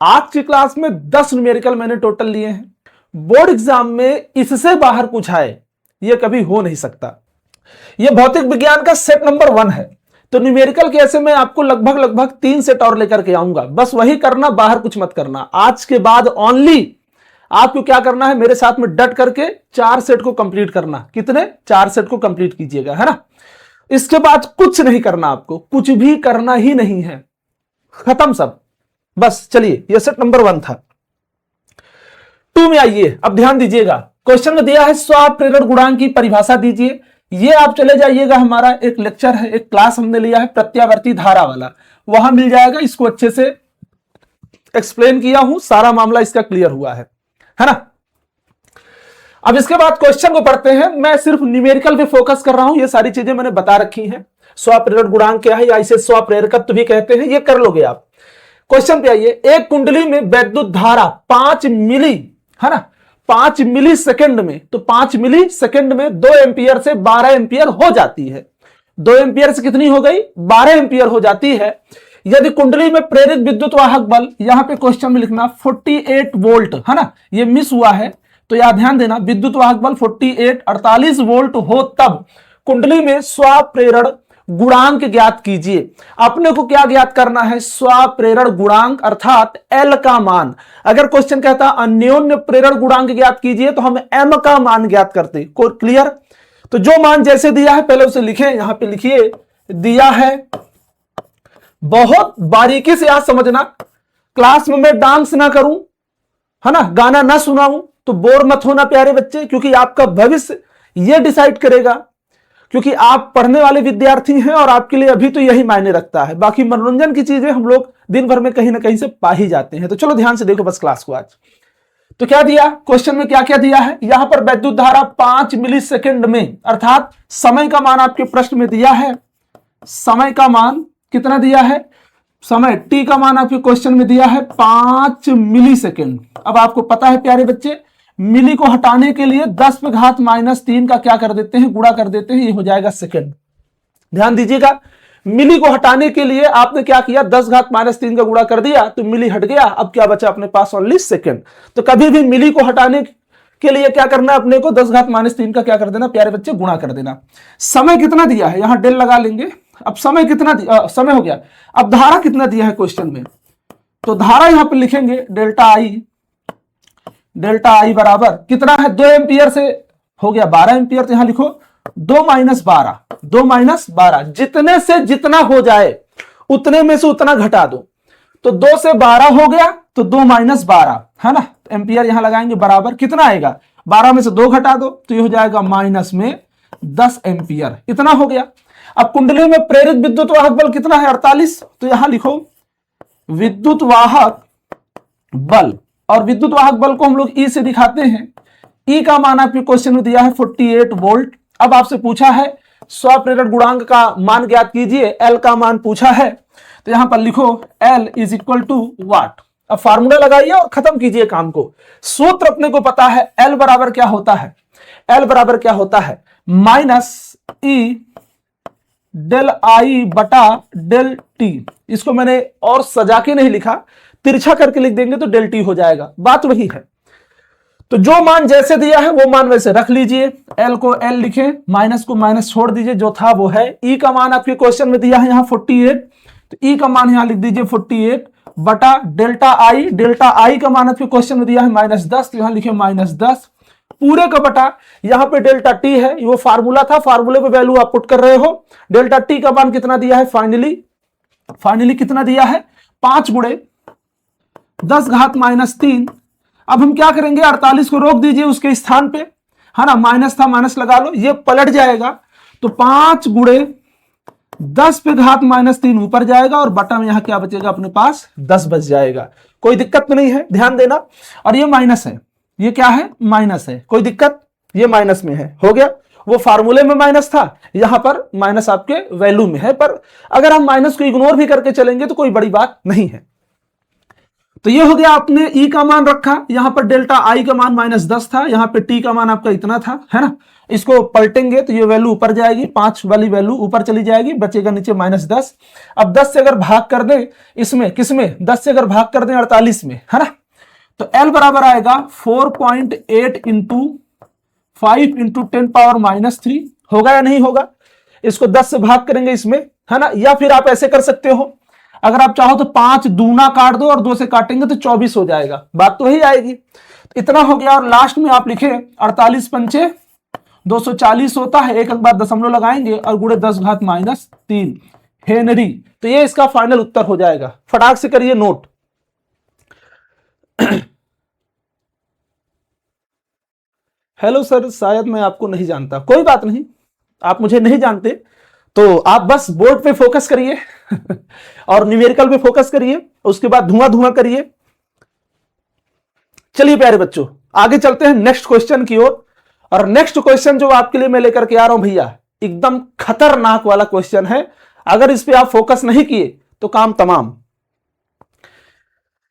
आज की क्लास में 10 न्यूमेरिकल मैंने टोटल लिए हैं। बोर्ड एग्जाम में इससे बाहर कुछ आए ये कभी हो नहीं सकता। ये भौतिक विज्ञान का सेट नंबर 1 है। तो न्यूमेरिकल के ऐसे मैं आपको लगभग 3 सेट और लेकर के आऊंगा। बस वही करना, बाहर कुछ मत करना। आज के बाद ओनली आपको क्या करना है, मेरे साथ में डट करके 4 सेट को कंप्लीट करना। कितने? 4 सेट को कंप्लीट कीजिएगा, है ना। इसके बाद कुछ नहीं करना, आपको कुछ भी करना ही नहीं है, खत्म सब। बस चलिए, यह सेट नंबर 1 था। 2 में आइए, अब ध्यान दीजिएगा। क्वेश्चन में दिया है स्वप्रेरण गुणांक की परिभाषा दीजिए। ये आप चले जाइएगा, हमारा एक लेक्चर है, एक क्लास हमने लिया है प्रत्यावर्ती धारा वाला, वहां मिल जाएगा। इसको अच्छे से एक्सप्लेन किया हूं, सारा मामला इसका क्लियर हुआ है ना। अब इसके बाद क्वेश्चन को पढ़ते हैं। मैं सिर्फ न्यूमेरिकल पे फोकस कर रहा हूं, ये सारी चीजें मैंने बता रखी हैं। स्वप्रेरण गुणांक क्या है या इसे स्वप्रेरकत्व भी कहते हैं, ये कर लोगे आप। क्वेश्चन पे आइए। एक कुंडली में वैद्युत धारा 5 मिली, है ना, 5 मिली सेकेंड में, तो 5 मिली सेकेंड में 2 एम्पियर से 12 एम्पियर हो जाती है। 2 एम्पियर से कितनी हो गई? 12 एम्पियर हो जाती है। यदि कुंडली में प्रेरित विद्युत वाहक बल, यहां पे क्वेश्चन में लिखना 48 वोल्ट, है ना, ये मिस हुआ है तो याद ध्यान देना, विद्युत वाहक बल 48 वोल्ट हो तब कुंडली में स्वप्रेरण गुणांक ज्ञात कीजिए। अपने को क्या ज्ञात करना है? स्वप्रेरण गुणांक अर्थात एल का मान। अगर क्वेश्चन कहता अन्योन्य प्रेरण गुणांक ज्ञात कीजिए तो हम एम का मान ज्ञात करते। क्लियर? तो जो मान जैसे दिया है पहले उसे लिखें। यहां पे लिखिए, दिया है, बहुत बारीकी से आज समझना। क्लास में मैं डांस ना करूं, है ना, गाना ना सुनाऊं तो बोर मत होना प्यारे बच्चे, क्योंकि आपका भविष्य यह डिसाइड करेगा। क्योंकि आप पढ़ने वाले विद्यार्थी हैं और आपके लिए अभी तो यही मायने रखता है। बाकी मनोरंजन की चीजें हम लोग दिन भर में कहीं ना कहीं से पा ही जाते हैं। तो चलो ध्यान से देखो बस क्लास को आज। तो क्या दिया क्वेश्चन में, क्या क्या दिया है? यहां पर वैद्युत धारा 5 मिली सेकेंड में, अर्थात समय का मान आपके प्रश्न में दिया है। समय का मान कितना दिया है? समय टी का मान आपके क्वेश्चन में दिया है 5 मिली सेकेंड। अब आपको पता है प्यारे बच्चे, मिली को हटाने के लिए 10 पे घात -3 का क्या कर देते हैं? गुणा कर देते हैं, ये हो जाएगा सेकेंड। ध्यान दीजिएगा, मिली को हटाने के लिए आपने क्या किया? 10 घात -3 का गुणा कर दिया तो मिली हट गया। अब क्या बचा अपने पास? Only second. तो कभी भी मिली को हटाने के लिए क्या करना है अपने को? 10 घात -3 का क्या कर देना प्यारे बच्चे? गुणा कर देना। समय कितना दिया है? यहां डेल लगा लेंगे। अब समय कितना समय हो गया। अब धारा कितना दिया है क्वेश्चन में? तो धारा यहां पर लिखेंगे डेल्टा आई बराबर कितना है? 2 एम्पियर से हो गया 12 एम्पियर। तो यहां लिखो 2 - 12, जितने से जितना हो जाए उतने में से उतना घटा दो। तो 2 से 12 हो गया तो 2 - 12, है ना। एम्पियर यहां लगाएंगे बराबर कितना आएगा? 12 में से 2 घटा दो तो ये हो जाएगा माइनस में 10 एम्पियर। इतना हो गया। अब कुंडली में प्रेरित विद्युत वाहक बल कितना है? 48। तो यहां लिखो विद्युत वाहक बल, और विद्युत वाहक बल को हम लोग ई से दिखाते हैं। ई का मान आपके क्वेश्चन में दिया है 48 वोल्ट। अब आपसे पूछा है स्वप्रेरण गुणांक का मान ज्ञात कीजिए, एल का मान पूछा है। तो यहां पर लिखो L = वाट। अब फार्मूला लगाइए और खत्म कीजिए काम को। सूत्र अपने को पता है, L बराबर क्या होता है? L बराबर क्या होता है? -E डेल आई बटा डेल टी। इसको मैंने और सजा के नहीं लिखा, तिरछा करके लिख देंगे तो डेल टी हो जाएगा। बात वही है। तो जो मान जैसे दिया है वो मान वैसे रख लीजिए। एल को एल लिखे, माइनस को माइनस छोड़ दीजिए, जो था वो है। ई का मान आपके क्वेश्चन में दिया है यहां 48, तो ई का मान यहां लिख दीजिए 48 बटा डेल्टा आई का मान आपके क्वेश्चन में दिया है -10, तो यहां लिखे -10 पूरे का बटा, यहां पे डेल्टा टी है, वो फार्मूला था, फार्मूले पे वैल्यू आप पुट कर रहे हो। डेल्टा टी का मान कितना दिया है? फाइनली कितना दिया है? 5 × 10 घात -3। अब हम क्या करेंगे? 48 को रोक दीजिए उसके स्थान पे, है ना, माइनस था माइनस लगा लो, ये पलट जाएगा। तो 5 × 10 पे घात -3 ऊपर जाएगा और बटा में यहां क्या बचेगा अपने पास? 10 बच जाएगा। कोई दिक्कत नहीं है, ध्यान देना। और ये माइनस है, ये क्या है? माइनस है। कोई दिक्कत? ये माइनस में है, हो गया। वो फार्मूले में माइनस था, यहां पर माइनस आपके वैल्यू में है। पर अगर हम माइनस को इग्नोर भी करके चलेंगे तो कोई बड़ी बात नहीं है। तो ये हो गया, आपने ई का मान रखा, यहां पर डेल्टा आई का मान -10 था, यहां पे टी का मान आपका इतना था, है ना। इसको पलटेंगे तो ये वैल्यू ऊपर जाएगी, 5 वाली वैल्यू ऊपर चली जाएगी, बचेगा नीचे -10। अब 10 से अगर भाग कर दें इसमें, किसमें, 10 से अगर भाग कर दें 48 में, है ना, तो L बराबर आएगा 4.8 इंटू 5 इंटू 10⁻³ होगा या नहीं होगा। इसको 10 से भाग करेंगे इसमें, है ना, या फिर आप ऐसे कर सकते हो, अगर आप चाहो तो 5 दूना काट दो और 2 से काटेंगे तो 24 हो जाएगा, बात तो वही आएगी। तो इतना हो गया, और लास्ट में आप लिखे 48 पंचे 240 होता है, एक अंक बाद दशमलव लगाएंगे और गुणे 10⁻³ हेनरी। तो ये इसका फाइनल उत्तर हो जाएगा। फटाक से करिए नोट। हेलो सर, शायद मैं आपको नहीं जानता, कोई बात नहीं, आप मुझे नहीं जानते तो आप बस बोर्ड पे फोकस करिए और न्यूमेरिकल पे फोकस करिए, उसके बाद धुआं धुआं करिए। चलिए प्यारे बच्चों, आगे चलते हैं नेक्स्ट क्वेश्चन की ओर। और नेक्स्ट क्वेश्चन जो आपके लिए मैं लेकर के आ रहा हूं भैया, एकदम खतरनाक वाला क्वेश्चन है। अगर इस पे आप फोकस नहीं किए तो काम तमाम।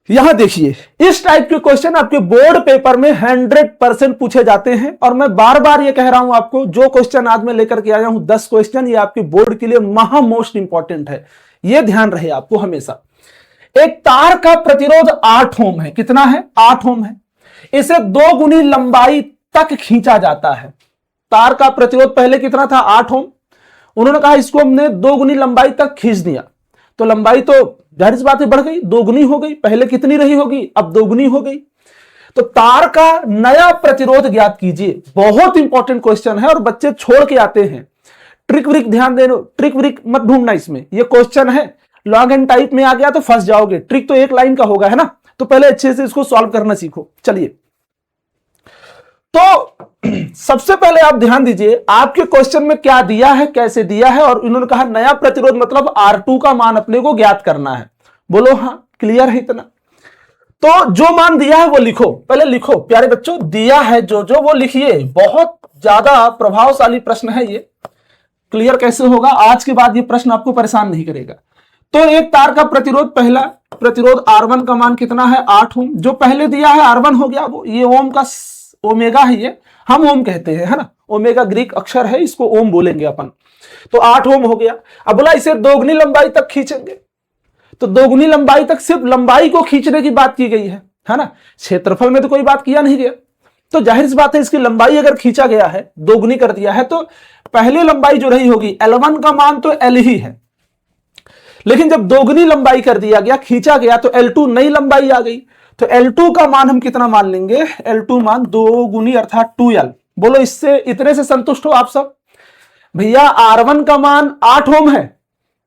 यहां देखिए, इस टाइप के क्वेश्चन आपके बोर्ड पेपर में 100% पूछे जाते हैं। और मैं बार बार ये कह रहा हूं आपको, जो क्वेश्चन आज मैं लेकर के आया हूं 10 क्वेश्चन, ये आपके बोर्ड के लिए महा मोस्ट इंपॉर्टेंट है, ये ध्यान रहे आपको हमेशा। एक तार का प्रतिरोध 8 ओम है, कितना है, 8 ओम है। इसे 2 गुनी लंबाई तक खींचा जाता है। तार का प्रतिरोध पहले कितना था, 8 ओम। उन्होंने कहा इसको हमने 2 गुनी लंबाई तक खींच दिया, तो लंबाई तो जाहिर सी बात है बढ़ गई, 2 गुनी हो गई। पहले कितनी रही होगी, अब 2 गुनी हो गई। तो तार का नया प्रतिरोध ज्ञात कीजिए। बहुत इंपॉर्टेंट क्वेश्चन है और बच्चे छोड़ के आते हैं। ट्रिक व्रिक ध्यान देना, ट्रिक व्रिक मत ढूंढना इसमें, ये क्वेश्चन है लॉग एंड टाइप में आ गया तो फंस जाओगे। ट्रिक तो एक लाइन का होगा, है ना, तो पहले अच्छे से इसको सॉल्व करना सीखो। चलिए, तो सबसे पहले आप ध्यान दीजिए आपके क्वेश्चन में क्या दिया है, कैसे दिया है। और इन्होंने कहा नया प्रतिरोध मतलब R2 का मान अपने को ज्ञात करना है। बोलो हाँ, क्लियर है इतना। तो जो मान दिया है वो लिखो, पहले लिखो प्यारे बच्चों, दिया है जो वो लिखिए। बहुत ज्यादा प्रभावशाली प्रश्न है ये। क्लियर कैसे होगा, आज के बाद ये प्रश्न आपको परेशान नहीं करेगा। तो एक तार का प्रतिरोध, पहला प्रतिरोध R1 का मान कितना है, 8 ओम। जो पहले दिया है R1 हो गया, वो ये ओम का ओमेगा है, ये हम ओम कहते हैं, है ना, ओमेगा ग्रीक अक्षर है, इसको ओम बोलेंगे अपन। तो 8 ओम हो गया। अब बोला इसे 2 गुनी लंबाई तक खींचेंगे, तो 2 गुनी लंबाई तक सिर्फ लंबाई को खींचने की बात की गई है ना, क्षेत्रफल में तो कोई बात किया नहीं गया। तो जाहिर सी बात है इसकी लंबाई अगर खींचा गया है, 2 गुनी कर दिया है, तो पहले लंबाई जो रही होगी L1 का मान तो L ही है, लेकिन जब 2 गुनी लंबाई कर दिया गया, खींचा गया, तो L2 नई लंबाई आ गई। तो L2 का मान हम कितना मान लेंगे, L2 मान 2 गुनी अर्थात 2L। बोलो इससे, इतने से संतुष्ट हो आप सब भैया। R1 का मान 8 ओम है,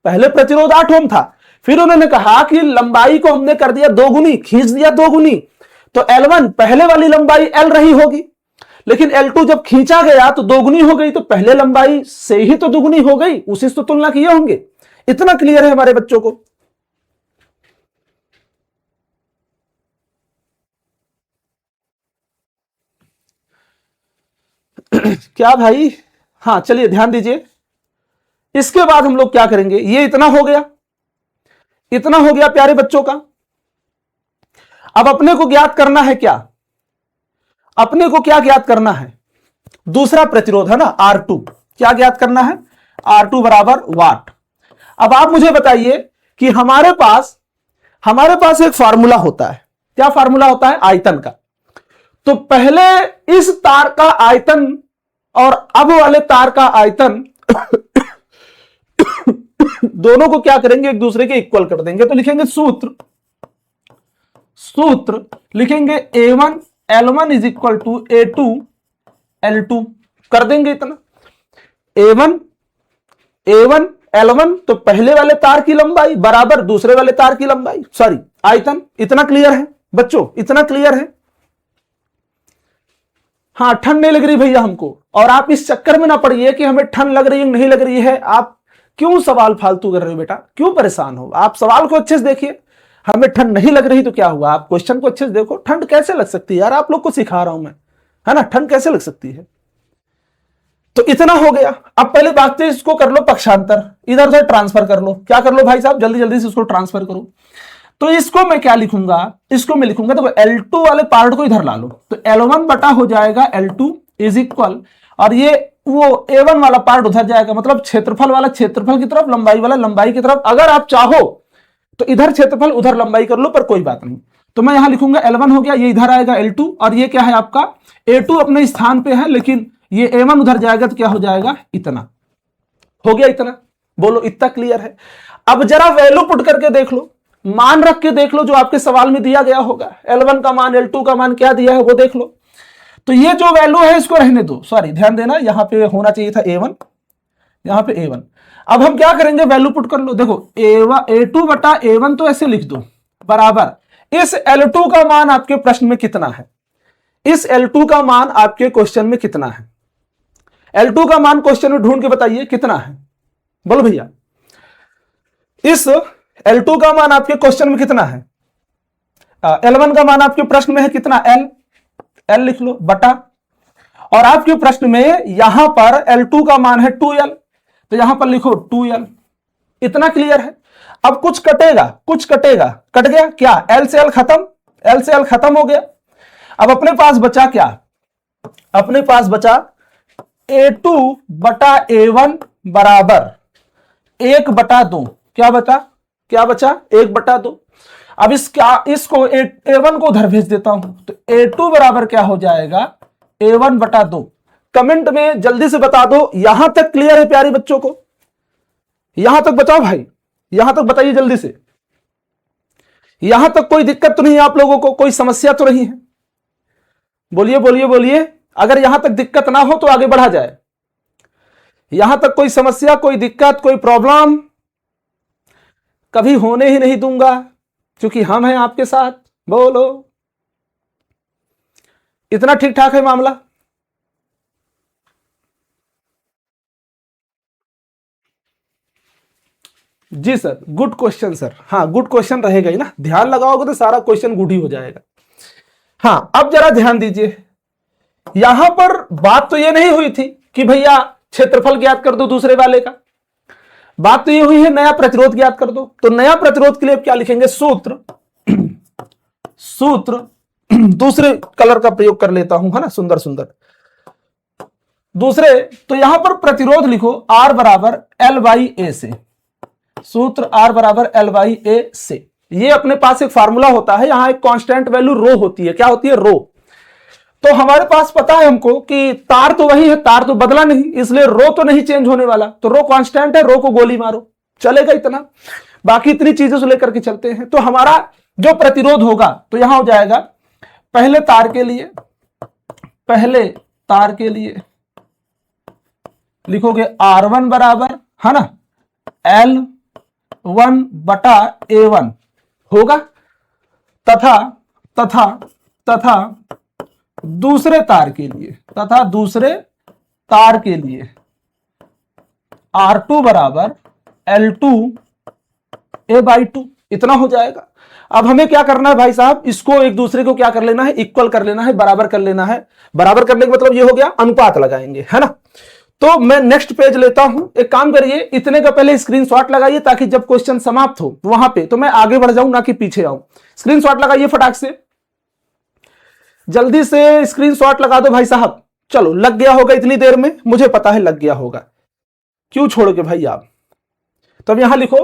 पहले प्रतिरोध 8 ओम था, फिर उन्होंने कहा कि लंबाई को हमने कर दिया 2 गुनी, खींच दिया 2 गुनी, तो L1 पहले वाली लंबाई L रही होगी, लेकिन L2 जब खींचा गया तो 2 गुनी हो गई, तो पहले लंबाई से ही तो 2 गुनी हो गई, उसी से तो तुलना किए होंगे। इतना क्लियर है हमारे बच्चों को। क्या भाई, हाँ चलिए ध्यान दीजिए। इसके बाद हम लोग क्या करेंगे, ये इतना हो गया, इतना हो गया प्यारे बच्चों का। अब अपने को ज्ञात करना है क्या, अपने को क्या ज्ञात करना है, दूसरा प्रतिरोध है ना R2। क्या ज्ञात करना है, R2 बराबर वाट। अब आप मुझे बताइए कि हमारे पास एक फार्मूला होता है, क्या फार्मूला होता है, आयतन का। तो पहले इस तार का आयतन और अब वाले तार का आयतन दोनों को क्या करेंगे, एक दूसरे के इक्वल कर देंगे। तो लिखेंगे सूत्र लिखेंगे A1 L1 is equal to A2 L2 कर देंगे इतना। A1 L1 तो पहले वाले तार की लंबाई बराबर दूसरे वाले तार की लंबाई, सॉरी आयतन। इतना क्लियर है बच्चों, इतना क्लियर है। हाँ, ठंड नहीं लग रही भैया हमको, और आप इस चक्कर में ना पड़िए कि हमें ठंड लग रही है नहीं लग रही है। आप क्यों सवाल फालतू कर रहे हो बेटा, क्यों परेशान हो, आप सवाल को अच्छे से देखिए। हमें ठंड नहीं लग रही तो क्या हुआ, आप क्वेश्चन को अच्छे से देखो। ठंड कैसे लग सकती है यार, आप लोग को सिखा रहा हूं मैं, है ना, ठंड कैसे लग सकती है। तो इतना हो गया। अब पहले बात से इसको कर लो पक्षांतर, इधर उधर ट्रांसफर कर लो। क्या कर लो भाई साहब, जल्दी जल्दी से इसको ट्रांसफर करो। तो इसको मैं क्या लिखूंगा, इसको मैं लिखूंगा देखो L2 वाले पार्ट को इधर ला लो, तो L1 बटा हो जाएगा L2 इज इक्वल, और ये वो A1 वाला पार्ट उधर जाएगा, मतलब क्षेत्रफल वाला क्षेत्रफल की तरफ, लंबाई वाला लंबाई की तरफ। अगर आप चाहो तो इधर क्षेत्रफल उधर लंबाई कर लो, पर कोई बात नहीं। तो मैं यहां लिखूंगा L1 हो गया, ये इधर आएगा L2, और ये क्या है आपका A2 अपने स्थान पे है, लेकिन ये A1 उधर जाएगा तो क्या हो जाएगा, इतना हो गया। इतना बोलो, इतना क्लियर है। अब जरा वैल्यू पुट करके देख लो, मान रख के देख लो, जो आपके सवाल में दिया गया होगा, L1 का मान L2 का मान क्या दिया है वो देख लो। तो ये जो वैल्यू है इसको रहने दो, सॉरी ध्यान देना, यहां पे होना चाहिए था A1, यहां पे A1। अब हम क्या करेंगे, वैल्यू पुट कर लो। देखो A2 बटा A1 तो ऐसे लिख दो, बराबर इस L2 का मान आपके प्रश्न में कितना है, इस L2 का मान आपके क्वेश्चन में कितना है, L2 का मान क्वेश्चन में ढूंढ के बताइए कितना है, बोलो भैया। इस L2 का मान आपके क्वेश्चन में कितना है, L1 का मान आपके प्रश्न में है कितना, L लिख लो बटा, और आपके प्रश्न में यहां पर L2 का मान है 2L, तो यहां पर लिखो 2L। इतना क्लियर है। अब कुछ कटेगा, कुछ कटेगा, कट गया क्या, L से L खत्म, L से L खत्म हो गया। अब अपने पास बचा क्या, अपने पास बचा A2 बटा A1 बराबर 1/2। क्या बचा, क्या बचा, 1/2। अब इसको A1 को उधर भेज देता हूं, तो A2 बराबर क्या हो जाएगा, A1/2। कमेंट में जल्दी से बता दो, यहां तक क्लियर है प्यारे बच्चों को, यहां तक बताओ भाई, यहां तक बताइए जल्दी से, यहां तक कोई दिक्कत तो नहीं है आप लोगों को, कोई समस्या तो नहीं है, बोलिए बोलिए बोलिए। अगर यहां तक दिक्कत ना हो तो आगे बढ़ा जाए, यहां तक कोई समस्या, कोई दिक्कत, कोई प्रॉब्लम कभी होने ही नहीं दूंगा, क्योंकि हम हैं आपके साथ। बोलो, इतना ठीक ठाक है मामला। जी सर, गुड क्वेश्चन सर, हाँ गुड क्वेश्चन रहेगा ही ना, ध्यान लगाओगे तो सारा क्वेश्चन गुड ही हो जाएगा। हाँ अब जरा ध्यान दीजिए, यहां पर बात तो ये नहीं हुई थी कि भैया क्षेत्रफल ज्ञात कर दो दूसरे वाले का, बात तो ये हुई है नया प्रतिरोध ज्ञात कर दो। तो नया प्रतिरोध के लिए क्या लिखेंगे, सूत्र, सूत्र दूसरे कलर का प्रयोग कर लेता हूं, है ना, सुंदर सुंदर दूसरे। तो यहां पर प्रतिरोध लिखो R बराबर L/A से, सूत्र R बराबर L/A से। ये अपने पास एक फार्मूला होता है, यहां एक कांस्टेंट वैल्यू रो होती है, क्या होती है, रो। तो हमारे पास पता है हमको कि तार तो वही है, तार तो बदला नहीं, इसलिए रो तो नहीं चेंज होने वाला, तो रो कांस्टेंट है, रो को गोली मारो, चलेगा इतना। बाकी इतनी चीजों से लेकर के चलते हैं। तो हमारा जो प्रतिरोध होगा, तो यहां हो जाएगा पहले तार के लिए, पहले तार के लिए लिखोगे R1 बराबर, है ना, L1 बटा A1 होगा, तथा तथा तथा दूसरे तार के लिए, तथा दूसरे तार के लिए R2 बराबर L2 A/2, इतना हो जाएगा। अब हमें क्या करना है भाई साहब, इसको एक दूसरे को क्या कर लेना है, इक्वल कर लेना है, बराबर कर लेना है। बराबर करने का मतलब ये हो गया, अनुपात लगाएंगे, है ना। तो मैं नेक्स्ट पेज लेता हूं, एक काम करिए, इतने का पहले स्क्रीनशॉट लगाइए, ताकि जब क्वेश्चन समाप्त हो वहां पे तो मैं आगे बढ़ जाऊं, ना कि पीछे आऊं। स्क्रीनशॉट लगाइए फटाक से, जल्दी से स्क्रीनशॉट लगा दो भाई साहब। चलो लग गया होगा इतनी देर में, मुझे पता है लग गया होगा, क्यों छोड़ोगे भाई आप। तो अब यहां लिखो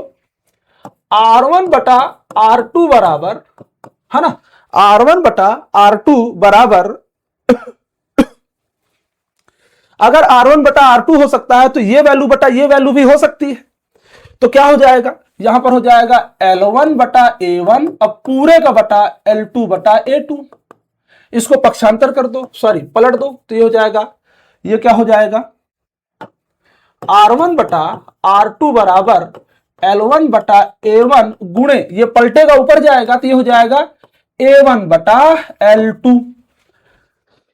R1 बटा R2 बराबर, है ना, R1 बटा R2 बराबर अगर R1 बटा R2 हो सकता है, तो ये वैल्यू बटा ये वैल्यू भी हो सकती है। तो क्या हो जाएगा, यहां पर हो जाएगा L1 बटा A1, अब पूरे का बटा L2 बटा A2। इसको पक्षांतर कर दो, सॉरी पलट दो, तो ये हो जाएगा, ये क्या हो जाएगा, R1 बटा R2 बराबर L1 बटा A1 गुणे, ये पलटेगा ऊपर जाएगा, तो ये हो जाएगा A1 बटा L2।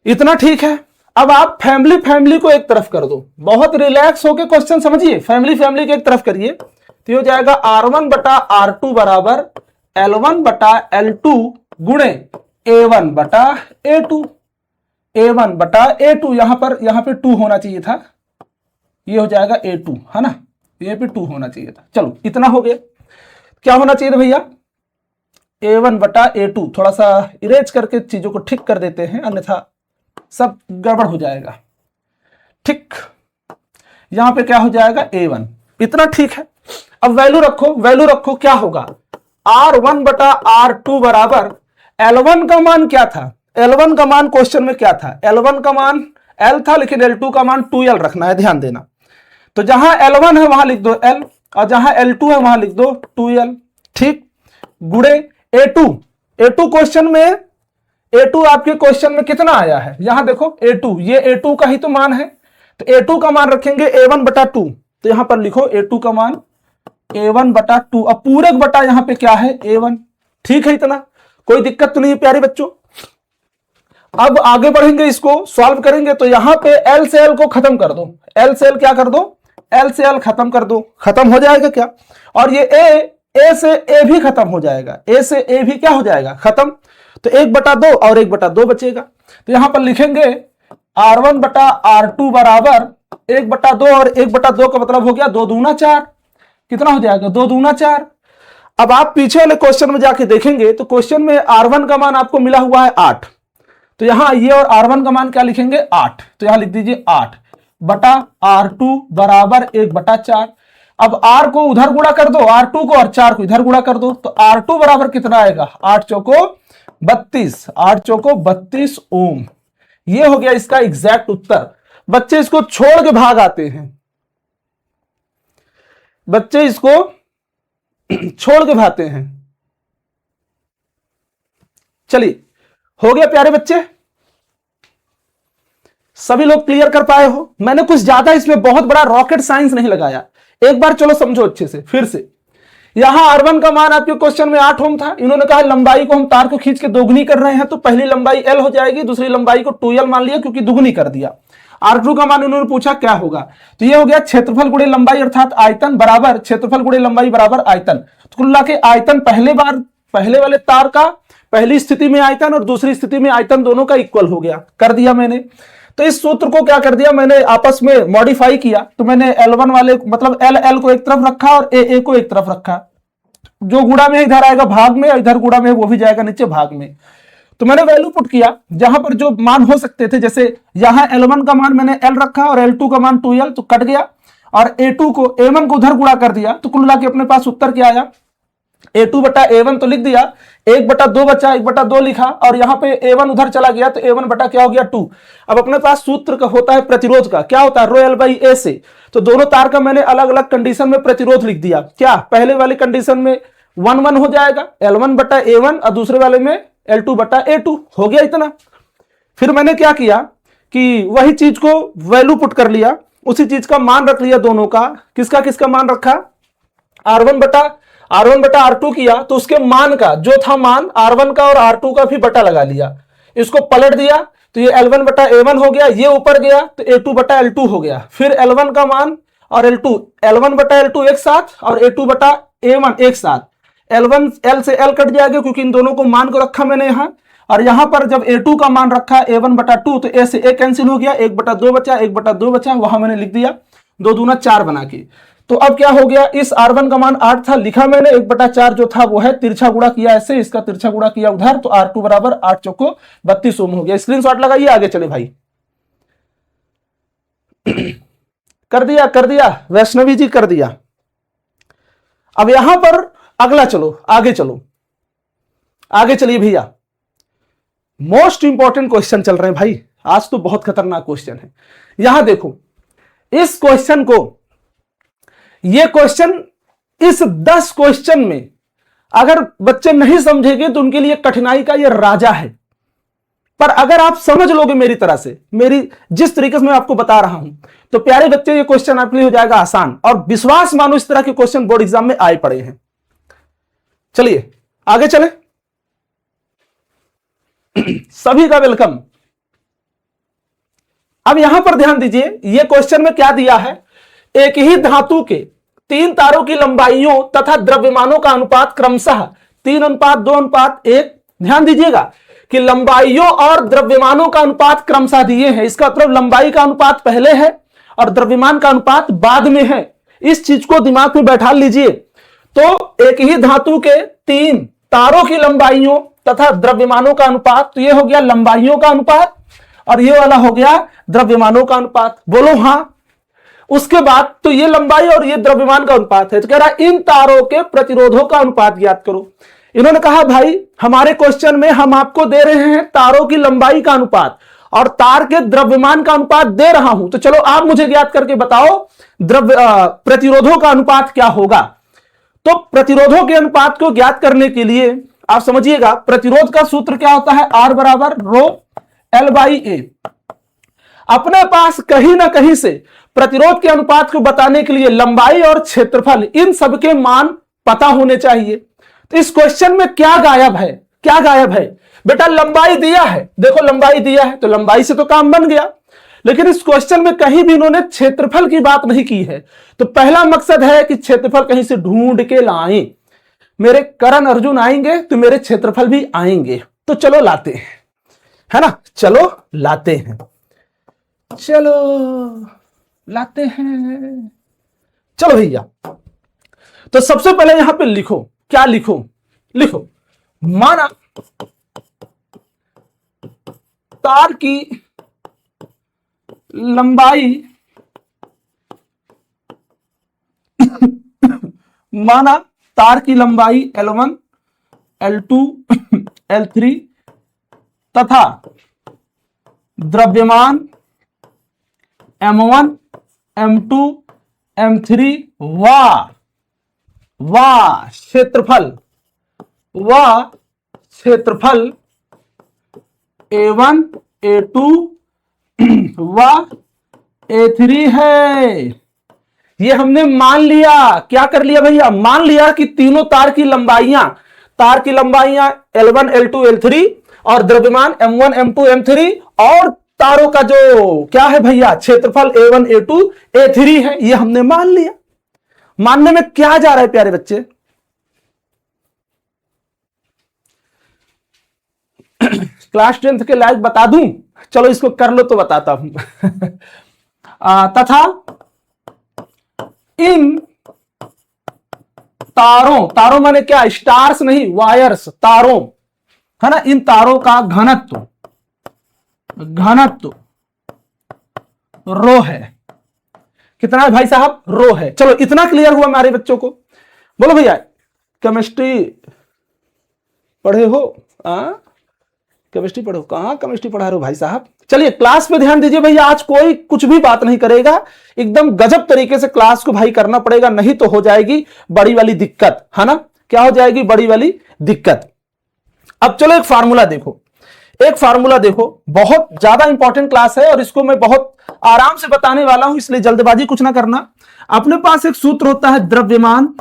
इतना ठीक है। अब आप फैमिली फैमिली को एक तरफ कर दो, बहुत रिलैक्स होके क्वेश्चन समझिए, फैमिली फैमिली को एक तरफ करिए, तो ये हो जाएगा R1 बटा R2 बराबर L1 बटा L2 गुणे A1 बटा A2, A1 बटा A2, यहां पे 2 होना चाहिए था, ये हो जाएगा A2, है ना, ये पे 2 होना चाहिए था। चलो इतना हो गया। क्या होना चाहिए था भैया, A1 बटा A2। थोड़ा सा इरेज करके चीजों को ठीक कर देते हैं, अन्यथा सब गड़बड़ हो जाएगा। ठीक, यहां पे क्या हो जाएगा A1, इतना ठीक है। अब वैल्यू रखो, वैल्यू रखो, क्या होगा R1 बटा R2 बराबर L1 का मान क्या था, L1 का मान क्वेश्चन में क्या था, L1 का मान L था, लेकिन L2 का मान 2L रखना है, ध्यान देना। तो जहां L1 है वहां लिख दो L, और जहां L2 है वहां लिख दो 2L। ठीक, गुणे A2, A2 क्वेश्चन में, A2 आपके क्वेश्चन में कितना आया है, यहां देखो A2, ये A2 का ही तो मान है, तो A2 का मान रखेंगे A1 बटा 2। तो यहां पर लिखो A2 का मान A1 बटा 2, अब पूरक बटा यहां पे क्या है A1। ठीक है, इतना कोई दिक्कत तो नहीं है प्यारे बच्चों। अब आगे बढ़ेंगे, इसको सॉल्व करेंगे, तो यहां पे L से L को खत्म कर दो, L से L क्या कर दो, L से L खत्म कर दो, खत्म हो जाएगा क्या, और ये A से A भी खत्म हो जाएगा, A से A भी क्या हो जाएगा, खत्म। तो 1/2 और 1/2 बचेगा। तो यहां पर लिखेंगे R1 बटा R2 बराबर 1/2, और 1/2 का मतलब हो गया 2 दूना 4। कितना हो जाएगा, 2 दूना 4। अब आप पीछे वाले क्वेश्चन में जाके देखेंगे तो क्वेश्चन में R1 का मान आपको मिला हुआ है 8, तो यहां ये और R1 का मान क्या लिखेंगे 8, तो यहां लिख दीजिए 8 बटा R2 बराबर 1/4। अब R को उधर गुणा कर दो, R2 को, और 4 को इधर गुणा कर दो, तो R2 बराबर कितना आएगा, 8 चौको 32, 8 चौको 32 ओम। ये हो गया इसका एग्जैक्ट उत्तर। बच्चे इसको छोड़ के भाग आते हैं, बच्चे इसको छोड़ के भागते हैं। चलिए, हो गया प्यारे बच्चे, सभी लोग क्लियर कर पाए हो। मैंने कुछ ज्यादा इसमें बहुत बड़ा रॉकेट साइंस नहीं लगाया, एक बार चलो समझो अच्छे से फिर से। यहां R1 का मान आपके क्वेश्चन में 8 ओम था, इन्होंने कहा लंबाई को हम तार को खींच के दोगुनी कर रहे हैं, तो पहली लंबाई L हो जाएगी, दूसरी लंबाई को 2L मान लिया क्योंकि दुगुनी कर दिया। R2 का मान उन्होंने पूछा क्या होगा, तो ये हो गया क्षेत्रफल गुणे लंबाई अर्थात आयतन बराबर क्षेत्रफल गुणे लंबाई बराबर आयतन। तो कुल मिला के आयतन पहले वाले तार का पहली स्थिति में आयतन और दूसरी स्थिति में आयतन दोनों का इक्वल हो गया, कर दिया मैंने। तो इस सूत्र को क्या कर दिया मैंने, आपस में मॉडिफाई किया। तो मैंने L1 वाले मतलब L को एक तरफ रखा और A को एक तरफ रखा, जो गुणा में इधर आएगा भाग में, इधर गुणा में वो भी जाएगा नीचे भाग में। तो मैंने वैल्यू पुट किया जहां पर जो मान हो सकते थे, जैसे यहां L1 का मान मैंने L रखा और L2 का मान 2L, तो कट गया, और A1 को उधर गुणा कर दिया, तो कुल मिला के अपने पास उत्तर क्या आया, A2 बटा A1 तो लिख दिया, 1/2 बचा, 1/2 लिखा, और यहां पे A1 उधर चला गया तो A1 बटा क्या हो गया 2। अब अपने पास सूत्र का होता है प्रतिरोध का, क्या होता है रो L बाई A से। तो दोनों तार का मैंने अलग अलग कंडीशन में प्रतिरोध लिख दिया। क्या पहले वाली कंडीशन में 1 हो जाएगा L1 बटा A1, और दूसरे वाले में L2 बटा A2, हो गया इतना। फिर मैंने क्या किया कि वही चीज को वैल्यू पुट कर लिया, उसी चीज का मान रख लिया दोनों का। किसका किसका मान रखा, R1 बटा R2 किया, तो उसके मान का जो था मान R1 का और R2 का भी बटा लगा लिया, इसको पलट दिया, तो ये L1 बटा A1 हो गया, ये ऊपर गया तो A2 बटा L2 हो गया। फिर L1 का मान और L1 बटा L2 एक साथ और A2 बटा A1 एक साथ। L से L कट जाएगा क्योंकि इन दोनों को मान को रखा मैंने यहां, और यहां पर जब A2 का मान रखा A1 बटा 2, तो A से A कैंसिल हो गया, 1/2 बचा, 1/2 बचा, वहां मैंने लिख दिया 2 दूना 4 बना के। तो अब क्या हो गया, इस R1 का मान 8 था, लिखा मैंने, 1/4 जो था वो है, तिरछा गुणा किया ऐसे, इसका तिरछा गुणा किया उधर, तो R2 बराबर 8 चौको 32 ओम हो गया। स्क्रीनशॉट लगाइए, आगे चले भाई। कर दिया वैष्णवी जी, कर दिया। अब यहां पर अगला चलो, आगे चलिए भैया, मोस्ट इंपॉर्टेंट क्वेश्चन चल रहे हैं भाई, आज तो बहुत खतरनाक क्वेश्चन है। यहां देखो इस क्वेश्चन को, ये क्वेश्चन, इस 10 क्वेश्चन में अगर बच्चे नहीं समझेंगे तो उनके लिए कठिनाई का ये राजा है, पर अगर आप समझ लोगे मेरी तरह से, मेरी जिस तरीके से मैं आपको बता रहा हूं, तो प्यारे बच्चे ये क्वेश्चन आपके लिए हो जाएगा आसान। और विश्वास मानो इस तरह के क्वेश्चन बोर्ड एग्जाम में आए पड़े हैं। चलिए आगे चले, सभी का वेलकम। अब यहां पर ध्यान दीजिए, यह क्वेश्चन में क्या दिया है, एक ही धातु के 3 तारों की लंबाइयों तथा द्रव्यमानों का अनुपात क्रमशः 3:2:1। ध्यान दीजिएगा कि लंबाइयों और द्रव्यमानों का अनुपात क्रमशः दिए हैं, इसका मतलब लंबाई का अनुपात पहले है और द्रव्यमान का अनुपात बाद में है। इस चीज को दिमाग में बैठा लीजिए। तो एक ही धातु के 3 तारों की लंबाइयों तथा द्रव्यमानों का अनुपात, तो ये हो गया लंबाइयों का अनुपात और ये वाला हो गया द्रव्यमानों का अनुपात। बोलो हां। उसके बाद तो ये लंबाई और ये द्रव्यमान का अनुपात है, तो कह रहा है इन तारों के प्रतिरोधों का अनुपात ज्ञात करो। इन्होंने कहा भाई हमारे क्वेश्चन में हम आपको दे रहे हैं तारों की लंबाई का अनुपात और तार के द्रव्यमान का अनुपात दे रहा हूं, तो चलो आप मुझे ज्ञात करके बताओ प्रतिरोधों का अनुपात क्या होगा। तो प्रतिरोधों के अनुपात को ज्ञात करने के लिए आप समझिएगा, प्रतिरोध का सूत्र क्या होता है, R बराबर रो L बाई ए। अपने पास कहीं ना कहीं से प्रतिरोध के अनुपात को बताने के लिए लंबाई और क्षेत्रफल इन सब के मान पता होने चाहिए। तो इस क्वेश्चन में क्या गायब है, क्या गायब है बेटा, लंबाई दिया है, देखो लंबाई दिया है तो लंबाई से तो काम बन गया, लेकिन इस क्वेश्चन में कहीं भी इन्होंने क्षेत्रफल की बात नहीं की है। तो पहला मकसद है कि क्षेत्रफल कहीं से ढूंढ के लाएं। मेरे करण अर्जुन आएंगे तो मेरे क्षेत्रफल भी आएंगे, तो चलो लाते हैं, है ना, चलो लाते हैं, चलो लाते हैं, चलो भैया। तो सबसे पहले यहां पे लिखो, क्या लिखो, लिखो माना तार की लंबाई माना तार की लंबाई L1, L2, L3 तथा द्रव्यमान M1, M2, M3 व क्षेत्रफल A1, A2 व A3 है। ये हमने मान लिया, क्या कर लिया भैया, मान लिया कि तीनों तार की लंबाइयां L1, L2, L3 और द्रव्यमान M1, M2, M3 और तारों का जो क्या है भैया क्षेत्रफल A1, A2, A3 है, ये हमने मान लिया। मानने में क्या जा रहा है प्यारे बच्चे, क्लास 10th के लायक बता दूं, चलो इसको कर लो तो बताता हूं तथा इन तारों माने क्या, स्टार्स नहीं वायर्स, तारों है ना, इन तारों का घनत्व रो है। कितना है भाई साहब, रो है। चलो इतना क्लियर हुआ हमारे बच्चों को। बोलो भैया केमिस्ट्री पढ़े हो, केमिस्ट्री पढ़ो, कहां केमिस्ट्री पढ़ा रहे हो भाई साहब। चलिए क्लास पे ध्यान दीजिए भैया, आज कोई कुछ भी बात नहीं करेगा, एकदम गजब तरीके से क्लास को भाई करना पड़ेगा, नहीं तो हो जाएगी बड़ी वाली दिक्कत, है ना, क्या हो जाएगी बड़ी वाली दिक्कत। अब चलो एक फार्मूला देखो, बहुत ज्यादा इंपॉर्टेंट क्लास है और इसको मैं बहुत आराम से बताने वाला हूं, इसलिए जल्दबाजी कुछ ना करना। अपने पास एक सूत्र होता है द्रव्यमान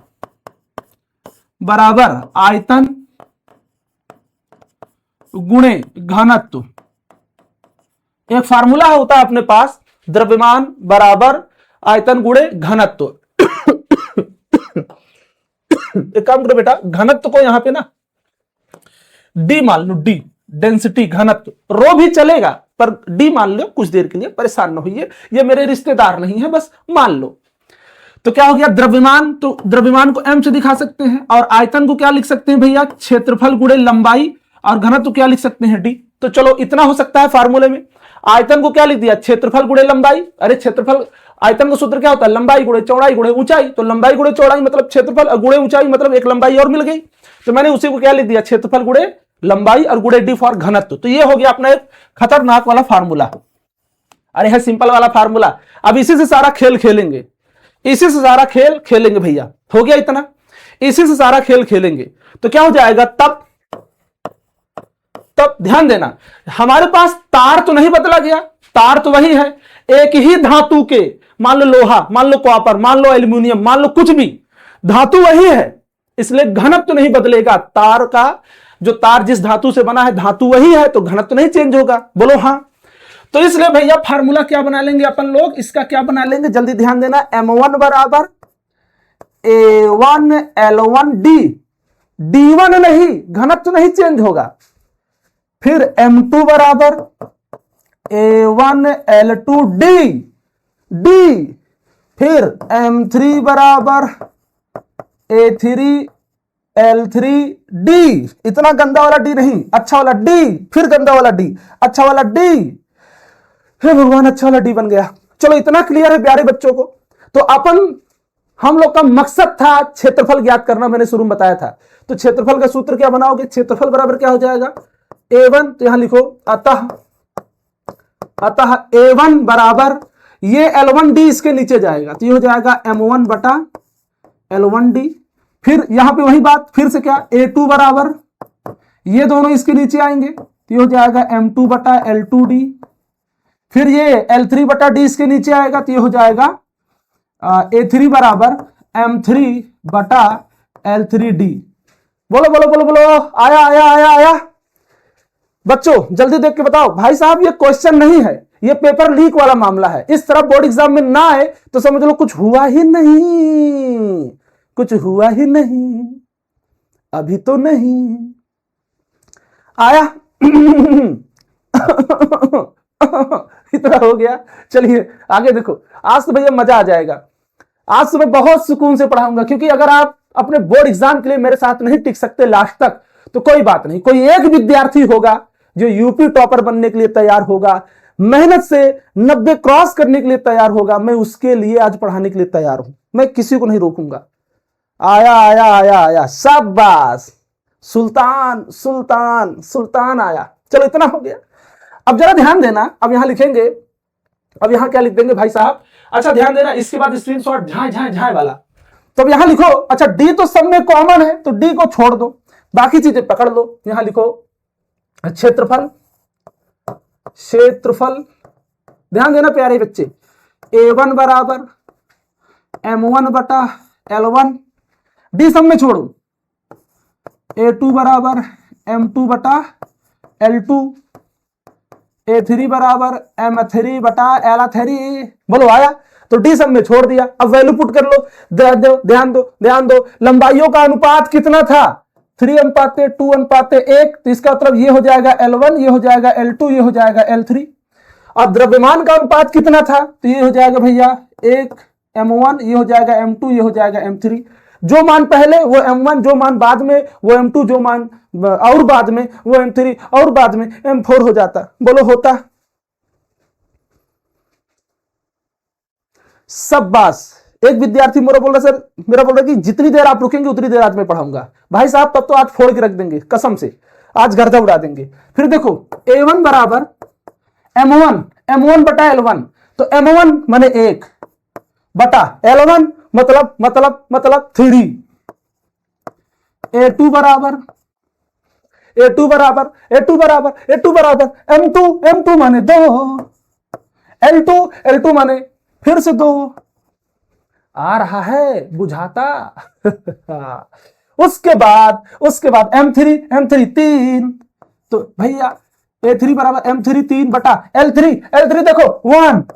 बराबर आयतन गुणे घनत्व। एक फार्मूला होता है अपने पास द्रव्यमान बराबर आयतन गुणे घनत्व। एक काम करो बेटा, घनत्व को यहां पे ना डी मान लो, डी डेंसिटी घनत्व, रो भी चलेगा पर डी मान लो कुछ देर के लिए, परेशान ना होइए, ये मेरे रिश्तेदार नहीं है, बस मान लो। तो क्या हो गया द्रव्यमान, तो द्रव्यमान को m से दिखा सकते हैं और आयतन को क्या लिख सकते हैं भैया क्षेत्रफल गुणे लंबाई और घनत्व क्या लिख सकते हैं डी। तो चलो इतना हो सकता है फार्मूले में। आयतन को क्या लिख दिया क्षेत्रफल गुणे लंबाई, अरे क्षेत्रफल आयतन का सूत्र क्या होता है लंबाई गुणे चौड़ाई गुणे ऊंचाई, तो लंबाई गुणे चौड़ाई मतलब क्षेत्रफल गुणे ऊंचाई मतलब एक लंबाई और मिल गई, तो मैंने उसी को क्या लिख दिया क्षेत्रफल गुणे लंबाई और गुणे डी फॉर घनत्व। तो ये हो गया अपना एक खतरनाक वाला फार्मूला, अरे है सिंपल वाला फार्मूला। अब इसी से सारा खेल खेलेंगे, इसी से सारा खेल खेलेंगे भैया, हो गया इतना, इसी से सारा खेल खेलेंगे। तो क्या हो जाएगा तब ध्यान देना, हमारे पास तार तो नहीं बदला गया, तार तो वही है, एक ही धातु के, मान लो लोहा, मान लो कॉपर, मान लो एल्यूमिनियम, मान लो कुछ भी, धातु वही है, इसलिए घनत्व तो नहीं बदलेगा। तार का जो तार जिस धातु से बना है धातु वही है, तो घनत्व तो नहीं चेंज होगा, बोलो हाँ। तो इसलिए भैया फार्मूला क्या बना लेंगे अपन लोग, इसका क्या बना लेंगे, जल्दी ध्यान देना, M1 बराबर A1 L1 D, D1 नहीं, घनत्व नहीं चेंज होगा। फिर M2 बराबर A1 L2 D, फिर M3 बराबर A3 L3D, इतना गंदा वाला डी नहीं, अच्छा वाला डी, फिर गंदा वाला डी, अच्छा वाला डी, हे भगवान अच्छा वाला डी बन गया। चलो इतना क्लियर है प्यारे बच्चों को। तो हम लोग का मकसद था क्षेत्रफल ज्ञात करना, मैंने शुरू में बताया था। तो क्षेत्रफल का सूत्र क्या बनाओगे, क्षेत्रफल बराबर क्या हो जाएगा, A1, तो यहां लिखो अतः A1 बराबर ये L1D इसके नीचे जाएगा, तो ये हो जाएगा M1 बटा L1D। फिर यहां पे वही बात, फिर से क्या, A2 बराबर ये दोनों इसके नीचे आएंगे, तो ये हो जाएगा M2 बटा L2D। फिर ये L3 बटा D इसके नीचे आएगा, तो ये हो जाएगा A3 बराबर M3 बटा L3D। बोलो बोलो बोलो बोलो, आया आया आया आया। बच्चों जल्दी देख के बताओ, भाई साहब ये क्वेश्चन नहीं है, ये पेपर लीक वाला मामला है। इस तरह बोर्ड एग्जाम में ना आए तो समझ लो कुछ हुआ ही नहीं, कुछ हुआ ही नहीं, अभी तो नहीं आया। इतना हो गया, चलिए आगे देखो। आज तो भैया मजा आ जाएगा, आज सुबह बहुत सुकून से पढ़ाऊंगा, क्योंकि अगर आप अपने बोर्ड एग्जाम के लिए मेरे साथ नहीं टिक सकते लास्ट तक तो कोई बात नहीं, कोई एक विद्यार्थी होगा जो यूपी टॉपर बनने के लिए तैयार होगा, मेहनत से 90 क्रॉस करने के लिए तैयार होगा, मैं उसके लिए आज पढ़ाने के लिए तैयार हूं, मैं किसी को नहीं रोकूंगा। आया आया आया आया, शाबाश, सुल्तान सुल्तान सुल्तान आया। चलो इतना हो गया। अब जरा ध्यान देना, अब यहां लिखेंगे, अब यहां क्या लिख देंगे भाई साहब, अच्छा ध्यान देना, इसके बाद स्क्रीनशॉट झाए झाए झाए वाला। तो अब यहां लिखो, अच्छा डी तो सब में कॉमन है तो डी को छोड़ दो, बाकी चीजें पकड़ लो। यहां लिखो क्षेत्रफल, क्षेत्रफल ध्यान देना प्यारे बच्चे, A1 बराबर M1 बटा L1, डी सब में छोड़ो, A2 बराबर M2 बटा L2, A3 बराबर M3 बटा L3। बोलो आया, तो डी सब में छोड़ दिया। अब वैल्यू पुट कर लो, ध्यान दो ध्यान दो, लंबाइयों का अनुपात कितना था, 3:2:1, तो इसका मतलब ये हो जाएगा L1, ये हो जाएगा L2, ये हो जाएगा L3। और द्रव्यमान का अनुपात कितना था, तो ये हो जाएगा भैया 1:M1, ये हो जाएगा M2, ये हो जाएगा M3। जो मान पहले वो M1, जो मान बाद में वो M2, जो मान और बाद में वो M3, और बाद में M4 हो जाता। बोलो होता, सब बास। एक विद्यार्थी मेरा बोल रहा, सर मेरा बोल रहा कि जितनी देर आप रुकेंगे उतनी देर आज मैं पढ़ाऊंगा। भाई साहब तब तो आज फोड़ के रख देंगे, कसम से आज गर्दा उड़ा देंगे। फिर देखो A1 बराबर M1 बटा L1, तो M1 माने 1 बटा L1 मतलब 3। A2 बराबर M2 माने 2, L2 माने फिर से 2। आ रहा है बुझाता। उसके बाद M3 3, तो भैया A3 बराबर M3 3 बटा L3 देखो 1।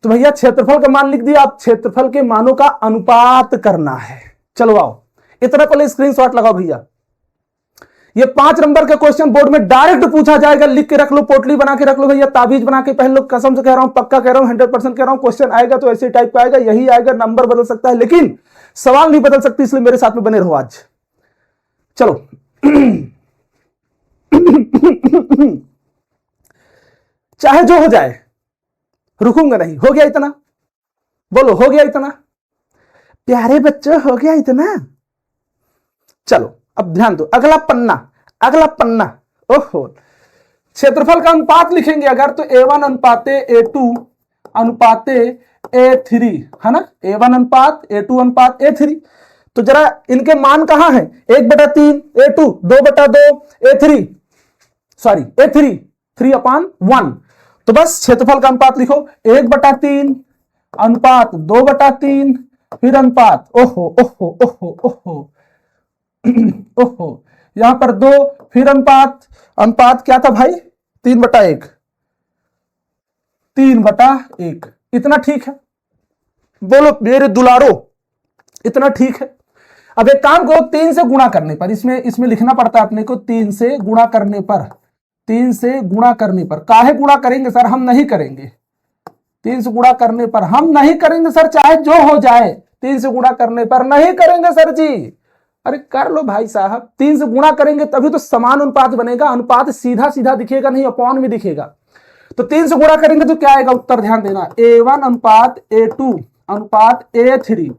तो भैया क्षेत्रफल का मान लिख दिया, आप क्षेत्रफल के मानों का अनुपात करना है। चलो आओ, इतना पहले स्क्रीनशॉट लगाओ भैया। ये 5 नंबर का क्वेश्चन बोर्ड में डायरेक्ट पूछा जाएगा, लिख के रख लो, पोटली बना के रख लो भैया, ताबीज बना के पहन लो। कसम से कह रहा हूं, पक्का कह रहा हूं, 100% कह रहा हूं, क्वेश्चन आएगा तो ऐसे टाइप का आएगा, यही आएगा, नंबर बदल सकता है लेकिन सवाल नहीं बदल सकती, इसलिए मेरे साथ में बने रहो आज। चलो चाहे जो हो जाए रुकूंगा नहीं। हो गया इतना, बोलो हो गया इतना, प्यारे बच्चों हो गया इतना। चलो अब ध्यान दो, अगला पन्ना। ओहो, क्षेत्रफल का अनुपात लिखेंगे अगर, तो A1 अनुपाते A2 अनुपाते A3 है ना, A1 अनुपात A2 अनुपात A3। तो जरा इनके मान कहां है, 1/3 A2, 2/2 A3, सॉरी A3, 3/1। तो बस क्षेत्रफल का अनुपात लिखो, 1/3 अनुपात 2/3, फिर अनुपात ओहो यहां पर 2, फिर अनुपात क्या था भाई, 3/1, 3/1। इतना ठीक है, बोलो मेरे दुलारो, इतना ठीक है। अब एक काम करो, 3 से गुणा करने पर, इसमें लिखना पड़ता है अपने को, 3 से गुणा करने पर, 3 से गुणा करने पर। काहे गुणा करेंगे सर, हम नहीं करेंगे 3 से गुणा करने पर, हम नहीं करेंगे सर, चाहे जो हो जाए 3 से गुणा करने पर नहीं करेंगे सर जी। अरे कर लो भाई साहब, 3 से गुणा करेंगे तभी तो समान अनुपात बनेगा। अनुपात सीधा सीधा दिखेगा नहीं, अपॉन में दिखेगा। तो 3 से गुणा करेंगे तो क्या आएगा उत्तर, ध्यान देना, A1 अनुपात A2 अनुपात A3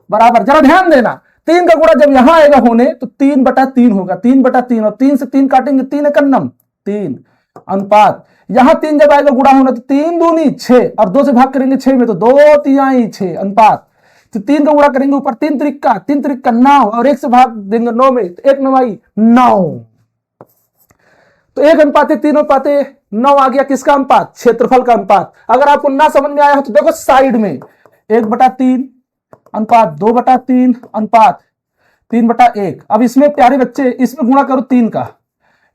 बराबर, जरा ध्यान देना, 3 का गुणा जब यहां आएगा होने तो 3/3 होगा, 3/3, और 3 से 3 काटेंगे, 3 एकन्नम 3 अनुपात, यहां 3 जब आएगा गुणा होना तो 3 दूनी 6, और 2 से भाग करेंगे 6 में तो 2 तिहाई 6 अनुपात। तो 3 का गुणा करेंगे ऊपर 3 त्रिका 9, और 1 से भाग देंगे 9 में तो 1 9 9, तो 1 अनुपात 3 अनुपात 9 आ गया, किसका अनुपात, क्षेत्रफल का अनुपात। अगर आपको ना समझ में आया हो तो देखो साइड में 1/3 अनुपात 2/3 अनुपात 3/1। अब इसमें प्यारे बच्चे, इसमें गुणा करो 3 का,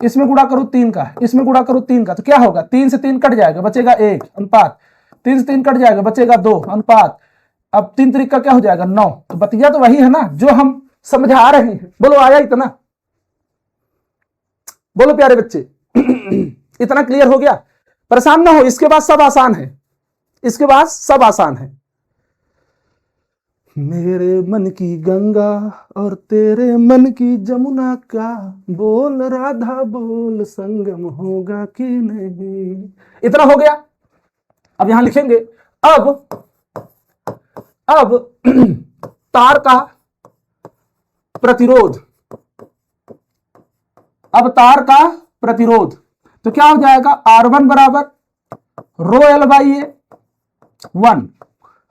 इसमें गुणा करो 3 का, इसमें गुणा करो 3 का, तो क्या होगा, 3 से 3 कट जाएगा, बचेगा 1 अनुपात, 3 से 3 कट जाएगा, बचेगा 2 अनुपात। अब 3 त्रिक का क्या हो जाएगा 9। तो बतिया तो वही है ना जो हम समझा रहे हैं। बोलो आया इतना, बोलो प्यारे बच्चे इतना क्लियर हो गया, परेशान ना हो, इसके बाद सब आसान है, इसके बाद सब आसान है। मेरे मन की गंगा और तेरे मन की जमुना का, बोल राधा बोल संगम होगा कि नहीं। इतना हो गया। अब यहां लिखेंगे, अब तार का प्रतिरोध, अब तार का प्रतिरोध तो क्या हो जाएगा, R1 बराबर ρL/A 1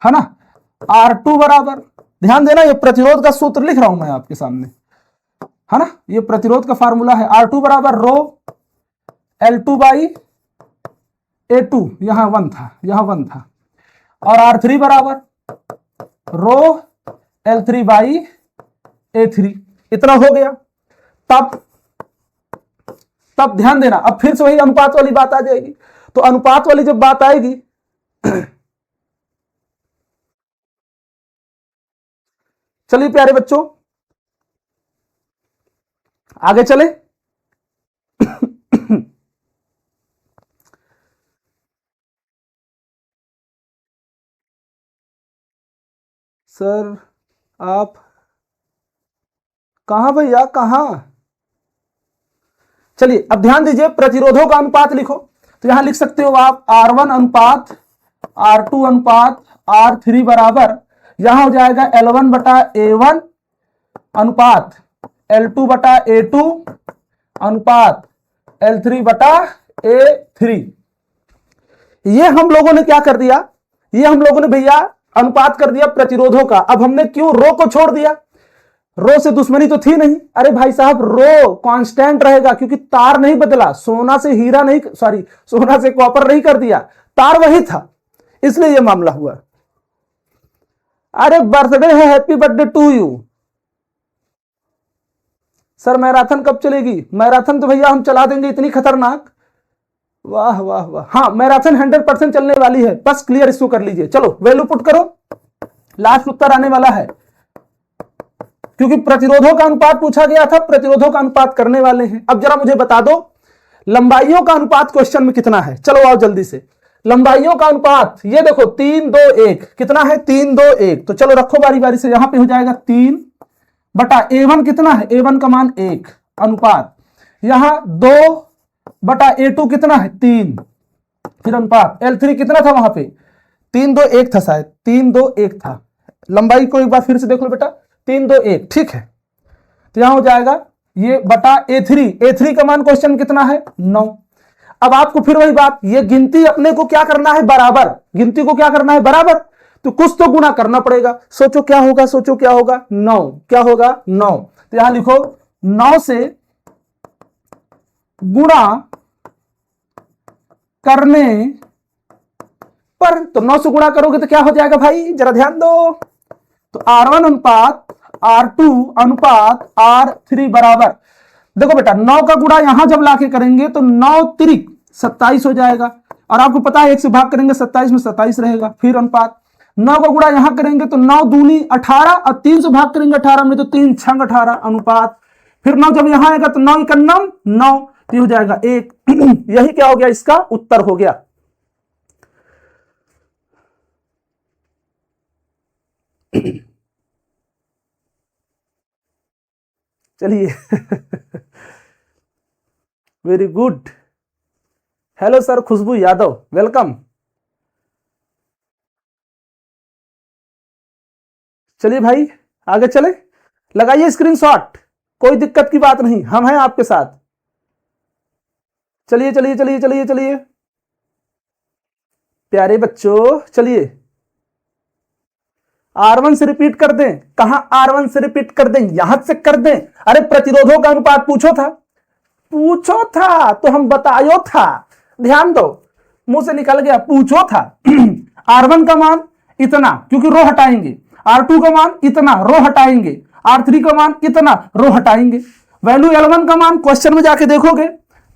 है ना, R2 बराबर, ध्यान देना ये प्रतिरोध का सूत्र लिख रहा हूं मैं आपके सामने, है ना, ये प्रतिरोध का फार्मूला है। R2 बराबर ρL2/A2, यहां 1 था, यहां 1 था, और R3 बराबर ρL3/A3। इतना हो गया। तब ध्यान देना, अब फिर से वही अनुपात वाली बात आ जाएगी। तो अनुपात वाली जब बात आएगी चलिए प्यारे बच्चों आगे चले। सर आप कहां भैया, कहां, चलिए अब ध्यान दीजिए, प्रतिरोधों का अनुपात लिखो तो यहां लिख सकते हो आप R1 अनुपात R2 अनुपात R3 बराबर, यहां हो जाएगा L1/A1 अनुपात L2/A2 अनुपात L3/A3। ये हम लोगों ने क्या कर दिया, ये हम लोगों ने भैया अनुपात कर दिया प्रतिरोधों का। अब हमने क्यों रो को छोड़ दिया, रो से दुश्मनी तो थी नहीं। अरे भाई साहब रो कांस्टेंट रहेगा क्योंकि तार नहीं बदला, सोना से हीरा नहीं, सॉरी सोना से कॉपर नहीं कर दिया, तार वही था, इसलिए यह मामला हुआ। अरे बर्थडे है, happy birthday to you. Sir marathon कब चलेगी, मैराथन तो भैया हम चला देंगे, इतनी खतरनाक, वाह वाह वाह। हाँ मैराथन 100% चलने वाली है, बस क्लियर इसको कर लीजिए। चलो वैल्यू पुट करो, लास्ट उत्तर आने वाला है, क्योंकि प्रतिरोधों का अनुपात पूछा गया था, प्रतिरोधों का अनुपात करने वाले हैं। अब जरा मुझे बता दो लंबाइयों का अनुपात क्वेश्चन में कितना है, चलो आओ जल्दी से। लंबाइयों का अनुपात ये देखो 3 2 1 कितना है, 3 2 1। तो चलो रखो बारी बारी से, यहां पे हो जाएगा 3/A1 कितना है, A1 का मान 1 अनुपात, यहां 2/A2 कितना है 3, फिर अनुपात L3 कितना था वहां पे 3 2 1 था, शायद 3 2 1 था। लंबाई को एक बार फिर से देख लो बेटा, 3 2 1 ठीक है। तो यहां हो जाएगा ये बटा A3 का मान क्वेश्चन कितना है 9। अब आपको फिर वही बात, ये गिनती अपने को क्या करना है बराबर, गिनती को क्या करना है बराबर, तो कुछ तो गुना करना पड़ेगा। सोचो क्या होगा, सोचो क्या होगा, 9 क्या होगा 9। तो यहां लिखो 9 से गुणा करने पर, तो 9 से गुणा करोगे तो क्या हो जाएगा भाई, जरा ध्यान दो। तो R1 अनुपात R2 अनुपात R3 बराबर, देखो बेटा 9 का गुणा यहां जब लाके करेंगे तो 9 त्रिक 27 हो जाएगा, और आपको पता है 1 से भाग करेंगे 27 में 27 रहेगा, फिर अनुपात 9 का गुणा यहां करेंगे तो 9 दूनी 18, और 3 से भाग करेंगे 18 में तो 3 6 18 अनुपात, फिर 9 जब यहां आएगा तो 9 एकन्नम 9, तो हो जाएगा 1। यही क्या हो गया, इसका उत्तर हो गया। चलिए वेरी गुड। हेलो सर खुशबू यादव, वेलकम। चलिए भाई आगे चले, लगाइए स्क्रीनशॉट, कोई दिक्कत की बात नहीं, हम हैं आपके साथ। चलिए चलिए चलिए चलिए चलिए प्यारे बच्चों, चलिए R1 से रिपीट कर दें। कहां R1 से रिपीट कर दें? यहां से कर दें। अरे प्रतिरोधों का अनुपात पूछो था, पूछो था तो हम बतायो था, ध्यान दो, मुंह से निकल गया, पूछो था। R1 का मान इतना, क्योंकि रो हटाएंगे। R2 का मान इतना, रो हटाएंगे। R3 का मान इतना, रो हटाएंगे। वैल्यू L1 का मान क्वेश्चन में जाके देखोगे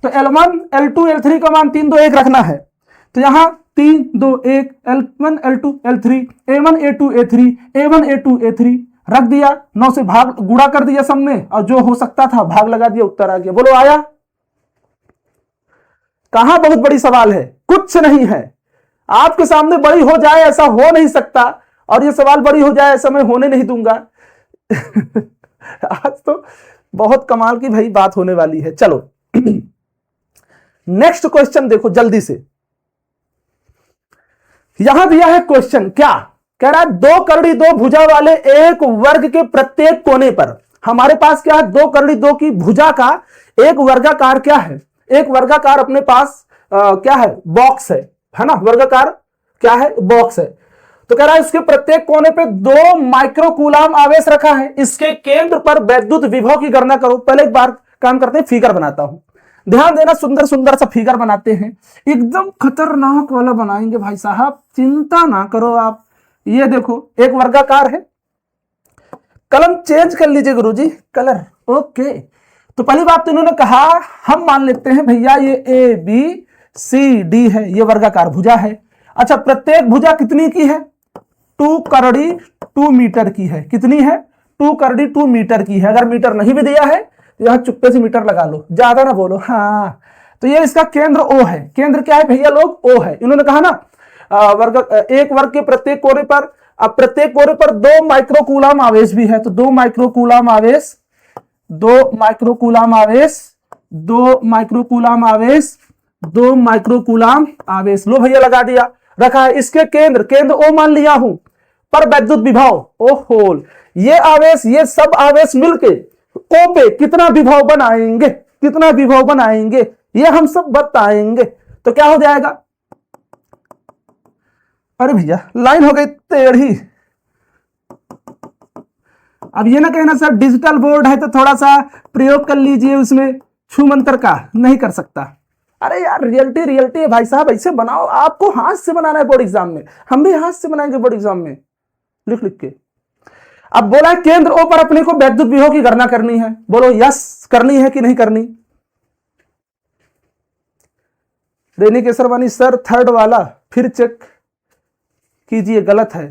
तो L1 L2 L3 का मान 3 2 1 रखना है। तो यहां 3 2 1 L1 L2 L3 A1 A2 A3 A1 A2 A3 रख दिया, 9 से भाग गुणा कर दिया सब में, और जो हो सकता था भाग लगा दिया, उत्तर आ गया। बोलो आया? कहां बहुत बड़ी सवाल है? कुछ नहीं है। आपके सामने बड़ी हो जाए ऐसा हो नहीं सकता, और ये सवाल बड़ी हो जाए ऐसा मैं होने नहीं दूंगा। आज तो बहुत कमाल की भाई बात होने वाली है। चलो नेक्स्ट क्वेश्चन देखो जल्दी से। यहां दिया है क्वेश्चन, क्या कह रहा है? दो करड़ी दो भुजा वाले एक वर्ग के प्रत्येक कोने पर, हमारे पास क्या है? दो करड़ी दो की भुजा का एक वर्गाकार क्या है? एक वर्गाकार अपने पास क्या है? बॉक्स है ना? वर्गाकार क्या है? बॉक्स है। तो कह रहा है इसके प्रत्येक कोने पे 2 माइक्रोकूलाम आवेश रखा है, इसके केंद्र पर वैद्युत विभव की गणना करो। पहले एक बार काम करते हैं, फिगर बनाता हूं, ध्यान देना, सुंदर सुंदर सा फिगर बनाते हैं, एकदम खतरनाक वाला बनाएंगे भाई साहब, चिंता ना करो आप। ये देखो एक वर्गाकार है, कलम चेंज कर लीजिए गुरुजी, कलर, ओके। तो पहली बात तो इन्होंने कहा, हम मान लेते हैं भैया ये ABCD है, ये वर्गाकार भुजा है। अच्छा प्रत्येक भुजा कितनी की है? 2 करड़ी 2 मीटर की है। कितनी है? 2 करड़ी 2 मीटर की है। अगर मीटर नहीं भी दिया है यहां चुप्पे से मीटर लगा लो, ज्यादा ना बोलो। हाँ तो ये इसका केंद्र O है। केंद्र क्या है भैया लोग? O है। इन्होंने कहा ना एक वर्ग के प्रत्येक कोने पर, अब प्रत्येक कोने पर 2 माइक्रोकूलाम आवेश भी है, तो 2 माइक्रोकूलाम आवेश, 2 माइक्रोकूलाम आवेश, 2 माइक्रोकूलाम आवेश, 2 माइक्रोकूलाम आवेश। लो भैया लगा दिया, रखा है। इसके केंद्र, केंद्र O मान लिया हूं, पर वैद्युत विभव O होल, ये आवेश, ये सब आवेश मिलके O पे कितना विभव बनाएंगे, कितना विभव बनाएंगे, ये हम सब बताएंगे। तो क्या हो जाएगा? अरे भैया लाइन हो गई टेढ़ी। अब ये ना कहना सर डिजिटल बोर्ड है तो थोड़ा सा प्रयोग कर लीजिए, उसमें छू मंत्र का नहीं कर सकता। अरे यार रियलिटी रियलिटी है भाई साहब, ऐसे बनाओ, आपको हाथ से बनाना है बोर्ड एग्जाम में, हम भी हाथ से बनाएंगे बोर्ड एग्जाम में, लिख लिख के। अब बोला है केंद्र O पर अपने को वैद्युत विभव की गणना करनी है। बोलो यस करनी है कि नहीं करनी? रेनी केसरवानी सर थर्ड वाला फिर चेक कीजिए, गलत है।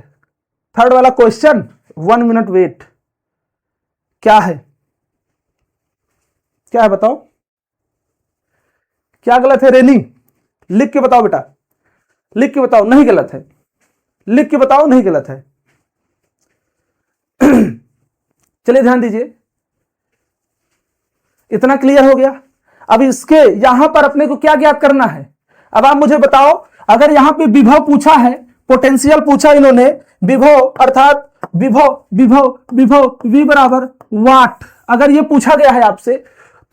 थर्ड वाला क्वेश्चन, 1 मिनट वेट, क्या है? क्या है बताओ, क्या गलत है? रेनी लिख के बताओ बेटा, लिख के बताओ नहीं गलत है, लिख के बताओ नहीं गलत है। चलिए ध्यान दीजिए, इतना क्लियर हो गया। अब इसके यहां पर अपने को क्या ज्ञात करना है? अब आप मुझे बताओ, अगर यहां पे विभव पूछा है, पोटेंशियल पूछा इन्होंने, विभव अर्थात विभव विभव विभव V बराबर वाट, अगर ये पूछा गया है आपसे,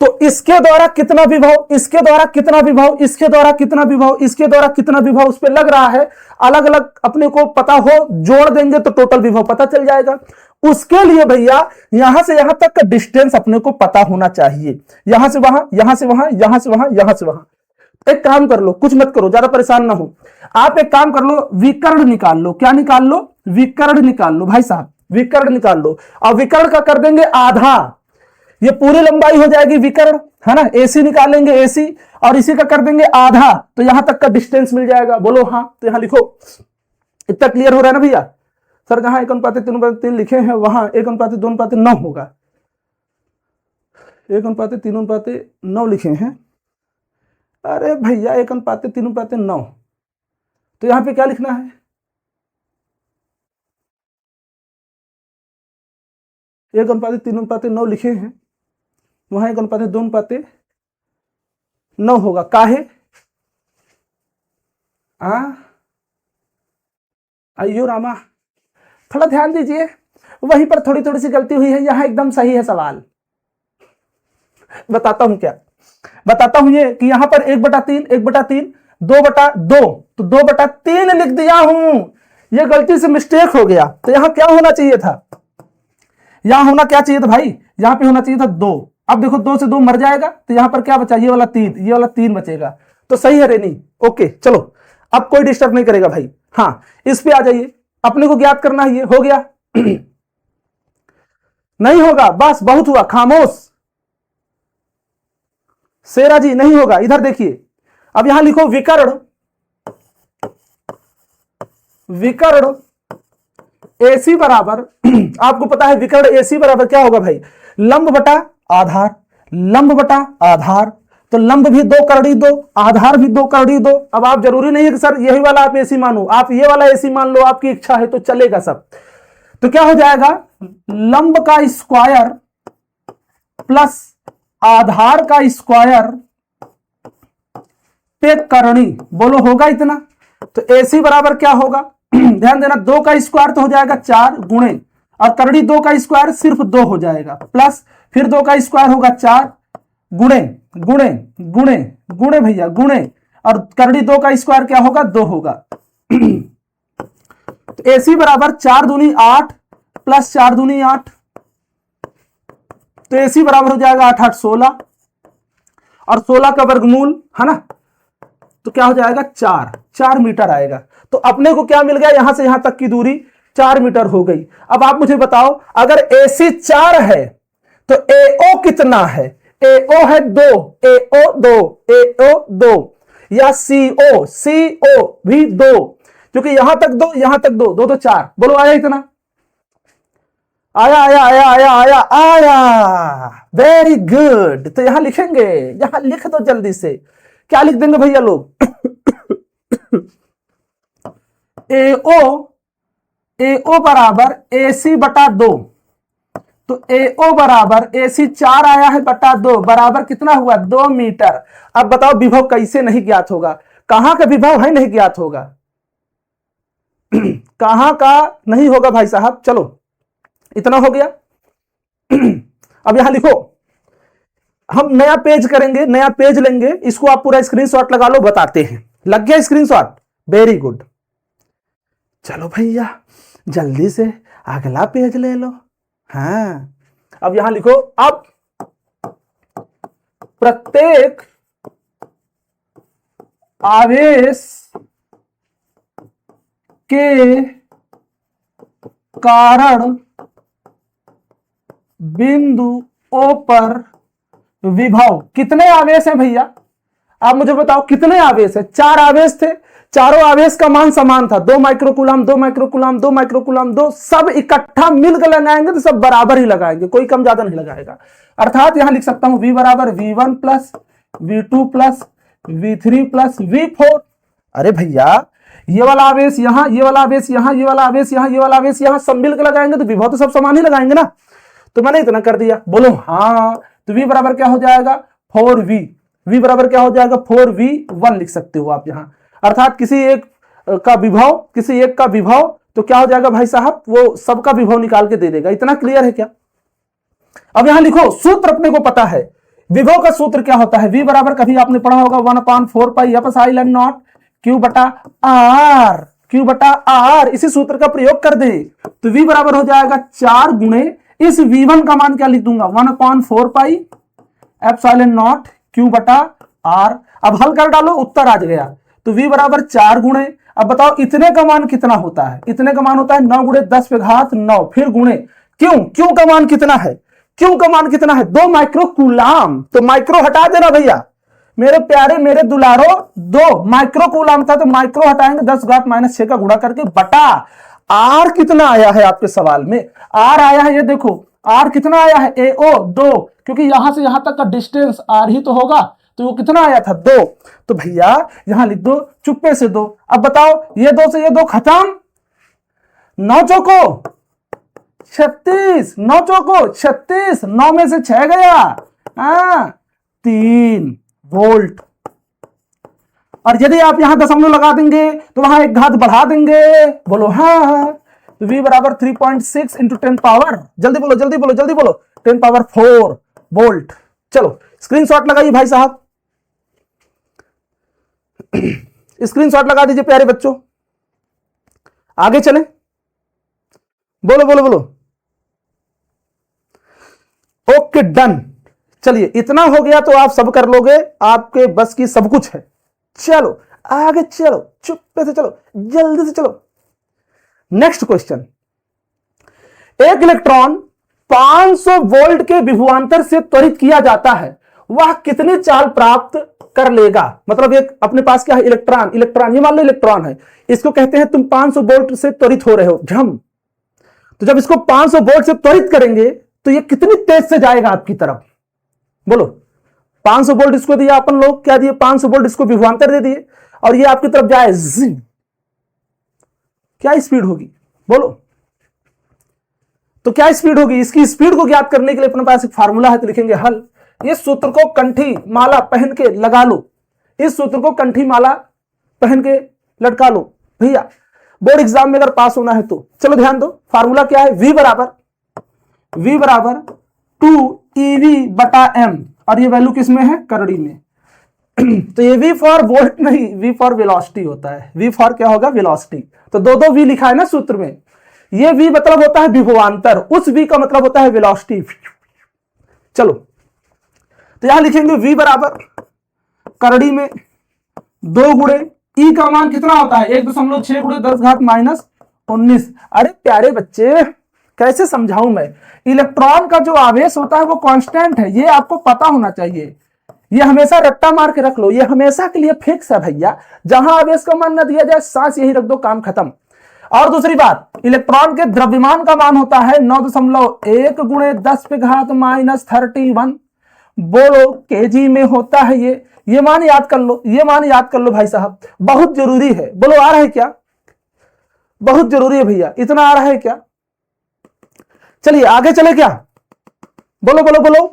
तो इसके द्वारा कितना विभव, इसके द्वारा कितना विभव, इसके द्वारा कितना विभव, इसके द्वारा कितना विभव उस पर लग रहा है, अलग अलग अपने को पता हो, जोड़ देंगे तो टोटल विभव पता चल जाएगा। उसके लिए भैया यहां से यहां तक का डिस्टेंस अपने को पता होना चाहिए, यहां से वहां, यहां से वहां, यहां से वहां, यहां से वहां। एक काम कर लो, कुछ मत करो, ज्यादा परेशान ना हो, आप एक काम कर लो, विकर्ण निकाल लो। क्या निकाल लो? विकर्ण निकाल लो भाई साहब, विकर्ण निकाल लो। और विकर्ण का कर देंगे आधा, ये पूरी लंबाई हो जाएगी विकर्ण, है ना? AC निकालेंगे AC, और इसी का कर देंगे आधा, तो यहां तक का डिस्टेंस मिल जाएगा। बोलो हाँ, तो यहां लिखो। इतना क्लियर हो रहा है ना भैया? सर जहां 1:3:3 लिखे हैं वहां 1:2:9 होगा, 1:3:9 लिखे हैं। अरे भैया 1:3:9, तो यहां पे क्या लिखना है? 1:3:9 लिखे हैं, वहां एक अनुपात है, 2 अनुपात 9 होगा। काहे? अयो रामा, थोड़ा ध्यान दीजिए, वहीं पर थोड़ी थोड़ी सी गलती हुई है, यहां एकदम सही है सवाल। बताता हूं क्या, बताता हूं ये कि यहां पर 1/3, 1/3, 2/2, तो 2/3 लिख दिया हूं, ये गलती से मिस्टेक हो गया। तो यहां क्या होना चाहिए था, यहां होना क्या चाहिए था भाई, यहां पे होना चाहिए था 2। अब देखो 2 से 2 मर जाएगा, तो यहां पर क्या बचा, ये वाला 3, ये वाला 3 बचेगा। तो सही है रेनी, ओके। चलो अब कोई डिस्टर्ब नहीं करेगा भाई। हाँ, इस पे आ जाइए, अपने को ज्ञात करना है, ये हो गया। नहीं होगा, बस बहुत हुआ, खामोश। शेरा जी नहीं होगा, इधर देखिए। अब यहां लिखो विकर्ण, विकर्ण AC बराबर आपको पता है विकर्ण AC बराबर क्या होगा भाई, लंब बटा आधार, लंब बटा आधार। तो लंब भी 2 करड़ी 2, आधार भी 2 करड़ी 2। अब आप जरूरी नहीं है कि सर यही वाला आप AC मानो, आप ये वाला AC मान लो, आपकी इच्छा है तो चलेगा सब। तो क्या हो जाएगा, लंब का स्क्वायर प्लस आधार का स्क्वायर पे करणी, बोलो होगा इतना। तो AC बराबर क्या होगा, ध्यान देना, 2 का स्क्वायर तो हो जाएगा 4 गुणे, और करड़ी 2 का स्क्वायर सिर्फ 2 हो जाएगा, प्लस फिर 2 का स्क्वायर होगा 4 गुणे गुणे गुणे गुणे भैया गुणे, और करड़ी 2 का स्क्वायर क्या होगा, 2 होगा। तो AC बराबर 4 दूनी 8 प्लस 4 दूनी 8, तो AC बराबर हो जाएगा 8 8 16, और 16 का वर्गमूल है ना, तो क्या हो जाएगा 4 मीटर आएगा। तो अपने को क्या मिल गया, यहां से यहां तक की दूरी 4 मीटर हो गई। अब आप मुझे बताओ, अगर AC 4 है तो AO कितना है, AO है 2, AO 2, AO 2, या CO भी 2, क्योंकि यहां तक 2, यहां तक 2, 2 तो 4, बोलो आया इतना, आया आया आया आया आया आया, वेरी गुड। तो यहां लिखेंगे, यहां लिख दो जल्दी से, क्या लिख देंगे भैया लोग, AO बराबर AC बटा 2, तो AO बराबर AC 4 आया है बटा 2, बराबर कितना हुआ, 2 मीटर। अब बताओ विभव कैसे नहीं ज्ञात होगा, कहां का विभव है नहीं ज्ञात होगा, कहां का नहीं होगा भाई साहब। चलो इतना हो गया। अब यहां लिखो, हम नया पेज करेंगे, नया पेज लेंगे, इसको आप पूरा स्क्रीनशॉट लगा लो, बताते हैं। लग गया स्क्रीनशॉट, वेरी गुड। चलो भैया जल्दी से अगला पेज ले लो। हाँ, अब यहां लिखो, अब प्रत्येक आवेश के कारण बिंदु O पर विभव, कितने आवेश हैं भैया, आप मुझे बताओ कितने आवेश है, 4 आवेश थे, चारों आवेश का मान समान था, 2 माइक्रोकूलम 2 माइक्रोकूलम 2 माइक्रोकूलम 2, सब इकट्ठा मिलकर लगाएंगे तो सब बराबर ही लगाएंगे, कोई कम ज्यादा नहीं लगाएगा। अर्थात यहां लिख सकता हूं V बराबर V1 plus V2 plus V3 plus V4। अरे भैया ये वाला आवेश यहां, ये वाला आवेश यहां, ये वाला आवेश यहां, ये वाला आवेश यहां, सब मिलकर लगाएंगे तो विभव तो सब समान ही लगाएंगे ना। तो मैंने इतना कर दिया, बोलो हाँ। तो V बराबर क्या हो जाएगा 4V, V बराबर क्या हो जाएगा 4V1 लिख सकते हो आप यहां। अर्थात किसी एक का विभव, किसी एक का विभव, तो क्या हो जाएगा भाई साहब, वो सबका विभव निकाल के दे देगा। इतना क्लियर है क्या। अब यहां लिखो, सूत्र अपने को पता है, विभव का सूत्र क्या होता है, V बराबर कभी आपने पढ़ा होगा 1/4 pi epsilon naught Q बटा R, Q बटा R, इसी सूत्र का प्रयोग कर दे तो V बराबर हो जाएगा 4 गुणे, इस V1 का मान क्या लिख दूंगा 1/4 पाई एप्सिलॉन नॉट Q बटा R। अब हल कर डालो, उत्तर आ गया। तो V बराबर 4 गुणे, अब बताओ इतने का मान कितना होता है, इतने का मान होता है 9 गुणे 10 पे घात 9, फिर गुणे क्यों का मान कितना है, क्यों का मान कितना है 2 माइक्रोकूलम, तो माइक्रो हटा देना भैया मेरे प्यारे मेरे दुलारो, 2 माइक्रोकूलम था तो माइक्रो हटाएंगे 10 घात -6 का गुणा करके, बटा आर कितना आया है आपके सवाल में, आर आया है, ये देखो आर कितना आया है AO 2, क्योंकि यहां से यहां तक का डिस्टेंस आर ही तो होगा, तो वो कितना आया था 2। तो भैया यहां लिख दो चुप्पे से 2। अब बताओ ये 2 से ये 2 खत्म, 9 चौको 36, 9 चौको 36, 9 में से 6 गया, हाँ 3 वोल्ट। और यदि आप यहां दशमलव लगा देंगे तो वहां एक घात बढ़ा देंगे, बोलो हाँ। तो V बराबर 3.6 इंटू 10 पावर, जल्दी बोलो जल्दी बोलो जल्दी बोलो, 10 पावर 4 वोल्ट। चलो स्क्रीनशॉट लगाइए भाई साहब, स्क्रीनशॉट लगा दीजिए प्यारे बच्चों, आगे चले, बोलो बोलो बोलो। Okay done. चलिए इतना हो गया तो आप सब कर लोगे, आपके बस की सब कुछ है। चलो आगे चलो, चुप्पे से चलो, जल्दी से चलो। नेक्स्ट क्वेश्चन, एक इलेक्ट्रॉन 500 वोल्ट के विभवांतर से त्वरित किया जाता है, वह कितनी चाल प्राप्त कर लेगा? मतलब एक अपने पास क्या है, इलेक्ट्रॉन, इलेक्ट्रॉन ये मान लो इलेक्ट्रॉन है, इसको कहते हैं तुम 500 वोल्ट से त्वरित हो रहे हो, झम। तो जब इसको 500 वोल्ट से त्वरित करेंगे तो ये कितनी तेज से जाएगा आपकी तरफ, बोलो। 500 वोल्ट इसको दिया अपन लोग, क्या दिए, 500 वोल्ट इसको विभवांतर दे दिए, और ये आपकी तरफ जाए, क्या स्पीड होगी, बोलो। तो क्या स्पीड होगी? इसकी स्पीड को ज्ञात करने के लिए अपने पास एक फार्मूला है, तो लिखेंगे हल। इस सूत्र को कंठी माला पहन के लगा लो, इस सूत्र को कंठी माला पहन के लटका लो भैया, बोर्ड एग्जाम में अगर पास होना है तो। चलो ध्यान दो, फार्मूला क्या है, V बराबर 2ev बटा m, और ये वैल्यू किस में है, करड़ी में। तो ये V फॉर वोल्ट नहीं, V फॉर वेलोसिटी होता है। V फॉर क्या होगा, वेलोसिटी। तो दो दो V लिखा है ना सूत्र में, ये V मतलब होता है विभवांतर, उस V का मतलब होता है वेलोसिटी। चलो तो यहां लिखेंगे V बराबर करड़ी में 2 गुणे E का मान कितना होता है, 1.6 गुणे 10 घात -19। अरे प्यारे बच्चे कैसे समझाऊं मैं, इलेक्ट्रॉन का जो आवेश होता है वो कांस्टेंट है, ये आपको पता होना चाहिए। ये हमेशा रट्टा मार के रख लो, ये हमेशा के लिए फिक्स है भैया। जहां आवेश का मान न दिया जाए, सांस यही रख दो, काम खत्म। और दूसरी बात, इलेक्ट्रॉन के द्रव्यमान का मान होता है 9.1 गुणे 10 पे घात -31। बोलो केजी में होता है ये मान याद कर लो, ये मान याद कर लो भाई साहब, बहुत जरूरी है। बोलो आ रहा है क्या, बहुत जरूरी है भैया, इतना आ रहा है क्या? चलिए आगे चले क्या, बोलो बोलो बोलो।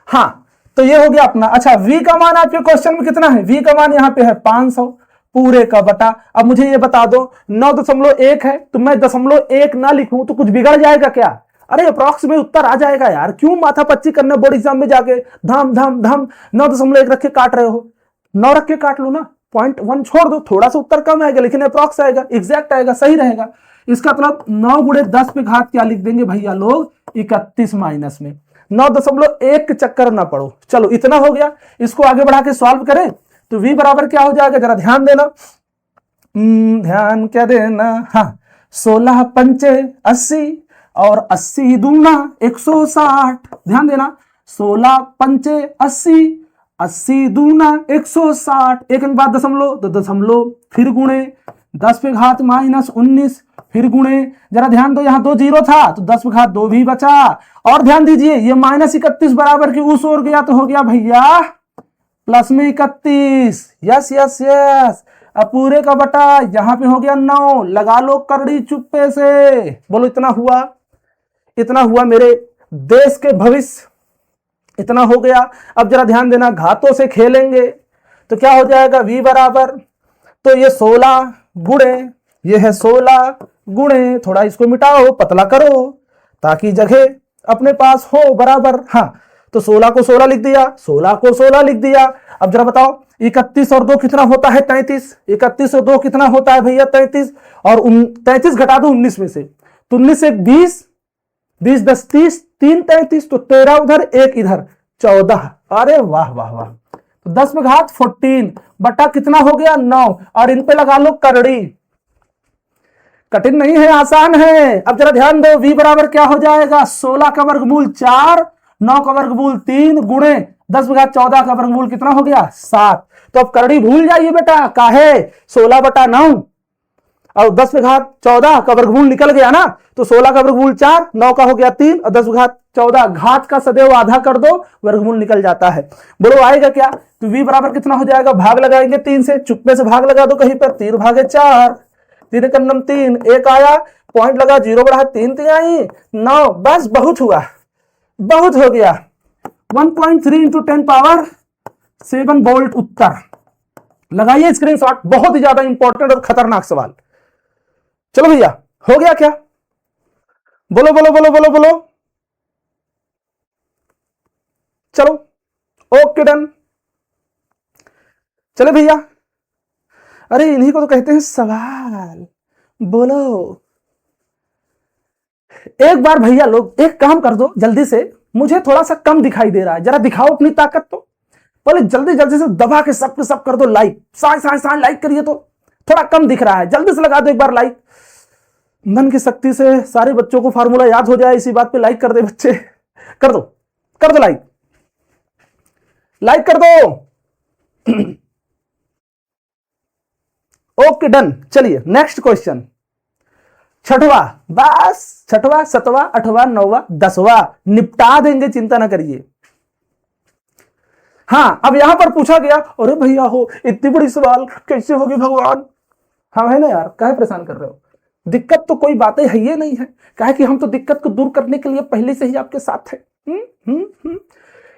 हाँ तो ये हो गया अपना। अच्छा V का मान आपके क्वेश्चन में कितना है, V का मान यहाँ पे है 500 पूरे का बटा। अब मुझे ये बता दो 9.1 है, तो मैं 0.1 ना लिखूं तो कुछ बिगड़ जाएगा क्या? अरे अप्रॉक्स में उत्तर आ जाएगा यार, क्यों माथा पच्ची करना बोर्ड एग्जाम में जाके धाम धाम धाम 9.1 रख के काट रहे हो, 9 रख के काट लो ना, 0.1 छोड़ दो, थोड़ा सा उत्तर कम आएगा लेकिन अप्रॉक्स आएगा, एग्जैक्ट आएगा, सही रहेगा। इसका मतलब 9 गुणे 10 पे घात क्या लिख देंगे भैया लोग, 31 माइनस में 9.1 के चक्कर ना पड़ो। चलो इतना हो गया, इसको आगे बढ़ा के सॉल्व करें तो V बराबर क्या हो जाएगा, जरा ध्यान देना, ध्यान क्या देना। हाँ 16 पंचे 80 और 80 दूना 160, ध्यान देना, 16 पंचे 80, 80 दूना 160, एक के बाद दशमलव तो दशमलव, फिर गुणे 10 पे घात -19, फिर गुणे, जरा ध्यान दो यहाँ 2 जीरो था तो 10 पे घात 2 भी बचा। और ध्यान दीजिए ये -31 बराबर की उस ओर गया तो हो गया भैया प्लस में 31, यस यस यस। अब पूरे का बटा यहां पे हो गया 9, लगा लो करड़ी चुप्पे से, बोलो इतना हुआ, इतना हुआ मेरे देश के भविष्य, इतना हो गया। अब जरा ध्यान देना, घातों से खेलेंगे तो क्या हो जाएगा, V बराबर, तो ये 16 गुणे, ये है 16 गुणे, थोड़ा इसको मिटाओ पतला करो ताकि जगह अपने पास हो बराबर। हाँ तो 16 को 16 लिख दिया, 16 को 16 लिख दिया। अब जरा बताओ 31 और 2 कितना होता है, 33, 31 और 2 कितना होता है भैया 33, और 33 घटा दो 19 में से, तो 19 से 20, 20 10 30, 3 33, तो 13 उधर 1 इधर 14। अरे वाह वाह वाह, तो 10 में घात 14 बटा कितना हो गया 9, और इन पे लगा लो करड़ी। कठिन नहीं है, आसान है। अब जरा ध्यान दो, V बराबर क्या हो जाएगा, 16 का वर्गमूल 4, 9 का वर्गमूल 3 गुणे 10 में घात 14 का वर्गमूल कितना हो गया 7। तो अब करड़ी भूल जाइए बेटा, काहे 16 बटा 9 और 10 में घात 14 का वर्गमूल निकल गया ना, तो 16 का वर्गमूल 4, 9 का हो गया 3 और 10 में घात 14, घात का सदैव आधा कर दो, वर्गमूल निकल जाता है। बोलो आएगा क्या, तो V बराबर कितना हो जाएगा, भाग लगाएंगे 3 से, चुप्पे से भाग लगा दो कहीं पर, 3 भागे 4, 3 कन्नम 3, 1 आया, पॉइंट लगा, 0 बढ़ा 3 3 आई 9, बस बहुत हुआ, बहुत हो गया। 1.3 इंटू 10 पावर 7 वोल्ट उत्तर। लगाइए स्क्रीनशॉट, बहुत ही ज्यादा इंपॉर्टेंट और खतरनाक सवाल। चलो भैया, हो गया क्या? बोलो बोलो बोलो बोलो बोलो। चलो ओके डन। चले भैया, अरे इन्हीं को तो कहते हैं सवाल। बोलो एक बार भैया लोग, एक काम कर दो जल्दी से, मुझे थोड़ा सा कम दिखाई दे रहा है, जरा दिखाओ अपनी ताकत। तो पहले जल्दी जल्दी से दबा के सब के सब कर दो लाइक, साए लाइक करिए, तो थोड़ा कम दिख रहा है, जल्दी से लगा दो एक बार लाइक। मन की शक्ति से सारे बच्चों को फार्मूला याद हो जाए, इसी बात पे लाइक कर दे बच्चे। कर दो लाइक, लाइक कर दो। Okay done. चलिए नेक्स्ट क्वेश्चन, छठवा, बस छठवा, सतवा, अठवा, नौवा, 10वां निपटा देंगे, चिंता ना करिए। हाँ, अब यहां पर पूछा गया, अरे भैया हो इतनी बड़ी सवाल कैसे होगी भगवान? हाँ है ना यार, काहे परेशान कर रहे हो? दिक्कत तो कोई बातें है ये नहीं है, काहे कि हम तो दिक्कत को दूर करने के लिए पहले से ही आपके साथ है।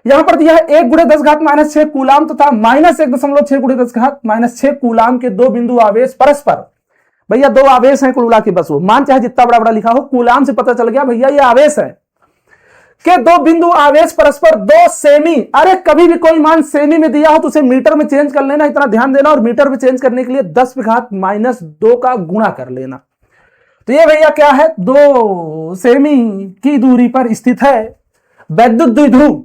यहां पर दिया है 1 गुणे 10 घात माइनस 6 कूलाम तथा माइनस 1.6 गुणे 10 घात माइनस 6 कूलाम के दो बिंदु आवेश परस्पर। भैया दो आवेश हैं कुल की, बस वो मान चाहे जितना बड़ा बड़ा लिखा हो, कूलाम से पता चल गया भैया ये आवेश है के दो बिंदु आवेश परस्पर 2 सेमी। अरे कभी भी कोई मान सेमी में दिया हो तो उसे मीटर में चेंज कर लेना, इतना ध्यान देना, और मीटर में चेंज करने के लिए 10 घात माइनस 2 का गुणा कर लेना। तो ये भैया क्या है, 2 सेमी की दूरी पर स्थित है वैद्युत द्विध्रुव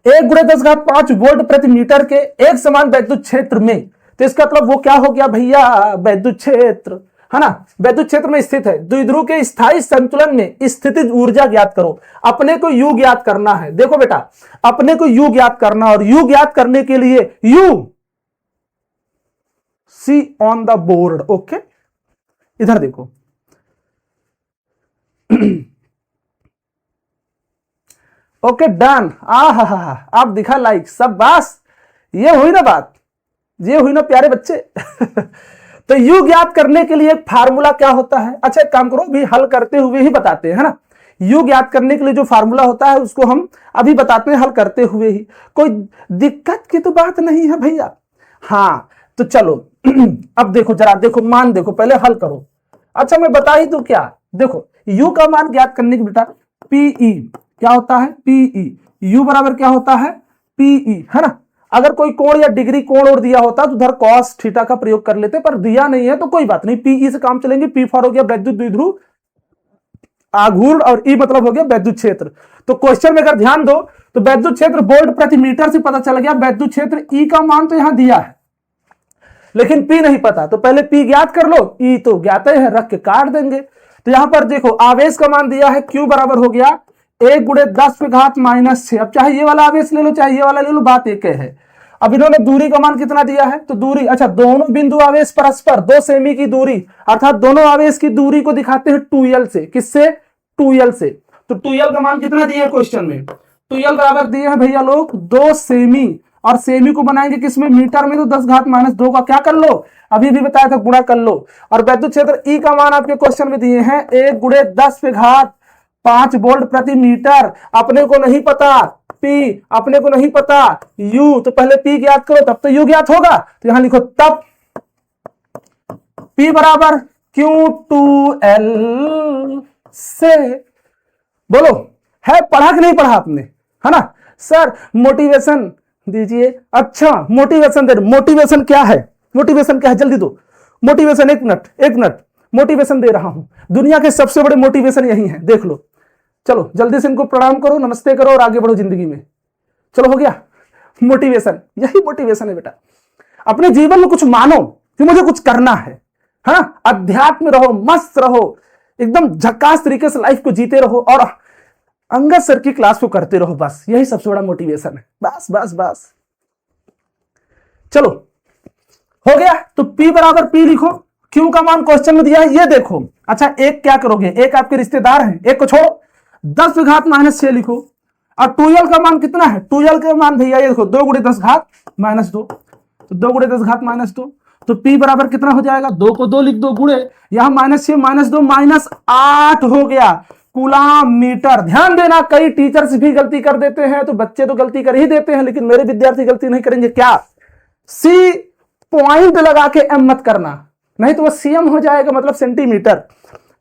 1 गुणे 10 घात 5 वोल्ट प्रति मीटर के एक समान वैद्युत क्षेत्र में। तो इसका मतलब वो क्या हो गया भैया, वैद्युत क्षेत्र है ना, वैद्युत क्षेत्र में स्थित है। द्विध्रुव के स्थायी संतुलन में स्थितिज ऊर्जा ज्ञात करो। अपने को यू ज्ञात करना है, देखो बेटा अपने को यू ज्ञात करना, और यू ज्ञात करने के लिए you see on the board. Okay इधर देखो, ओके डन। आप दिखा लाइक, सब बस ये हुई ना बात, ये हुई ना प्यारे बच्चे। तो यू ज्ञात करने के लिए एक फार्मूला क्या होता है? अच्छा एक काम करो, भी हल करते हुए ही बताते हैं, है ना। यू ज्ञात करने के लिए जो फार्मूला होता है उसको हम अभी बताते हैं हल करते हुए ही, कोई दिक्कत की तो बात नहीं है भैया। हाँ तो चलो अब देखो, जरा देखो मान देखो, पहले हल करो। अच्छा मैं बता ही दूं क्या, देखो यू का मान ज्ञात करने की बेटा पीई क्या होता है, पीई यू बराबर क्या होता है, पीई, है ना। अगर कोई कोण या डिग्री कोण और दिया होता तो उधर कॉस थीटा का प्रयोग कर लेते, पर दिया नहीं है तो कोई बात नहीं, पीई से काम चलेंगे। पी फॉर हो गया वैद्युत द्विध्रुव आघूर्ण, और ई मतलब हो गया वैद्युत क्षेत्र। तो क्वेश्चन में अगर ध्यान दो तो वैद्युत क्षेत्र वोल्ट प्रति मीटर से पता चल गया, वैद्युत क्षेत्र ई का मान तो यहां दिया है लेकिन पी नहीं पता, तो पहले पी ज्ञात कर लो, ई तो ज्ञात है, रख के काट देंगे। तो यहां पर देखो आवेश का मान दिया है, क्यू बराबर हो गया 1 गुणे 10 घात माइनस 6। अब चाहे ये वाला आवेश ले लो चाहे ये वाला ले लो, बात एक है। अब इन्होंने दूरी का मान कितना दिया है, तो दूरी, अच्छा दोनों बिंदु आवेश परस्पर 2 सेमी की दूरी, अर्थात दोनों आवेश की दूरी को दिखाते हैं 2l से। किससे, 2l से। तो 2l का मान कितना दिया है क्वेश्चन में, 2l बराबर दिए हैं भैया लोग 2 सेमी, और सेमी को बनाएंगे किसमें, मीटर में, तो 10 घात माइनस 2 का क्या कर लो, अभी भी बताया था गुणा कर लो। और वैद्युत क्षेत्र ई का मान आपके क्वेश्चन में दिए हैं 1 गुणे 10 घात 5 वोल्ट प्रति मीटर। अपने को नहीं पता पी, अपने को नहीं पता यू, तो पहले पी ज्ञात करो तब तो यू ज्ञात होगा। तो यहां लिखो तब पी बराबर Q2L से। बोलो है पढ़ा कि नहीं पढ़ा आपने, है ना। सर मोटिवेशन दीजिए, अच्छा मोटिवेशन दे, मोटिवेशन क्या है, मोटिवेशन क्या है जल्दी दो, मोटिवेशन, एक मिनट मोटिवेशन दे रहा हूं। दुनिया के सबसे बड़े मोटिवेशन यही है, देख लो। चलो जल्दी से इनको प्रणाम करो, नमस्ते करो और आगे बढ़ो जिंदगी में। चलो हो गया मोटिवेशन, यही मोटिवेशन है बेटा। अपने जीवन में कुछ मानो कि मुझे कुछ करना है, हाँ अध्यात्म में रहो, मस्त रहो, एकदम झक्कास तरीके से लाइफ को जीते रहो और अंगद सर की क्लास को करते रहो, बस यही सबसे बड़ा मोटिवेशन है। बस बस बस चलो हो गया। तो P बराबर P लिखो, Q का मान क्वेश्चन में दिया है ये देखो। अच्छा एक क्या करोगे, एक आपके रिश्तेदार हैं, एक को छोड़ो, 10 घात माइनस 6 लिखो। और 2l का मान कितना है, 2l का मान भैया ये देखो 2 गुणे 10 घात माइनस 2, तो 2 गुणे 10 घात माइनस 2। तो P बराबर कितना हो जाएगा, 2 को 2 लिख दो गुणे, यहां -6 -2 -8 हो गया। Coulomb metre. ध्यान देना, कई टीचर्स भी गलती कर देते हैं, तो बच्चे तो गलती कर ही देते हैं, लेकिन मेरे विद्यार्थी गलती नहीं करेंगे। क्या? सी पॉइंट लगा के एम मत करना, नहीं तो वह सीएम हो जाएगा, मतलब सेंटीमीटर।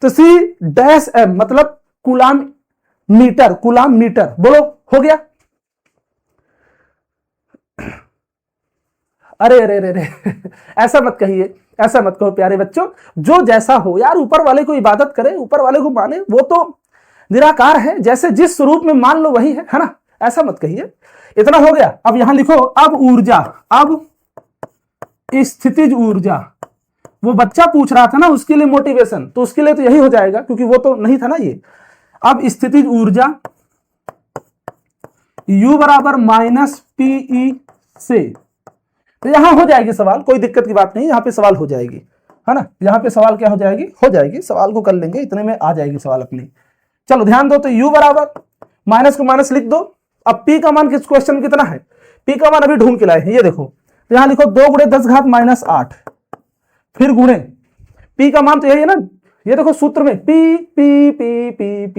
तो सी डैश एम मतलब कूलाम मीटर, कूलाम मीटर। बोलो, हो गया? अरे अरे अरे अरे ऐसा मत कहिए, ऐसा मत कहो प्यारे बच्चों। जो जैसा हो यार, ऊपर वाले को इबादत करे, ऊपर वाले को माने, वो तो निराकार है, जैसे जिस स्वरूप में मान लो वही है ना? ऐसा मत कहिए। इतना हो गया। अब यहां लिखो, अब ऊर्जा, अब स्थितिज ऊर्जा। वो बच्चा पूछ रहा था ना, उसके लिए मोटिवेशन, तो उसके लिए तो यही हो जाएगा, क्योंकि वो तो नहीं था ना ये। अब स्थितिज ऊर्जा U बराबर माइनस पीई से, तो यहां हो जाएगी सवाल, कोई दिक्कत की बात नहीं, यहां पे सवाल हो जाएगी, है ना? यहां पे सवाल क्या हो जाएगी? हो जाएगी, सवाल को कर लेंगे, इतने में आ जाएगी सवाल अपनी। चलो ध्यान दो, तो U बराबर माइनस को माइनस लिख दो। अब P का मान किस क्वेश्चन में कितना है? P का मान अभी ढूंढ के लाए हैं, ये देखो, तो यहां लिखो 2 गुणे 10 घात माइनस 8, फिर गुणे P का मान तो यही है ना, ये देखो सूत्र में P P P P P।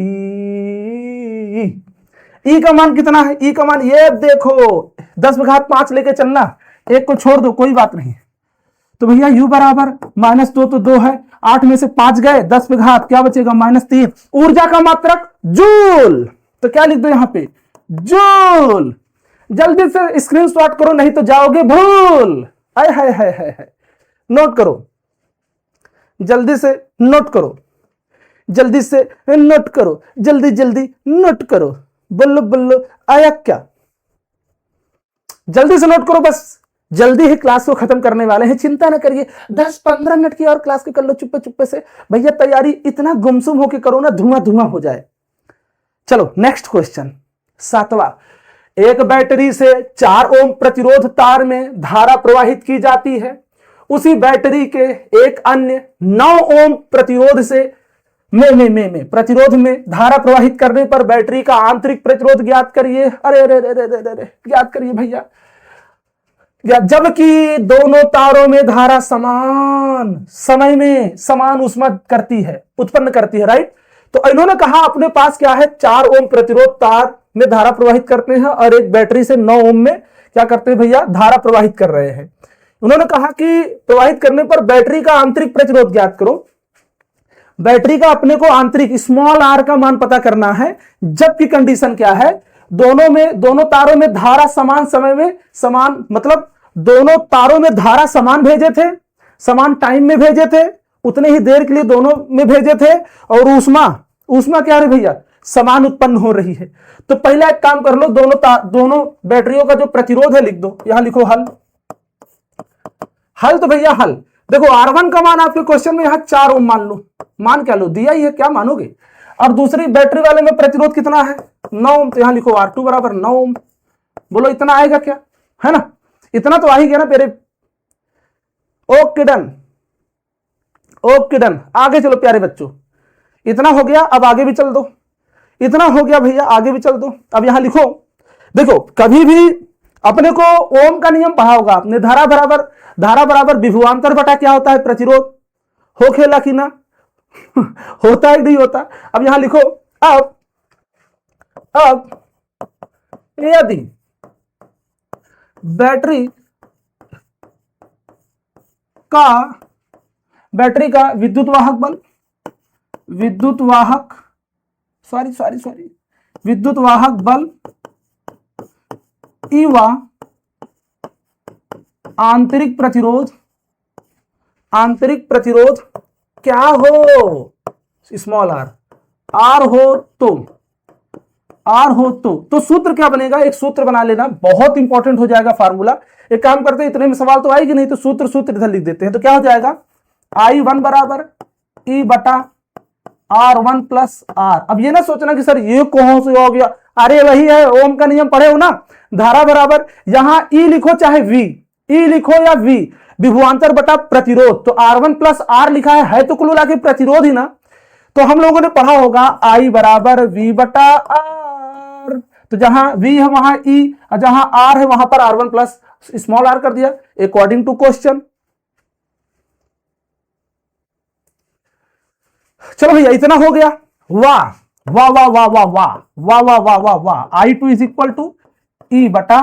E का मान कितना है? E का मान ये देखो 10/5 लेके चलना, एक को छोड़ दो, कोई बात नहीं। तो भैया U बराबर -2 तो 2 है, 8 में से 5 गए, 10 पे घात क्या बचेगा? -3। ऊर्जा का मात्रक जूल, तो क्या लिख दो यहां पे? जूल। जल्दी से स्क्रीनशॉट करो, नहीं तो जाओगे भूल। आय हाय हाय हाय हाय, नोट करो, जल्दी से नोट करो, जल्दी से नोट करो, जल्दी जल्दी नोट करो। बोलो बोलो, आया क्या? जल्दी से नोट करो, बस जल्दी ही क्लास को खत्म करने वाले हैं, चिंता न करिए। 10-15 मिनट की और क्लास की कर लो चुप्पे चुप्पे से। भैया तैयारी इतना गुमसुम होके करो ना, धुआं धुआं हो जाए। चलो नेक्स्ट क्वेश्चन, 7वां। एक बैटरी से 4 ओम प्रतिरोध तार में धारा प्रवाहित की जाती है। उसी बैटरी के एक अन्य 9 ओम प्रतिरोध से प्रतिरोध में धारा प्रवाहित करने पर बैटरी का आंतरिक प्रतिरोध ज्ञात करिए। अरे अरे अरे अरे अरे, ज्ञात करिए भैया। जबकि दोनों तारों में धारा समान समय में समान ऊष्मा करती है, उत्पन्न करती है, राइट? तो इन्होंने कहा अपने पास क्या है, 4 ओम प्रतिरोध तार में धारा प्रवाहित करते हैं और एक बैटरी से 9 ओम में क्या करते हैं भैया? धारा प्रवाहित कर रहे हैं। उन्होंने कहा कि प्रवाहित करने पर बैटरी का आंतरिक प्रतिरोध ज्ञात करो। बैटरी का अपने को आंतरिक स्मॉल r का मान पता करना है, जबकि कंडीशन क्या है? दोनों तारों में धारा समान समय में समान, मतलब दोनों तारों में धारा समान भेजे थे, समान टाइम में भेजे थे, उतने ही देर के लिए दोनों में भेजे थे, और ऊष्मा क्या है भैया? समान उत्पन्न हो रही है। तो पहला एक काम कर लो, दोनों बैटरियों का जो प्रतिरोध है लिख दो। यहां लिखो हल। हल तो भैया हल देखो, R1 का मान आपके क्वेश्चन में यहां 4 ओम मान लो, मान क्या लो, दिया ही है, क्या मानोगे? और दूसरी बैटरी वाले में प्रतिरोध कितना है? 9 ओम, तो यहां लिखो R2 बराबर 9 ओम। बोलो इतना आएगा क्या? है ना, इतना तो आ ही गया ना मेरे। Okay done, okay done. आगे चलो प्यारे बच्चों, इतना हो गया, अब आगे भी चल दो। इतना हो गया भैया, आगे भी चल दो। अब यहां लिखो, देखो कभी भी अपने को ओम का नियम पढ़ा होगा आपने, धारा बराबर विभवांतर बटा क्या होता है? प्रतिरोध। हो खेला कि ना? होता है नहीं होता? अब यहां लिखो, अब यदि बैटरी का विद्युत वाहक बल इवा आंतरिक प्रतिरोध क्या हो? स्मॉल r हो तो सूत्र क्या बनेगा? एक सूत्र बना लेना, बहुत इंपॉर्टेंट हो जाएगा फार्मूला। एक काम करते हैं, इतने में सवाल तो आएगी नहीं, तो सूत्र इधर लिख देते हैं। तो क्या हो जाएगा? I1 बराबर E बटा R1 प्लस R। अब ये ना सोचना कि सर ये कौन से हो गया, अरे वही है, ओम का नियम पढ़े हो ना। धारा बराबर यहां E लिखो चाहे V, E लिखो या V, विभवांतर बटा प्रतिरोध। तो R1 प्लस R लिखा है तो कुल मिला के प्रतिरोध ही ना। तो हम लोगों ने पढ़ा होगा I बराबर V बटा R। तो जहां V है वहां E, और जहां R है वहां पर R1 प्लस स्मॉल r कर दिया अकॉर्डिंग टू क्वेश्चन। चलो भैया इतना हो गया। वाह वाह वाह वाह वाह वाह वाह वाह वाह वाह वाह, I2 इज इक्वल टू ई बटा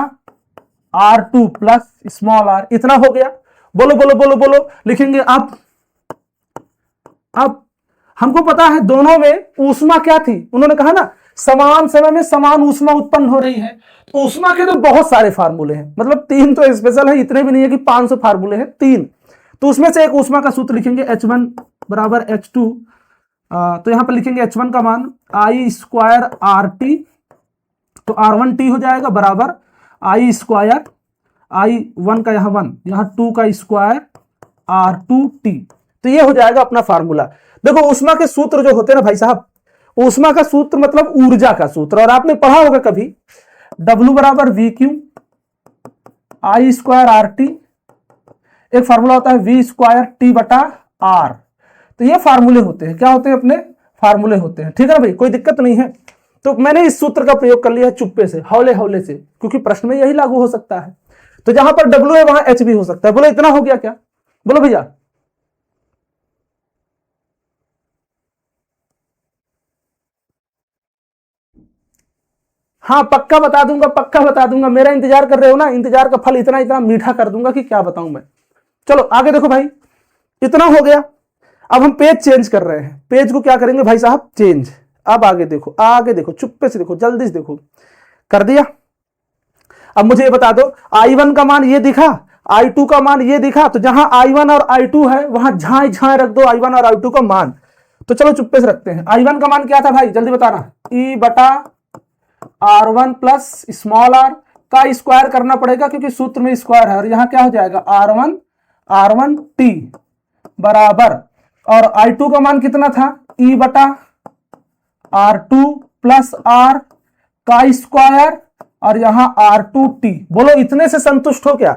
R2 प्लस स्मॉल r, इतना हो गया। बोलो बोलो बोलो बोलो, लिखेंगे अब हमको पता है दोनों में ऊष्मा क्या थी, उन्होंने कहा ना समान समय में समान ऊष्मा उत्पन्न हो रही है। तो ऊष्मा के तो बहुत सारे फार्मूले हैं, मतलब 3 तो स्पेशल है, इतने भी नहीं है कि 500 फार्मूले हैं, 3। तो उसमें से एक ऊष्मा का सूत्र लिखेंगे H1 बराबर H2, तो यहां पर लिखेंगे H1 का मान I स्क्वायर RT, तो R1T हो जाएगा बराबर I स्क्वायर I1 का यहाँ 1, यहाँ 2 का स्क्वायर R2T। तो ये हो जाएगा अपना फार्मूला। देखो ऊष्मा के सूत्र जो होते हैं ना भाई साहब, ऊष्मा का सूत्र मतलब ऊर्जा का सूत्र, और आपने पढ़ा होगा कभी W बराबर VQ I स्क्वायर RT, एक फार्मूला होता है V स्क्वायर T बटा R। तो ये फार्मूले होते हैं, क्या होते हैं अपने फार्मूले होते हैं, ठीक है ना भाई, कोई दिक्कत नहीं है। तो मैंने इस सूत्र का प्रयोग कर लिया चुप्पे से, हौले हौले से, क्योंकि प्रश्न में यही लागू हो सकता है। तो जहां पर W है वहां H भी हो सकता है। बोलो इतना हो गया क्या, बोलो भैया। हाँ पक्का बता दूंगा, पक्का बता दूंगा, मेरा इंतजार कर रहे हो ना, इंतजार का फल इतना इतना मीठा कर दूंगा कि क्या बताऊं मैं। चलो आगे देखो भाई, इतना हो गया। अब हम पेज चेंज कर रहे हैं, पेज को क्या करेंगे भाई साहब, चेंज। अब आगे देखो, आगे देखो, चुप्पे से देखो, जल्दी से देखो, कर दिया। अब मुझे ये बता दो I1 का मान ये दिखा, I2 का मान ये दिखा, तो जहां I1 और I2 है वहां झाए झाए रख दो I1 और I2 का मान। तो चलो चुप्पे से रखते हैं। I1 का मान क्या था भाई, जल्दी बताना, E बटा R1 प्लस स्मॉल r का स्क्वायर करना पड़ेगा क्योंकि सूत्र में स्क्वायर है, और यहां क्या हो जाएगा R1T बराबर, और I2 का मान कितना था, E बटा R2 प्लस R का स्क्वायर, और यहां R2T। बोलो इतने से संतुष्ट हो क्या।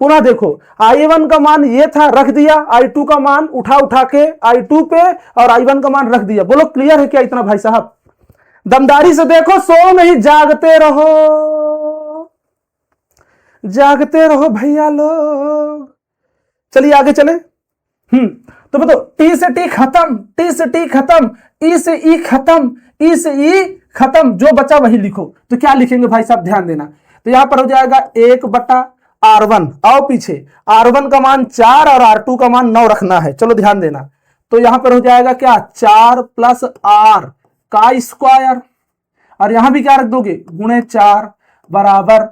पुनः देखो I1 का मान ये था, रख दिया, I2 का मान उठा के I2 पे, और I1 का मान रख दिया। बोलो क्लियर है क्या इतना भाई साहब। दमदारी से देखो, सो नहीं, जागते रहो, जागते रहो भैया लोग। चलिए आगे चले। तो बताओ टी से टी खत्म, टी से टी खत्म, ई से ई खत्म, ई से ई खत्म, जो बचा वही लिखो। तो क्या लिखेंगे भाई साहब, ध्यान देना। तो यहां पर हो जाएगा 1 बटा R1, आओ पीछे, R1 का मान 4 और R2 का मान 9 रखना है, चलो ध्यान देना। तो यहां पर हो जाएगा क्या, 4 प्लस R का स्क्वायर, और यहां भी क्या रख दोगे, गुणे 4 बराबर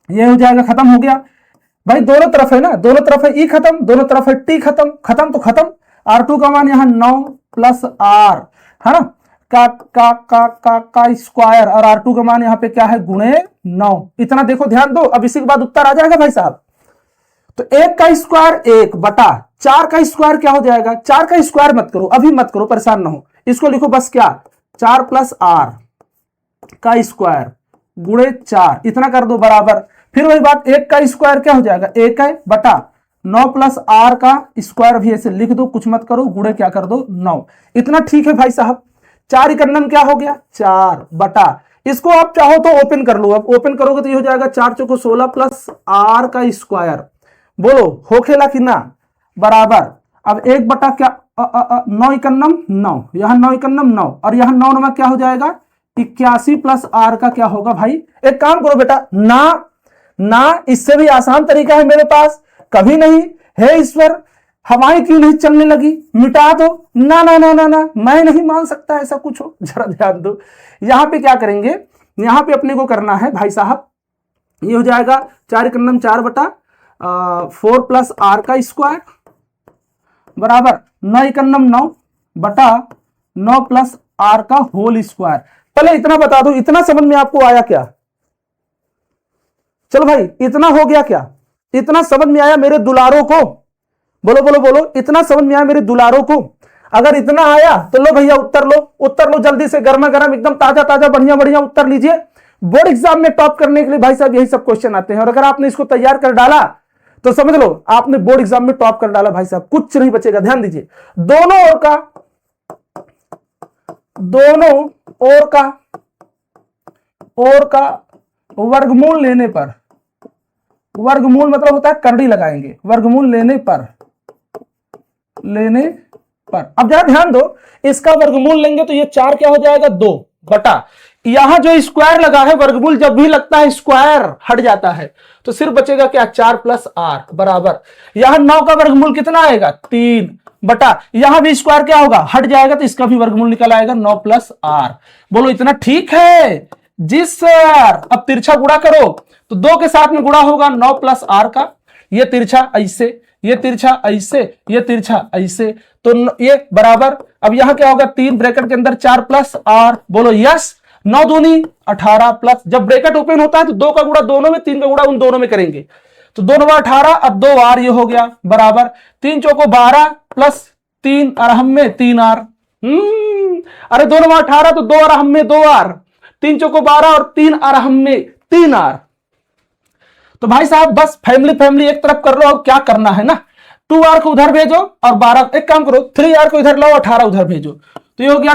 ये हो जाएगा, खत्म हो गया भाई। दोनों तरफ है ना, दोनों तरफ है ई खत्म, दोनों तरफ है टी खत्म, खत्म तो खत्म। R2 का मान यहां 9 प्लस R है ना, का स्क्वायर, और R2 का मान यहां पे क्या है, गुणे 9। इतना देखो, ध्यान दो, अब इसी के बाद उत्तर आ जाएगा भाई साहब। तो 1 का स्क्वायर 1 बटा 4 का स्क्वायर क्या हो जाएगा, 4 का स्क्वायर मत करो, अभी मत करो, परेशान ना हो, इसको लिखो बस क्या, 4 प्लस R का स्क्वायर गुणे 4, इतना कर दो बराबर। फिर वही बात, 1 का स्क्वायर क्या हो जाएगा, 1 है बटा 9 प्लस R का स्क्वायर भी ऐसे लिख दो, कुछ मत करो, गुणे क्या कर दो 9। इतना ठीक है भाई साहब। 4 इकन्नम क्या हो गया, 4 बटा, इसको आप चाहो तो ओपन कर लो, अब ओपन करोगे तो ये हो जाएगा 4 चौको 16 प्लस R का स्क्वायर। बोलो हो खेला कि ना, बराबर। अब 1 बटा क्या, 9 इकन्नम 9, यहां 9 इकन्नम 9, और यहां 9 नमक क्या हो जाएगा, 81 प्लस R का क्या होगा भाई। एक काम करो बेटा, ना इससे भी आसान तरीका है मेरे पास, कभी नहीं है ईश्वर, हवाएं क्यों नहीं चलने लगी, मिटा दो। ना ना ना ना ना, मैं नहीं मान सकता ऐसा कुछ हो, जरा ध्यान दो। यहां पे क्या करेंगे, यहां पे अपने को करना है भाई साहब, ये हो जाएगा 4 इकन्नम 4 बटा 4 प्लस R का स्क्वायर बराबर 9 इकन्नम 9 बटा 9 प्लस R का होल स्क्वायर। पहले इतना बता दो, इतना समझ में आपको आया क्या, चलो भाई इतना हो गया क्या, इतना समझ में आया मेरे दुलारों को, बोलो बोलो बोलो, इतना समझ में आया मेरे दुलारों को। अगर इतना आया तो लो भैया उत्तर लो, उत्तर लो जल्दी से, गर्मा गर्म एकदम ताजा ताजा बढ़िया बढ़िया उत्तर लीजिए। बोर्ड एग्जाम में टॉप करने के लिए भाई साहब यही सब क्वेश्चन आते हैं, और अगर आपने इसको तैयार कर डाला तो समझ लो आपने बोर्ड एग्जाम में टॉप कर डाला भाई साहब, कुछ नहीं बचेगा। ध्यान दीजिए, दोनों ओर का वर्गमूल लेने पर, वर्गमूल मतलब होता है करड़ी लगाएंगे, वर्गमूल लेने पर। अब जरा ध्यान दो, इसका वर्गमूल लेंगे तो ये 4 क्या हो जाएगा 2 बटा, यहां जो स्क्वायर लगा है, वर्गमूल जब भी लगता है स्क्वायर हट जाता है, तो सिर्फ बचेगा क्या 4 प्लस आर बराबर, यहां 9 का वर्गमूल कितना आएगा 3 बटा, यहां भी स्क्वायर क्या होगा हट जाएगा, तो इसका भी वर्गमूल निकल आएगा 9 प्लस आर। बोलो इतना ठीक है जी सर। अब तिरछा गुणा करो तो 2 के साथ में गुणा होगा 9 प्लस आर का, ये तिरछा ऐसे, ये तिरछा ऐसे, ये तिरछा ऐसे, तो ये बराबर, अब यहां क्या होगा 3 ब्रैकेट के अंदर 4 प्लस आर, बोलो यस। 9 दूनी 18 प्लस, जब ब्रैकेट ओपन होता है तो 2 का गुणा दोनों में, 3 का गुणा उन दोनों में करेंगे, तो 2 9 18, अब 2 आर ये हो गया बराबर, 3 चौको 12 प्लस 3 अरहम में 3 आर, अरे 2 9 18 तो 2 अरहम में 2 आर, 3 चौको 12 और 3 अरहम में 3 आर। तो भाई साहब बस फैमिली फैमिली एक तरफ कर लो, अब क्या करना है ना, 2 आर को उधर भेजो और 12, एक काम करो 3 आर को इधर लाओ, 18 उधर भेजो, तो ये हो गया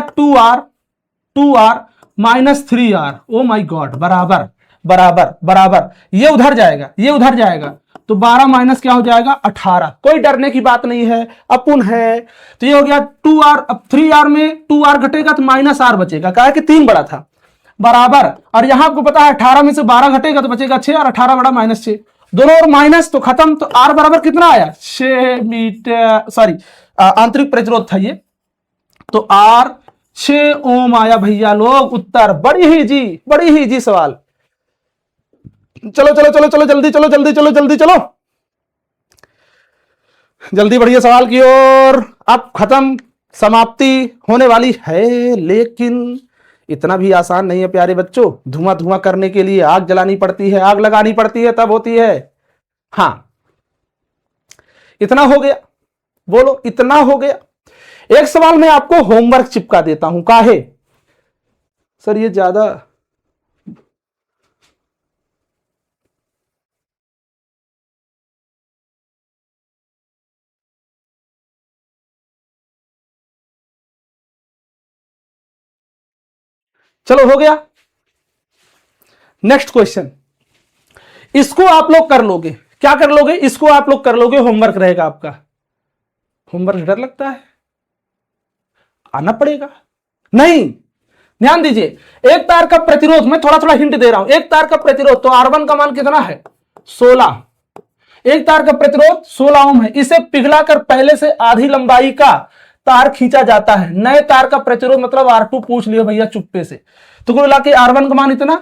2 R minus 3 R, oh my God, बराबर बराबर बराबर, ये उधर जाएगा, ये उधर जाएगा, तो 12 माइनस क्या हो जाएगा 18, कोई डरने की बात नहीं है, अपुन है। तो ये हो गया 2 आर, अब 3 आर में 2 आर घटेगा तो माइनस आर बचेगा, कहा कि 3 बड़ा था बराबर, और यहां आपको पता है 18 में से 12 घटेगा तो बचेगा 6 और 18 बड़ा -6, दोनों और माइनस तो खत्म, तो आर बराबर कितना आया 6 मीटर, सॉरी आंतरिक प्रतिरोध था ये, तो आर 6 ओम आया भैया लोग, उत्तर बड़ी ही जी सवाल। चलो चलो चलो चलो जल्दी चलो जल्दी चलो जल्दी चलो जल्दी बढ़िए सवाल की ओर, अब खत्म, समाप्ति होने वाली है, लेकिन इतना भी आसान नहीं है प्यारे बच्चों। धुआं धुआं करने के लिए आग जलानी पड़ती है, आग लगानी पड़ती है, तब होती है। हां इतना हो गया, बोलो इतना हो गया। एक सवाल मैं आपको होमवर्क चिपका देता हूं, काहे सर ये ज्यादा, चलो हो गया। नेक्स्ट क्वेश्चन, इसको आप लोग कर लोगे, क्या कर लोगे, इसको आप लोग कर लोगे, होमवर्क रहेगा आपका। होमवर्क डर लगता है, आना पड़ेगा नहीं, ध्यान दीजिए। एक तार का प्रतिरोध, मैं थोड़ा थोड़ा हिंट दे रहा हूं, एक तार का प्रतिरोध, तो R1 का मान कितना है 16, एक तार का प्रतिरोध 16 ओम है, इसे पिघलाकर पहले से आधी लंबाई का तार खींचा जाता है। नए तार का प्रतिरोध मतलब R2 पूछ लियो भैया चुप्पे से, तो कुल मिला के R1 का मान इतना,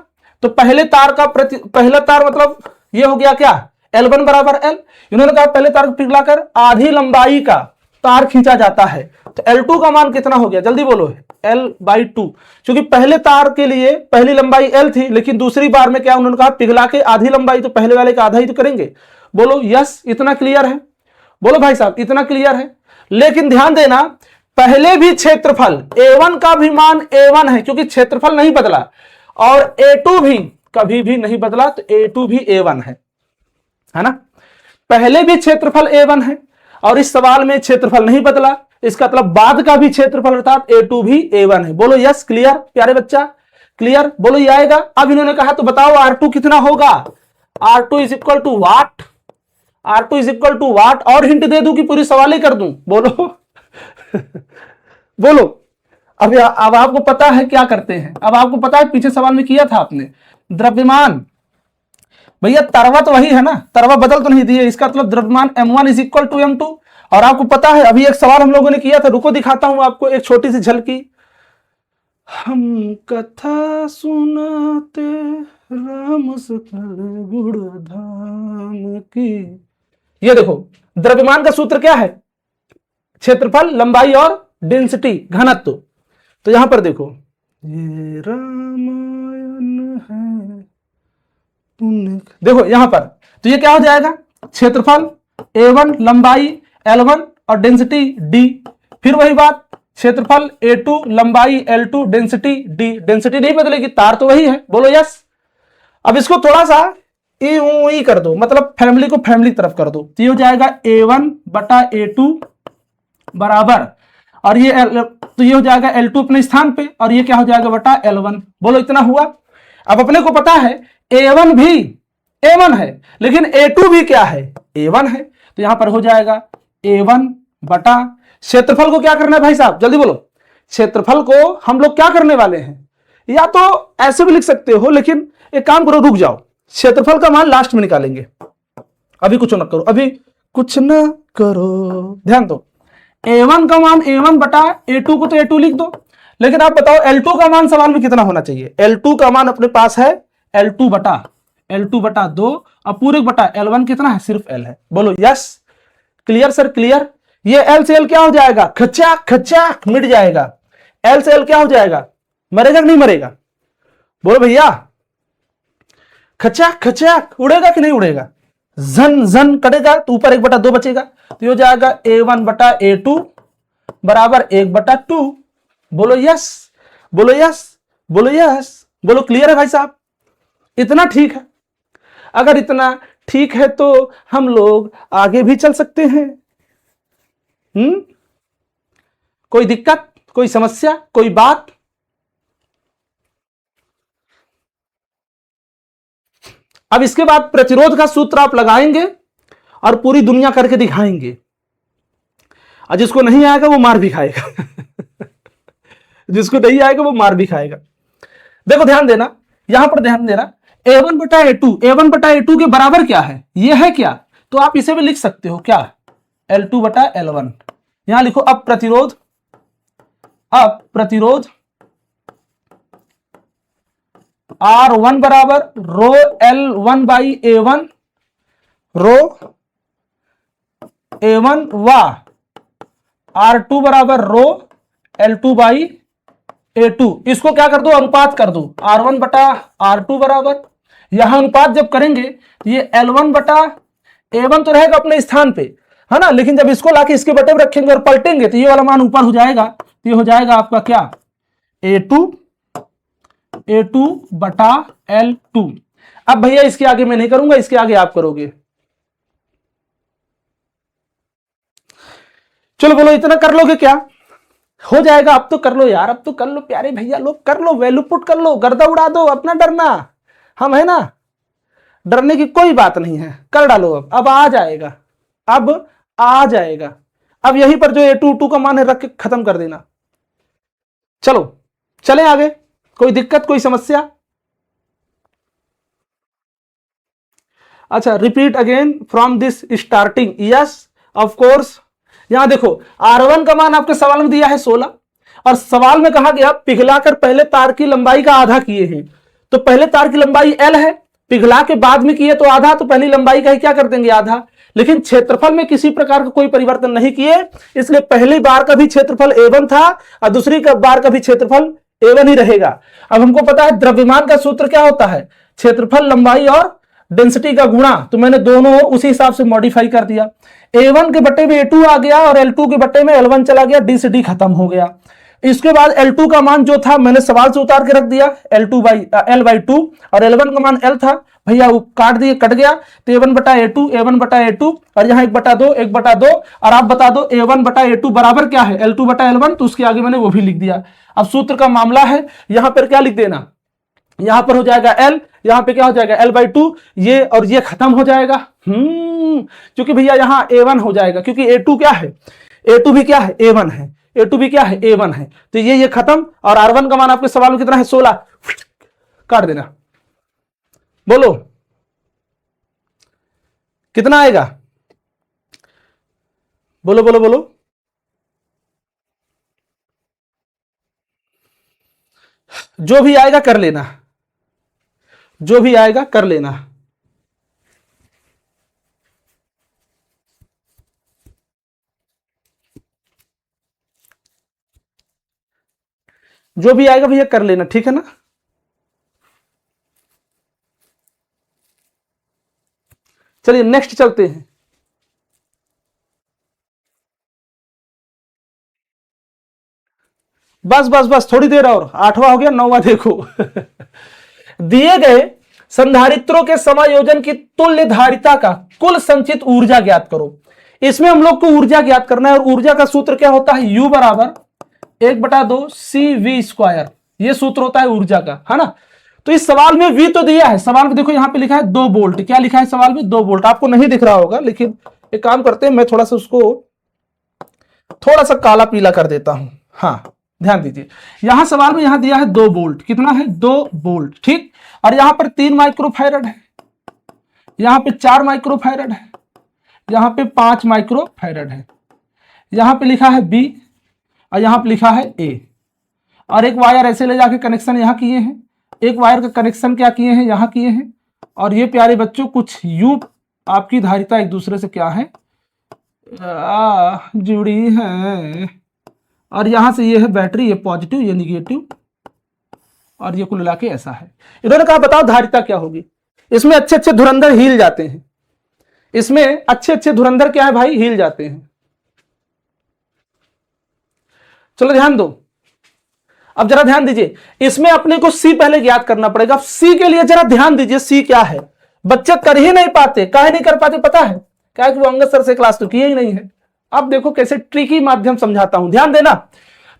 तो पहले तार का पहला तार मतलब ये हो गया क्या L1 बराबर L, इन्होंने कहा पहले तार को पिघलाकर आधी लंबाई का तार खींचा जाता है, तो L2 का मान कितना हो गया जल्दी बोलो, L/2, क्योंकि पहले तार के लिए पहली लंबाई L थी, लेकिन दूसरी बार में क्या उन्होंने कहा पिघला के आधी लंबाई, तो पहले वाले का आधा ही तो करेंगे। बोलो यस, इतना क्लियर है, बोलो भाई साहब इतना क्लियर है। लेकिन ध्यान देना, पहले भी क्षेत्रफल A1 का भी मान A1 है, क्योंकि क्षेत्रफल नहीं बदला, और A2 भी कभी भी नहीं बदला, तो A2 भी A1 है ना। पहले भी क्षेत्रफल A1 है और इस सवाल में क्षेत्रफल नहीं बदला, इसका मतलब बाद का भी क्षेत्रफल अर्थात A2 भी A1 है। बोलो यस, क्लियर प्यारे बच्चा, क्लियर, बोलो ये आएगा। अब इन्होंने कहा तो बताओ R2 कितना होगा, R2 is equal to what, R2 is equal to what, और हिंट दे दूं कि पूरी सवाल ही कर दूं, बोलो बोलो। अब आपको पता है क्या करते हैं, अब आपको पता है पीछे सवाल में किया था आपने, द्रव्यमान, भैया तरवा तो वही है ना, तरवा बदल तो नहीं दिए, इसका मतलब द्रव्यमान M1 is equal to M2, और आपको पता है अभी एक सवाल हम लोगों ने किया था, रुको दिखाता हूं आपको एक छोटी सी झलकी। हम कथा सुनाते राम सकल गुण धाम की, ये देखो द्रव्यमान का सूत्र क्या है, क्षेत्रफल, लंबाई और डेंसिटी, घनत्व। तो यहां पर देखो, ये रामायण है, देखो यहां पर, तो ये क्या हो जाएगा, क्षेत्रफल A1, लंबाई L1 और डेंसिटी D, फिर वही बात, क्षेत्रफल A2, लंबाई L2, डेंसिटी D, डेंसिटी नहीं बदलेगी, तार तो वही है, बोलो यस। अब इसको थोड़ा सा ई कर दो, मतलब फैमिली को फैमिली तरफ कर दो, तो ये हो जाएगा A1 बटा A2 बराबर, और ये तो ये हो जाएगा L2 अपने स्थान पे, और ये क्या हो जाएगा बटा L1, बोलो इतना हुआ। अब अपने को पता है A1 भी A1 है, लेकिन A2 भी क्या है A1 है, तो यहां पर हो जाएगा A1 बटा, क्षेत्रफल को क्या करना है भाई साहब, जल्दी बोलो। क्षेत्रफल को हम लोग क्या करने वाले हैं, या तो ऐसे भी लिख सकते हो, लेकिन एक काम करो, रुक जाओ, क्षेत्रफल का मान लास्ट में निकालेंगे, अभी कुछ ना करो, अभी कुछ ना करो, ध्यान दो। a1 का मान a1 बटा a2 को तो a2 लिख दो, लेकिन आप बताओ L2 का मान सवाल में कितना होना चाहिए। L2 का मान अपने पास है L2 बटा 2, अब पूरे बटा L1 कितना है, सिर्फ L है। बोलो यस, क्लियर सर, क्लियर। ये L से L क्या हो जाएगा, खचाक खचाक मिट जाएगा। L से L क्या हो जाएगा, मरेगा कि नहीं मरेगा, बोलो भैया, खचाक खचाक उड़ेगा कि नहीं उड़ेगा, जन जन कटेगा तो ऊपर 1/2 बचेगा, तो ये हो जाएगा a1 बटा a2 बराबर 1/2। बोलो यस, बोलो यस, बोलो यस, बोलो क्लियर है भाई साहब, इतना ठीक है। अगर इतना ठीक है तो हम लोग आगे भी चल सकते हैं। कोई दिक्कत, कोई समस्या, कोई बात? अब इसके बाद प्रतिरोध का सूत्र आप लगाएंगे और पूरी दुनिया करके दिखाएंगे, और जिसको नहीं आएगा वो मार भी खाएगा जिसको नहीं आएगा वो मार भी खाएगा। देखो ध्यान देना, यहां पर ध्यान देना, a1 बटा a2 के बराबर क्या है, ये है क्या, तो आप इसे भी लिख सकते हो क्या, L2 बटा L1। यहां लिखो अब प्रतिरोध R1 बराबर रो L1 by A1, row A1 व R2 बराबर रो L2 बाई A2। इसको क्या कर दो, अनुपात कर दो, R1 बटा R2 बराबर, यहां अनुपात जब करेंगे तो ये L1 बटा A1 तो रहेगा अपने स्थान पे, है ना, लेकिन जब इसको लाके इसके बटे में रखेंगे और पलटेंगे तो ये वाला मान ऊपर हो जाएगा, तो ये हो जाएगा आपका क्या, A2 बटा L2। अब भैया इसके आगे मैं नहीं करूंगा, इसके आगे आप करोगे। चलो बोलो, इतना कर लोगे क्या, हो जाएगा, अब तो कर लो यार, अब तो कर लो प्यारे भैया लोग, कर लो, वैल्यू पुट कर लो, गर्दा उड़ा दो, अपना डरना, हम है ना, डरने की कोई बात नहीं है, कर डालो। अब आ जाएगा, अब आ जाएगा। अब यहीं पर जो A2 का मान है रख के खत्म कर देना। चलो चलें आगे, कोई दिक्कत, कोई समस्या? अच्छा, repeat again from this starting, yes of course. यहां देखो R1 का मान आपके सवाल में दिया है 16, और सवाल में कहा गया पिघलाकर पहले तार की लंबाई का आधा किए हैं, तो पहले तार की लंबाई L है, पिघला के बाद में किए तो आधा, तो पहली लंबाई का ही क्या कर देंगे, आधा। लेकिन क्षेत्रफल में किसी प्रकार का कोई परिवर्तन नहीं किए, इसलिए पहली बार का भी क्षेत्रफल A1 था और दूसरी बार का भी क्षेत्रफल A1 ही रहेगा। अब हमको पता है द्रव्यमान का सूत्र क्या होता है, क्षेत्रफल लंबाई और डेंसिटी का गुणा, तो मैंने दोनों उसी हिसाब से मॉडिफाई कर दिया। A1 के बट्टे में A2 आ गया और L2 के बट्टे में L1 चला गया, D से D खत्म हो गया। इसके बाद L2 का मान जो था मैंने सवाल से उतार के रख दिया, L/2, और L1 का मान L था, भैया वो काट दिए, कट गया, तो A1 बटा A2, और यहाँ 1/2, और आप बता दो A1 बटा A2 बराबर क्या है, L2 बटा L1, तो उसके आगे मैंने वो भी लिख दिया। अब सूत्र का मामला है, यहां पर क्या लिख देना, यहां पर हो जाएगा L, यहां पे क्या हो जाएगा L/2, ये और ये खत्म हो जाएगा। क्योंकि भैया यहां A1 हो जाएगा, क्योंकि A2 क्या है, A2 भी क्या है, A1 है, A2 भी क्या है, A1 है, तो ये खत्म। और R1 का मान आपके सवाल में कितना है, 16, काट देना। बोलो कितना आएगा, बोलो बोलो बोलो, जो भी आएगा कर लेना, जो भी आएगा कर लेना। जो भी आएगा भैया कर लेना, ठीक है ना। चलिए नेक्स्ट चलते हैं। बस बस बस थोड़ी देर और, 8वां हो गया, 9वां देखो दिए गए संधारित्रों के समायोजन की तुल्य धारिता का कुल संचित ऊर्जा ज्ञात करो। इसमें हम लोग को ऊर्जा ज्ञात करना है, और ऊर्जा का सूत्र क्या होता है, U बराबर 1/2 CV², ये सूत्र होता है ऊर्जा का, है ना। तो इस सवाल में V तो दिया है, सवाल में देखो यहां पे लिखा है 2 वोल्ट, क्या लिखा है सवाल में, 2 वोल्ट, आपको नहीं दिख रहा होगा, लेकिन एक काम करते हैं, मैं थोड़ा सा उसको थोड़ा सा काला पीला कर देता हूं। हाँ, ध्यान दीजिए, यहां सवाल में यहां दिया है 2 वोल्ट, कितना है 2 वोल्ट, ठीक। और यहां पर 3 माइक्रोफैरड है, यहां पे 4 माइक्रोफैरड है, यहां पे 5 माइक्रोफैरड है, यहां पे लिखा है बी और यहां पे लिखा है ए। और एक वायर ऐसे ले जाके कनेक्शन यहां किए हैं, एक वायर का कनेक्शन क्या किए हैं, यहां किए हैं। और ये प्यारे बच्चों कुछ यूं आपकी धारिता एक दूसरे से क्या है, जुड़ी है। और यहां से ये है बैटरी, ये पॉजिटिव ये निगेटिव, और ये कुल मिला के ऐसा है। इन्होंने कहा बताओ धारिता क्या होगी। इसमें अच्छे अच्छे धुरंधर हिल जाते हैं, इसमें अच्छे अच्छे धुरंधर क्या है भाई, हिल जाते हैं। चलो ध्यान दो, अब जरा ध्यान दीजिए, इसमें अपने को सी पहले ज्ञात करना पड़ेगा। सी के लिए जरा ध्यान दीजिए, सी क्या है, बच्चे कर ही नहीं पाते। काहे नहीं कर पाते पता है, क्या कि वो अंगद सर से क्लास तो किए ही नहीं है। अब देखो कैसे ट्रिकी माध्यम समझाता हूं, ध्यान देना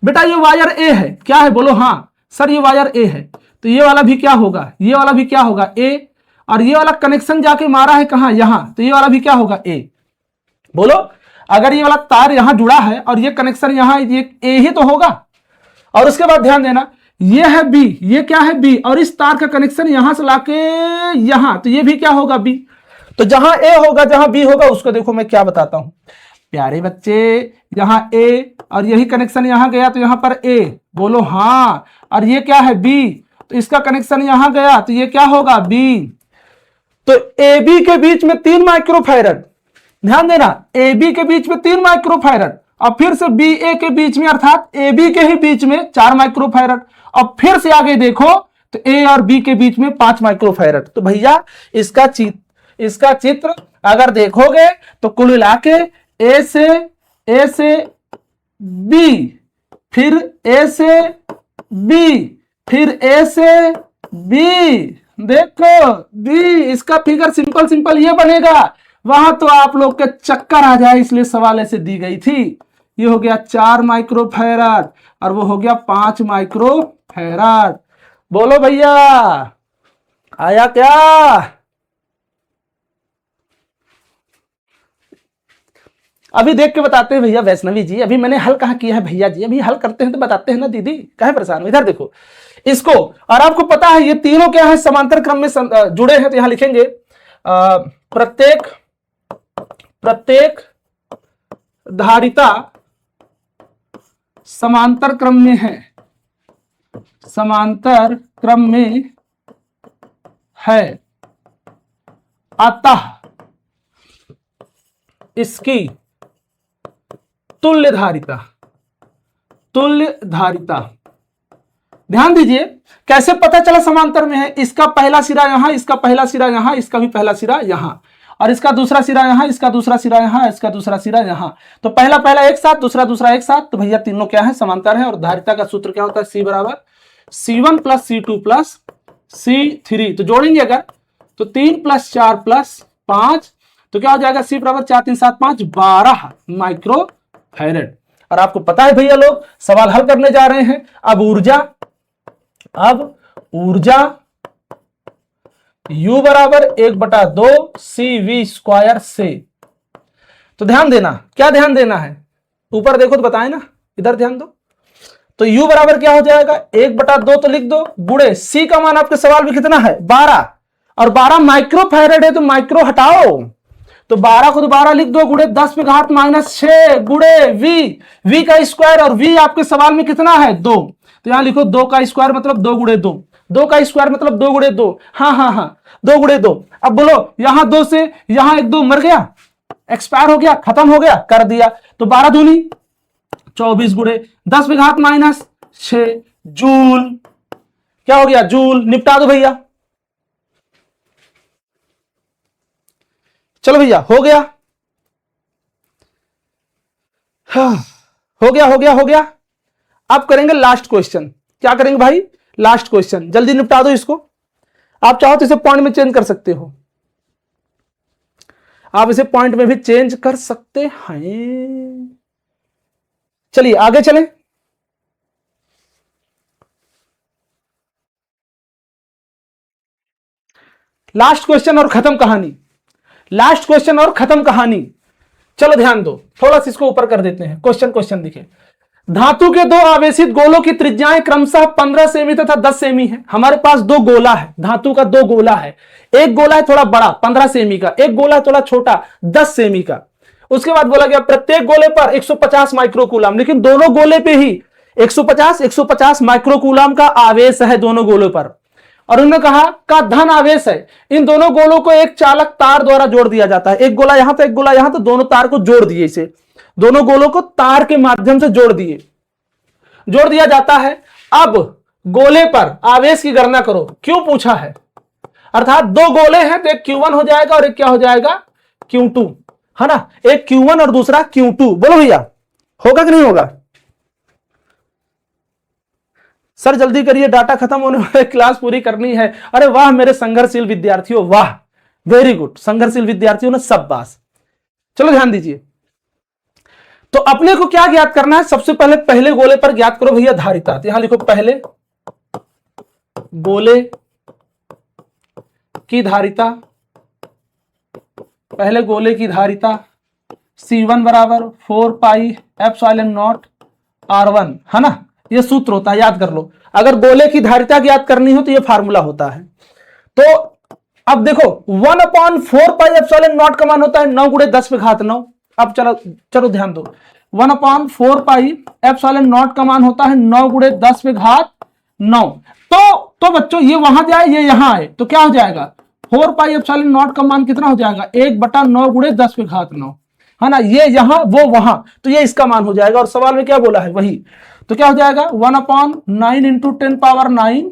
बेटा। ये वायर ए है, क्या है बोलो, हाँ सर ये वायर ए है, तो ये वाला भी क्या होगा, ये वाला भी क्या होगा ए। और ये वाला कनेक्शन जाके मारा है कहां, यहां, तो ये वाला भी क्या होगा ए। बोलो, अगर ये वाला तार यहां जुड़ा है और ये कनेक्शन यहां, ये ए ही तो होगा। और उसके बाद ध्यान देना, ये है बी, ये क्या है बी, और इस तार का कनेक्शन यहां से लाके यहां, तो ये भी क्या होगा बी। तो जहां ए होगा जहां बी होगा उसको देखो मैं क्या बताता हूं प्यारे बच्चे, यहां ए और यही कनेक्शन यहां गया तो यहां पर ए, बोलो हाँ। और ये क्या है बी, तो इसका कनेक्शन यहां गया तो ये क्या होगा बी। तो ए बी के बीच में 3 माइक्रोफैरड, ध्यान देना, ए बी के बीच में 3 माइक्रोफैरड, और फिर से बी ए के बीच में अर्थात ए बी के ही बीच में 4 माइक्रोफैरड, और फिर से आगे देखो तो ए और बी के बीच में 5 माइक्रोफैरड। तो भैया इसका चित्र अगर देखोगे तो कुल मिला के ए से बी, फिर ए से बी, फिर ए से बी, देखो बी, इसका फिगर सिंपल सिंपल ये बनेगा। वहां तो आप लोग के चक्कर आ जाए, इसलिए सवाल ऐसे दी गई थी। ये हो गया 4 माइक्रोफैराड और वो हो गया 5 माइक्रोफैराड। बोलो भैया आया क्या। अभी देख के बताते हैं भैया वैष्णवी जी, अभी मैंने हल कहाँ किया है भैया जी, अभी हल करते हैं तो बताते हैं ना दीदी, काहे परेशान हो। इधर देखो इसको, और आपको पता है ये तीनों क्या है, समांतर क्रम में जुड़े हैं। तो यहां लिखेंगे प्रत्येक धारिता समांतर क्रम में है, समांतर क्रम में है, अतः इसकी तुल्य धारिता, तुल्य धारिता। ध्यान दीजिए कैसे पता चला समांतर में है, इसका पहला सिरा यहां, इसका पहला सिरा यहां, इसका भी पहला सिरा यहां, और इसका दूसरा सिरा यहां, इसका दूसरा सिरा यहां, इसका दूसरा सिरा यहां। तो पहला पहला एक साथ, दूसरा दूसरा एक साथ, तो भैया तीनों क्या है, समांतर है। और धारिता का सूत्र क्या होता है, C बराबर C1 plus C2 plus C3। तो जोड़ेंगे अगर तो 3 प्लस 4 प्लस 5, तो क्या हो जाएगा, C बराबर 4 3 7 5 12 माइक्रोफैरड। और आपको पता है भैया लोग सवाल हल करने जा रहे हैं। अब ऊर्जा U बराबर 1/2 CV स्क्वायर से। तो ध्यान देना, क्या ध्यान देना है, ऊपर देखो तो बताए ना, इधर ध्यान दो। तो U बराबर क्या हो जाएगा, 1/2 तो लिख दो, गुड़े C का मान आपके सवाल में कितना है 12, और 12 माइक्रोफैरड है तो माइक्रो हटाओ, तो 12 को दोबारा लिख दो, गुड़े 10 में घात -6 गुड़े V का स्क्वायर, और V आपके सवाल में कितना है 2, तो यहां लिखो 2 का स्क्वायर मतलब 2 गुड़े 2, 2 का स्क्वायर मतलब 2 गुड़े 2, हाँ 2 गुड़े 2। अब बोलो यहां 2 से यहां 1 2 मर गया, एक्सपायर हो गया, खत्म हो गया, कर दिया। तो 12 दूनी 24 गुड़े 10 में घात -6 जूल, क्या हो गया जूल। निपटा दो भैया, चलो भैया हो गया, हो गया। अब करेंगे लास्ट क्वेश्चन। क्या करेंगे भाई, लास्ट क्वेश्चन, जल्दी निपटा दो इसको। आप चाहो तो इसे पॉइंट में चेंज कर सकते हो, आप इसे पॉइंट में भी चेंज कर सकते हैं। चलिए आगे चलें। लास्ट क्वेश्चन और खत्म कहानी, लास्ट क्वेश्चन और खत्म कहानी। चलो ध्यान दो, थोड़ा सा इसको ऊपर कर देते हैं। क्वेश्चन दिखे, धातु के दो आवेशित गोलों की त्रिज्याएं क्रमशः 15 सेमी तथा 10 सेमी है। हमारे पास दो गोला है, धातु का दो गोला है, एक गोला है थोड़ा बड़ा 15 सेमी का, एक गोला है थोड़ा छोटा 10 सेमी का। उसके बाद बोला गया प्रत्येक गोले पर 150 माइक्रोकूलम, लेकिन दोनों गोले पे ही 150 माइक्रोकूलम का आवेश है दोनों गोलों पर। और उन्होंने कहा का धन आवेश है। इन दोनों गोलों को एक चालक तार द्वारा जोड़ दिया जाता है, एक गोला यहां तो एक गोला यहां, तो दोनों तार को जोड़ दिए, इसे दोनों गोलों को तार के माध्यम से जोड़ दिया जाता है। अब गोले पर आवेश की गणना करो, क्यों पूछा है, अर्थात दो गोले हैं तो एक Q1 हो जाएगा और एक क्या हो जाएगा Q2, है ना, एक Q1 और दूसरा Q2। बोलो भैया होगा कि नहीं होगा? सर जल्दी करिए, डाटा खत्म होने वाले, क्लास पूरी करनी है। अरे वाह मेरे संघर्षशील विद्यार्थियों, वाह वेरी गुड, संघर्षशील विद्यार्थियों ने सब बात। चलो ध्यान दीजिए, तो अपने को क्या ज्ञात करना है, सबसे पहले गोले पर ज्ञात करो भैया धारिता। तो यहां लिखो पहले गोले की धारिता, पहले गोले की धारिता C1 बराबर 4 पाई एप्सिलॉन नॉट R1, है ना, ये सूत्र होता है, याद कर लो। अगर गोले की धारिता ज्ञात करनी हो तो ये फार्मूला होता है। तो अब देखो 1/4 पाई एप्सिलॉन नॉट का मान होता है 9 × 10⁹। अब चलो ध्यान दो, 1/4 पाई एप्सिलॉन नॉट का मान होता है 9 × 10⁹। तो बच्चों ये वहां जाए, ये यहां आए, तो क्या हो जाएगा 4 पाई एप्सिलॉन नॉट का मान कितना हो जाएगा 1/9 × 10⁹, है ना, ये यहां वो वहां, तो ये इसका मान हो जाएगा। और सवाल में क्या बोला है वही, तो क्या हो जाएगा 1/9 × 10⁹,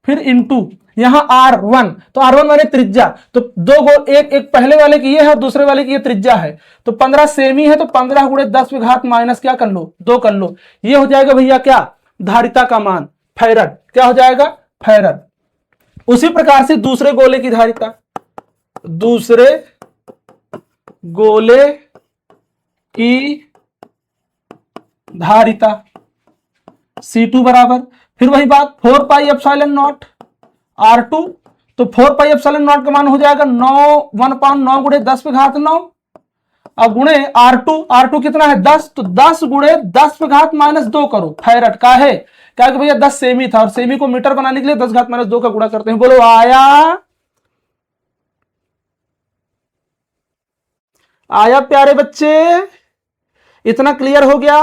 फिर इंटू यहां R1, तो R1 माने त्रिज्या, तो दो गोल, एक पहले वाले की ये है और दूसरे वाले की ये त्रिज्या है, तो 15 सेमी है, तो 15 × 10⁻⁻ माइनस क्या कर लो 2 कर लो, ये हो जाएगा भैया क्या धारिता का मान फैरड, क्या हो जाएगा फैरड। उसी प्रकार से दूसरे गोले की धारिता, दूसरे गोले की धारिता C2 बराबर, फिर वही बात 4 पाई एप्सिलॉन नॉट R2, तो 4 पाई एप्सिलॉन नॉट का मान हो जाएगा 1/9 × 10⁻⁹। अब गुणे R2 कितना है 10, तो 10 × 10⁻⁻2 करो फैरड का है, क्या कि भैया 10 सेमी था और सेमी को मीटर बनाने के लिए 10⁻2 का गुणा करते हैं। बोलो आया प्यारे बच्चे, इतना क्लियर हो गया।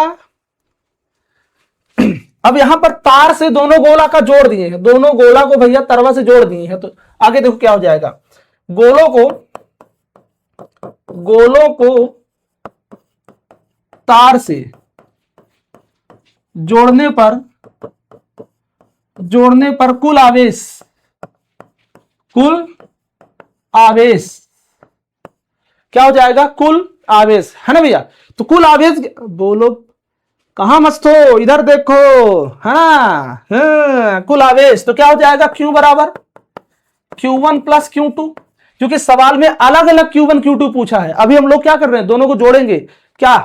अब यहां पर तार से दोनों गोला का जोड़ दिए हैं, दोनों गोला को भैया तरवा से जोड़ दिए हैं, तो आगे देखो क्या हो जाएगा, गोलों को तार से जोड़ने पर कुल आवेश क्या हो जाएगा कुल आवेश, है ना भैया। तो कुल आवेश, बोलो कहां मस्त हो, इधर देखो, है ना, कुल आवेश तो क्या हो जाएगा Q बराबर Q1 + Q2, क्योंकि सवाल में अलग अलग Q1 Q2 पूछा है। अभी हम लोग क्या कर रहे हैं, दोनों को जोड़ेंगे, क्या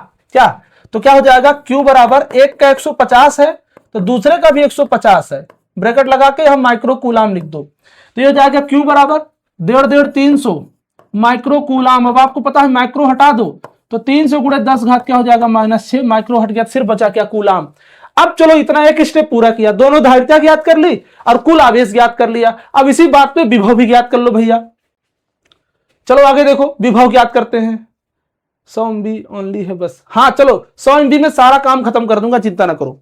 तो क्या हो जाएगा Q बराबर, एक का 150 है तो दूसरे का भी 150 है, ब्रैकेट लगा के हम माइक्रोकूलम लिख दो, तो ये हो जाएगा Q बराबर 1.5 300 माइक्रोकूलम। अब आपको पता है माइक्रो हटा दो, तो 300 × 10⁻⁶ क्या हो जाएगा -6, माइक्रो हट गया, सिर्फ बचा क्या कूलाम। अब चलो इतना एक स्टेप पूरा किया, दोनों धारिता ज्ञात कर ली और कुल आवेश ज्ञात कर लिया। अब इसी बात पे विभव भी ज्ञात कर लो भैया। चलो आगे देखो, विभव ज्ञात करते हैं, 100 MB ओनली है बस, हाँ चलो 100 MB में सारा काम खत्म कर दूंगा, चिंता ना करो।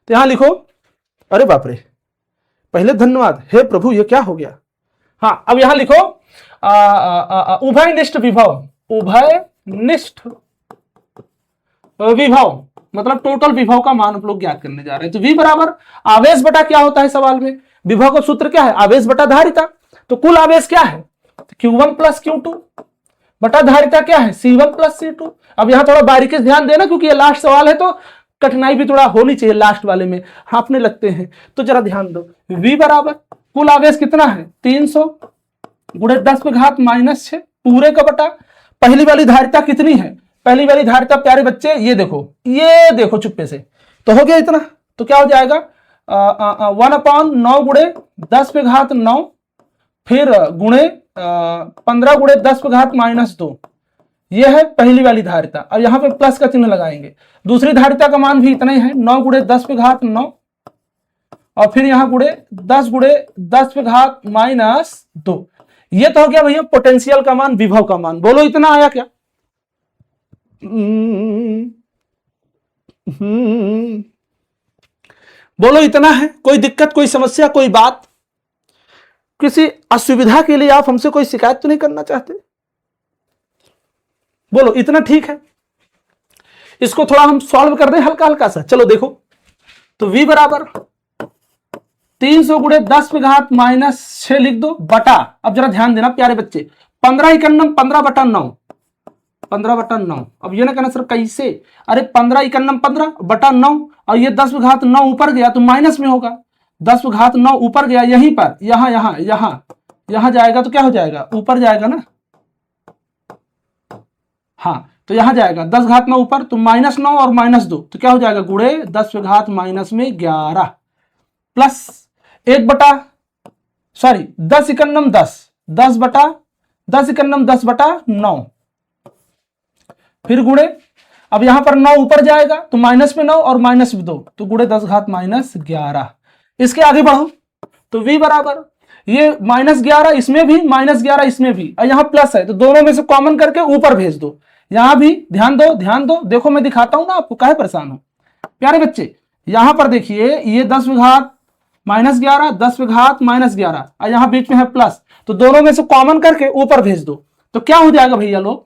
तो यहां लिखो, अरे बाप रे, पहले धन्यवाद, हे प्रभु ये क्या हो गया। हाँ अब यहां लिखो उभयनिष्ठ विभव, उभयनिष्ठ विभव मतलब टोटल विभव का मान हम लोग ज्ञात करने जा रहे हैं। तो V बराबर आवेश बटा क्या होता है सवाल में, विभव का सूत्र क्या है आवेश बटा धारिता, तो कुल आवेश क्या है Q1 + Q2 बटा धारिता क्या है C1 + C2। अब यहां थोड़ा बारीकी से ध्यान देना, क्योंकि ये लास्ट सवाल है तो कठिनाई भी थोड़ा होनी चाहिए लास्ट वाले में, हाफने लगते हैं, तो जरा ध्यान दो। V बराबर कुल आवेश कितना है 300 × 10⁻⁻6 पूरे का बटा, पहली वाली धारिता कितनी है, पहली वाली धारिता प्यारे बच्चे ये देखो चुप्पे से, तो हो गया इतना, तो क्या हो जाएगा 1/9 × 10⁻⁹ फिर गुणे 15 × 10⁻⁻2, ये है पहली वाली धारिता। अब यहां पे प्लस का चिन्ह लगाएंगे। दूसरी धारिता का मान भी इतना ही है, 9 गुणे 10 पे घात 9, और फिर यहां गुणे 10 पे घात -2। ये तो हो गया भैया पोटेंशियल का मान, विभव का मान। बोलो इतना आया क्या? बोलो इतना है? कोई दिक्कत, कोई समस्या, कोई बात, किसी असुविधा के लिए आप हमसे कोई शिकायत तो नहीं करना चाहते? बोलो इतना ठीक है? इसको थोड़ा हम सॉल्व कर दें हल्का हल्का सा। चलो देखो, तो v बराबर 300 गुणे 10 पे घात -6 लिख दो बटा, अब जरा ध्यान देना प्यारे बच्चे, 15 इकन्नम 15 बटा 9, 15 बटा 9। अब ये ना कहना सर कैसे, अरे 15 इकन्नम 15 बटा 9, और ये 10 पे घात 9 ऊपर गया तो माइनस में होगा। 10 पे घात 9 ऊपर गया, यहीं पर यहां जाएगा तो क्या हो जाएगा, ऊपर जाएगा ना। हाँ, तो यहां जाएगा 10 घात 9 ऊपर, तो -9 और -2 तो क्या हो जाएगा, गुणे 10 पे घात -11 प्लस 10 इकन्नम 10 बटा 9, फिर गुणे, अब यहां पर 9 ऊपर जाएगा तो माइनस में 9 और -2 तो गुणे 10 घात -11। इसके आगे बढ़ो तो v बराबर ये -11 इसमें भी, -11 इसमें भी, और यहां प्लस है तो दोनों में से कॉमन करके ऊपर भेज दो। यहां भी ध्यान दो, देखो मैं दिखाता हूं ना आपको, काहे परेशान हो प्यारे बच्चे। यहां पर देखिए ये 10 पे घात -11, 10 पे घात -11, और यहां बीच में है प्लस, तो दोनों में से कॉमन करके ऊपर भेज दो। तो क्या हो जाएगा भैया लोग,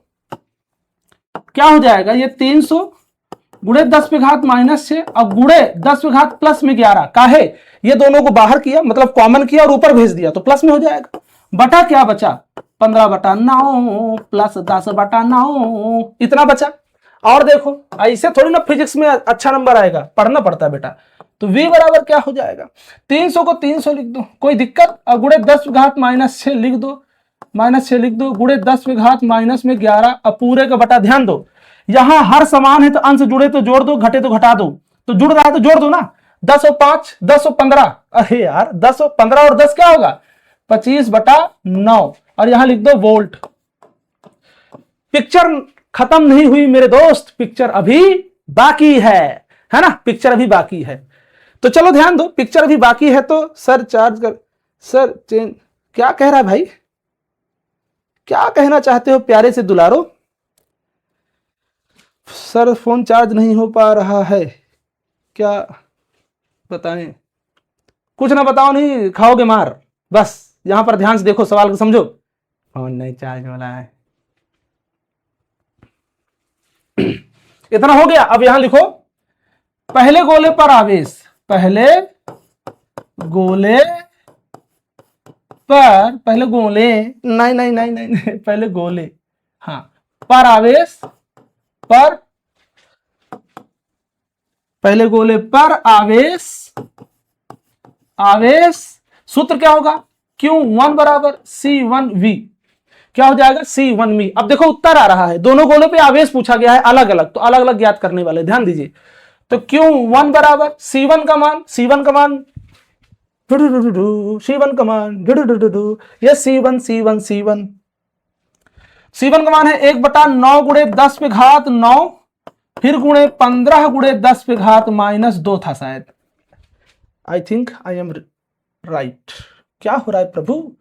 क्या हो जाएगा, ये 300 गुणे 10 पे घात -6 और गुणे 10 पे घात प्लस में 11, काहे, ये दोनों को बाहर किया मतलब कॉमन किया और ऊपर भेज दिया तो प्लस में हो जाएगा। बटा क्या बचा, 15 बटा 9 प्लस 10 बटा 9, इतना बचा। और देखो ऐसे थोड़ी ना फिजिक्स में अच्छा नंबर आएगा, पढ़ना पड़ता है बेटा। तो v बराबर क्या हो जाएगा, 300 को 300 लिख दो, कोई दिक्कत, और गुणे 10 पे घात -6 लिख दो, -6 लिख दो, गुणे 10 पे घात -11, अब पूरे का बटा। ध्यान दो यहां हर समान है तो अंश जुड़े तो जोड़ दो, घटे तो घटा दो, तो जुड़ रहा है तो जोड़ दो ना। 10 और 5 10 और 15, अरे यार 10 और 15 और 10 क्या होगा, 25 बटा 9, और यहां लिख दो वोल्ट। पिक्चर खत्म नहीं हुई मेरे दोस्त, पिक्चर अभी बाकी है ना, पिक्चर अभी बाकी है। तो चलो ध्यान दो, पिक्चर अभी बाकी है तो सर चार्ज कर, सर चेंज, क्या कह रहा है भाई, क्या कहना चाहते हो प्यारे से दुलारो। सर फोन चार्ज नहीं हो पा रहा है, क्या बताएं, कुछ ना बताओ, नहीं खाओगे मार, बस यहां पर ध्यान से देखो, सवाल को समझो। फोन नहीं चार्ज वाला है, इतना हो गया। अब यहां लिखो पहले गोले पर आवेश, पहले गोले पर, पहले गोले नहीं, पहले गोले, हाँ, पर आवेश, पर पहले गोले पर आवेश सूत्र क्या होगा, Q1 बराबर C1V, क्या हो जाएगा C1V। अब देखो उत्तर आ रहा है, दोनों गोलों पे आवेश पूछा गया है अलग अलग, तो अलग अलग ज्ञात करने वाले, ध्यान दीजिए। तो Q1 बराबर C1 का मान C1 का मान ये C1 का मान है 1/9 गुणे 10 पे घात 9, फिर गुणे 15 गुणे 10 पे घात -2 था शायद। I think I am right. क्या हो रहा है प्रभु,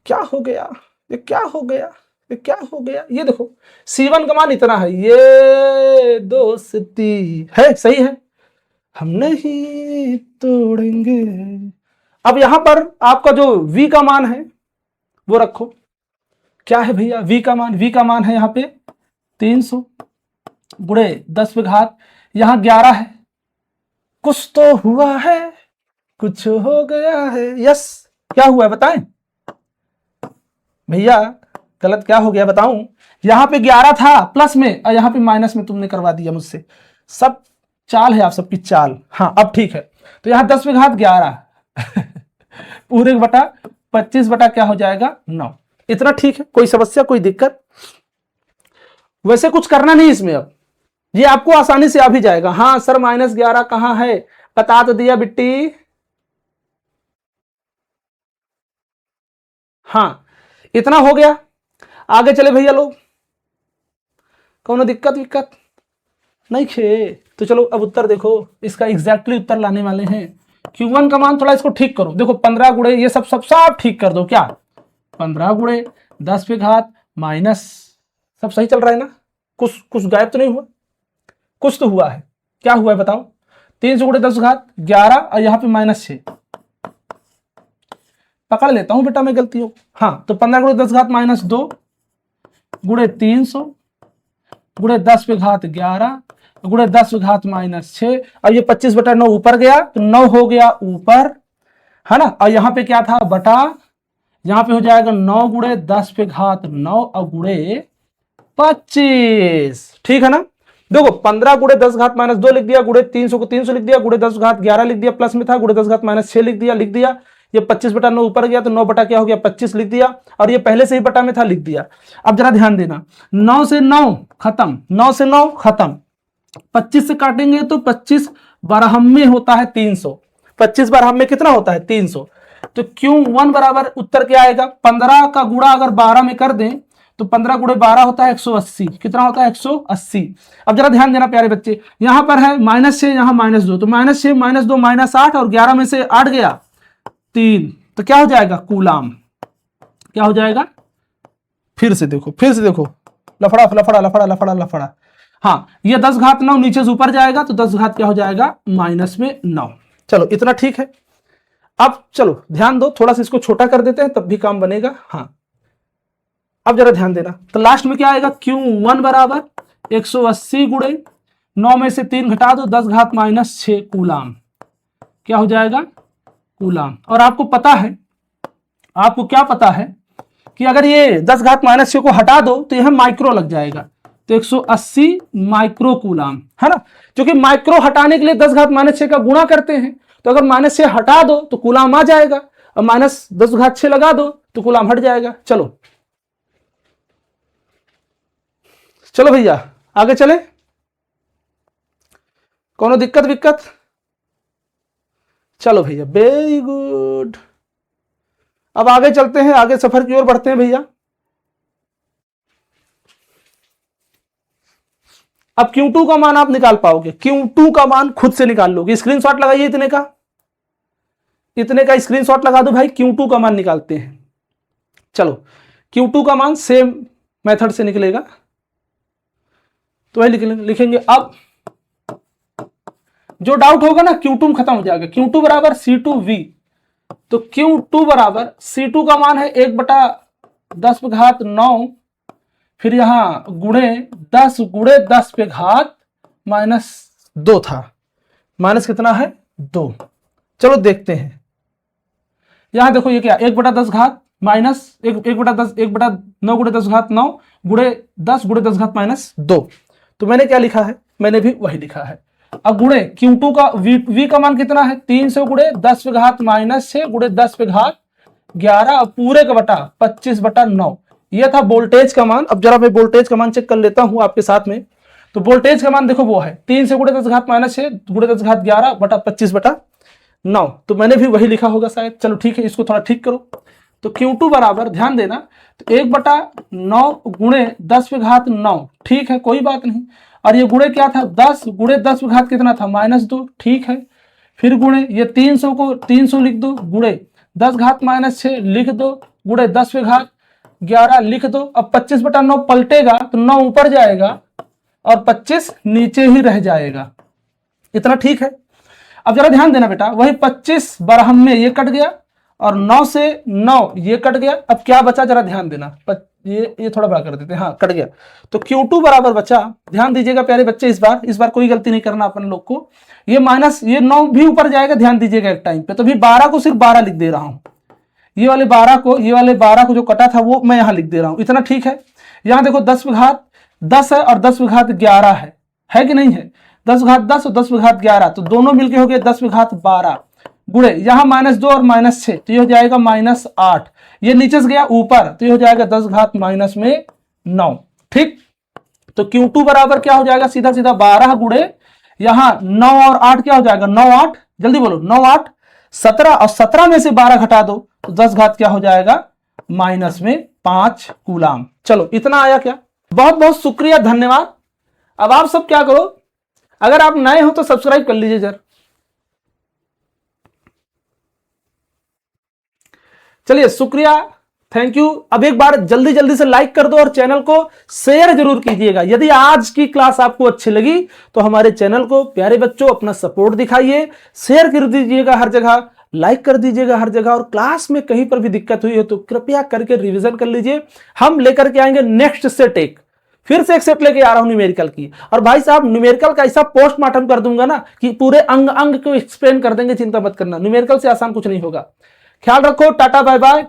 क्या हो गया, ये क्या हो गया, ये क्या हो गया। ये देखो C1 का मान इतना है, ये दोस्ती है, सही है, हम नहीं तोड़ेंगे। अब यहां पर आपका जो V का मान है वो रखो, क्या है भैया V का मान, V का मान है यहां पे 300 गुणे 10 पे घात, यहां 11 है, कुछ तो हुआ है, कुछ हो गया है, यस क्या हुआ है बताएं भैया, गलत क्या हो गया बताऊं। यहां पे 11 था प्लस में और यहां पे माइनस में तुमने करवा दिया मुझसे, सब चाल है आप सबकी चाल। हाँ अब ठीक है, तो यहां 10 पे घात 11 पूरे बटा 25 बटा क्या हो जाएगा 9, इतना ठीक है, कोई समस्या कोई दिक्कत। वैसे कुछ करना नहीं इसमें, अब ये आपको आसानी से आ भी जाएगा। हाँ सर -11 कहां है, बता तो दिया बिट्टी। हाँ इतना हो गया, आगे चले भैया लोग। कौन दिक्कत विक्कत नहीं खे। तो चलो अब उत्तर देखो, इसका एग्जैक्टली उत्तर लाने वाले हैं। Q1 का मान थोड़ा इसको ठीक करो, देखो 15 गुणे ये सब ठीक कर दो। क्या 15 गुणे 10 पे घात माइनस, सब सही चल रहा है ना, कुछ गायब तो नहीं हुआ, कुछ तो हुआ है। क्या हुआ है बताओ, 300 गुणे 10 घात 11 और यहाँ पे -6। पकड़ लेता हूं बेटा मैं गलती हो। हाँ तो 15 गुणे 10 घात -2 गुणे 300 गुणे 10 पे घात 11 गुणे 10 पे घात -6। अब ये 25/9 ऊपर गया तो 9 हो गया ऊपर, है ना। और यहाँ पे क्या था बटा, यहाँ पे हो जाएगा 9 गुणे 10 पे घात 9 और गुणे 25, ठीक है ना। देखो 15 गुणे 10 घात -2 लिख दिया, गुणे 300 को 300 लिख दिया, गुणे 10 घात 11 लिख दिया, प्लस में था गुणे 10 घात -6 लिख दिया। ये 25/9 ऊपर गया तो 9 बटा क्या हो गया 25 लिख दिया, और ये पहले से ही बटा में था लिख दिया। अब जरा ध्यान देना, 9 से 9 खत्म, 9 से 9 खत्म, 25 से काटेंगे तो 25 बारहम में होता है 300, 25 बारहम में कितना होता है 300। तो Q1 बराबर उत्तर क्या आएगा, 15 का गुणा अगर 12 में कर दें तो 15 गुणे 12 होता है 180। कितना होता है 180। अब जरा ध्यान देना प्यारे बच्चे, यहां पर है -6 यहां -2, तो -6 -2 -8 और 11 में से 8 गया 3, तो क्या हो जाएगा कूलाम, क्या हो जाएगा। फिर से देखो लफड़ा लफड़ा लफड़ा लफड़ा लफड़ा। हाँ ये 10 घात 9 नीचे से ऊपर जाएगा तो 10 घात क्या हो जाएगा -9। चलो इतना ठीक है। अब चलो ध्यान दो, थोड़ा सा इसको छोटा कर देते हैं तब भी काम बनेगा। हाँ अब जरा ध्यान देना, तो लास्ट में क्या आएगा Q1 बराबर 180 गुणे 9 में से 3 घटा दो 10 घात -6 कूलाम, क्या हो जाएगा कूलाम। और आपको पता है, आपको क्या पता है कि अगर ये 10 घात -6 को हटा दो तो यह माइक्रो लग जाएगा, तो 180 माइक्रो कूलाम, है ना। क्योंकि माइक्रो हटाने के लिए 10 घात -6 का गुणा करते हैं, तो अगर -6 हटा दो तो कूलाम आ जाएगा, और -10 घात 6 लगा दो तो कूलाम हट जाएगा। चलो भैया आगे चले, कोनो दिक्कत विक्कत। चलो भैया वेरी गुड, अब आगे चलते हैं, आगे सफर की ओर बढ़ते हैं भैया। अब Q2 का मान आप निकाल पाओगे, Q2 का मान खुद से निकाल लोगे। स्क्रीनशॉट लगाइए, इतने का स्क्रीनशॉट लगा दो भाई, Q2 का मान निकालते हैं। चलो Q2 का मान सेम मेथड से निकलेगा, तो वही लिखेंगे। अब जो डाउट होगा ना Q2 खत्म हो जाएगा। Q2 बराबर C2V, तो Q2 बराबर C2 का मान है 1/10 पे घात 9, फिर यहां गुणे 10 गुणे 10 पे घात -2 था, माइनस कितना है 2। चलो देखते हैं, यहां देखो ये क्या 1/10 घात माइनस 1/10 1/9 गुणे 10 घात 9 गुणे 10 गुणे 10 घात -2। तो मैंने क्या लिखा है, मैंने भी वही लिखा है। अब गुणे Q2 का V का मान कितना है 300 गुणे 10 पे घात -6 गुणे 10 पे घात 11 पूरे का बटा 25/9, यह था वोल्टेज का मान। अब जरा मैं वोल्टेज का मान चेक कर लेता हूं आपके साथ में। तो वोल्टेज का मान देखो वो है 300 गुणे 10 घात -6 गुणे 10 घात 11 बटा 25/9, तो मैंने भी वही लिखा होगा शायद। चलो ठीक है, इसको थोड़ा ठीक करो। तो Q2 बराबर ध्यान देना, तो 1/9 गुणे 10 पे घात 9, ठीक है कोई बात नहीं। और ये गुणे क्या था 10 गुणे 10 पे घात कितना था -2, ठीक है। फिर गुणे ये 300 को 300 लिख दो, गुणे 10 घात -6 लिख दो, गुणे 10 पे घात 11 लिख दो। अब 25/9 पलटेगा तो 9 ऊपर जाएगा और 25 नीचे ही रह जाएगा, इतना ठीक है। अब जरा ध्यान देना बेटा, वही 25 बरहम में ये कट गया और 9 से 9 ये कट गया। अब क्या बचा जरा ध्यान देना, ये थोड़ा बड़ा कर देते हैं, हाँ कट गया। तो Q2 बराबर बचा, ध्यान दीजिएगा प्यारे बच्चे, इस बार कोई गलती नहीं करना अपन लोग को। ये माइनस ये 9 भी ऊपर जाएगा, ध्यान दीजिएगा एक टाइम पे। तो भी 12 को सिर्फ 12 लिख दे रहा हूं, ये वाले 12 को जो कटा था वो मैं यहां लिख दे रहा हूं, इतना ठीक है। यहां देखो 10 पे घात 10 है और 10 पे घात 11 है कि नहीं है, 10 घात 10 और 10 पे घात 11, तो दोनों मिलके हो गए 10 पे घात 12 गुणे यहाँ -2 और -6, तो ये हो जाएगा -8। ये नीचे से गया ऊपर, तो ये हो जाएगा 10 घात -9, ठीक। तो Q2 बराबर क्या हो जाएगा, सीधा सीधा 12 गुणे यहाँ 9 और 8 क्या हो जाएगा 9 8, जल्दी बोलो 9 8 17, और 17 में से 12 घटा दो तो 10 घात क्या हो जाएगा -5 कूलाम। चलो इतना आया क्या, बहुत बहुत शुक्रिया, धन्यवाद। अब आप सब क्या करो, अगर आप नए हो तो सब्सक्राइब कर लीजिए जरा। चलिए, शुक्रिया, थैंक यू। अब एक बार जल्दी जल्दी से लाइक कर दो और चैनल को शेयर जरूर कीजिएगा। यदि आज की क्लास आपको अच्छी लगी तो हमारे चैनल को प्यारे बच्चों अपना सपोर्ट दिखाइए, शेयर कर दीजिएगा हर जगह, लाइक कर दीजिएगा हर जगह। और क्लास में कहीं पर भी दिक्कत हुई हो तो कृपया करके रिवीजन कर लीजिए। हम लेकर के आएंगे नेक्स्ट सेट, फिर से एक सेट लेके आ रहा हूं न्यूमेरिकल की। और भाई साहब, न्यूमेरिकल का ऐसा पोस्टमार्टम कर दूंगा ना कि पूरे अंग अंग को एक्सप्लेन कर देंगे, चिंता मत करना। न्यूमेरिकल से आसान कुछ नहीं होगा। ख्याल रखो, टाटा बाय बाय।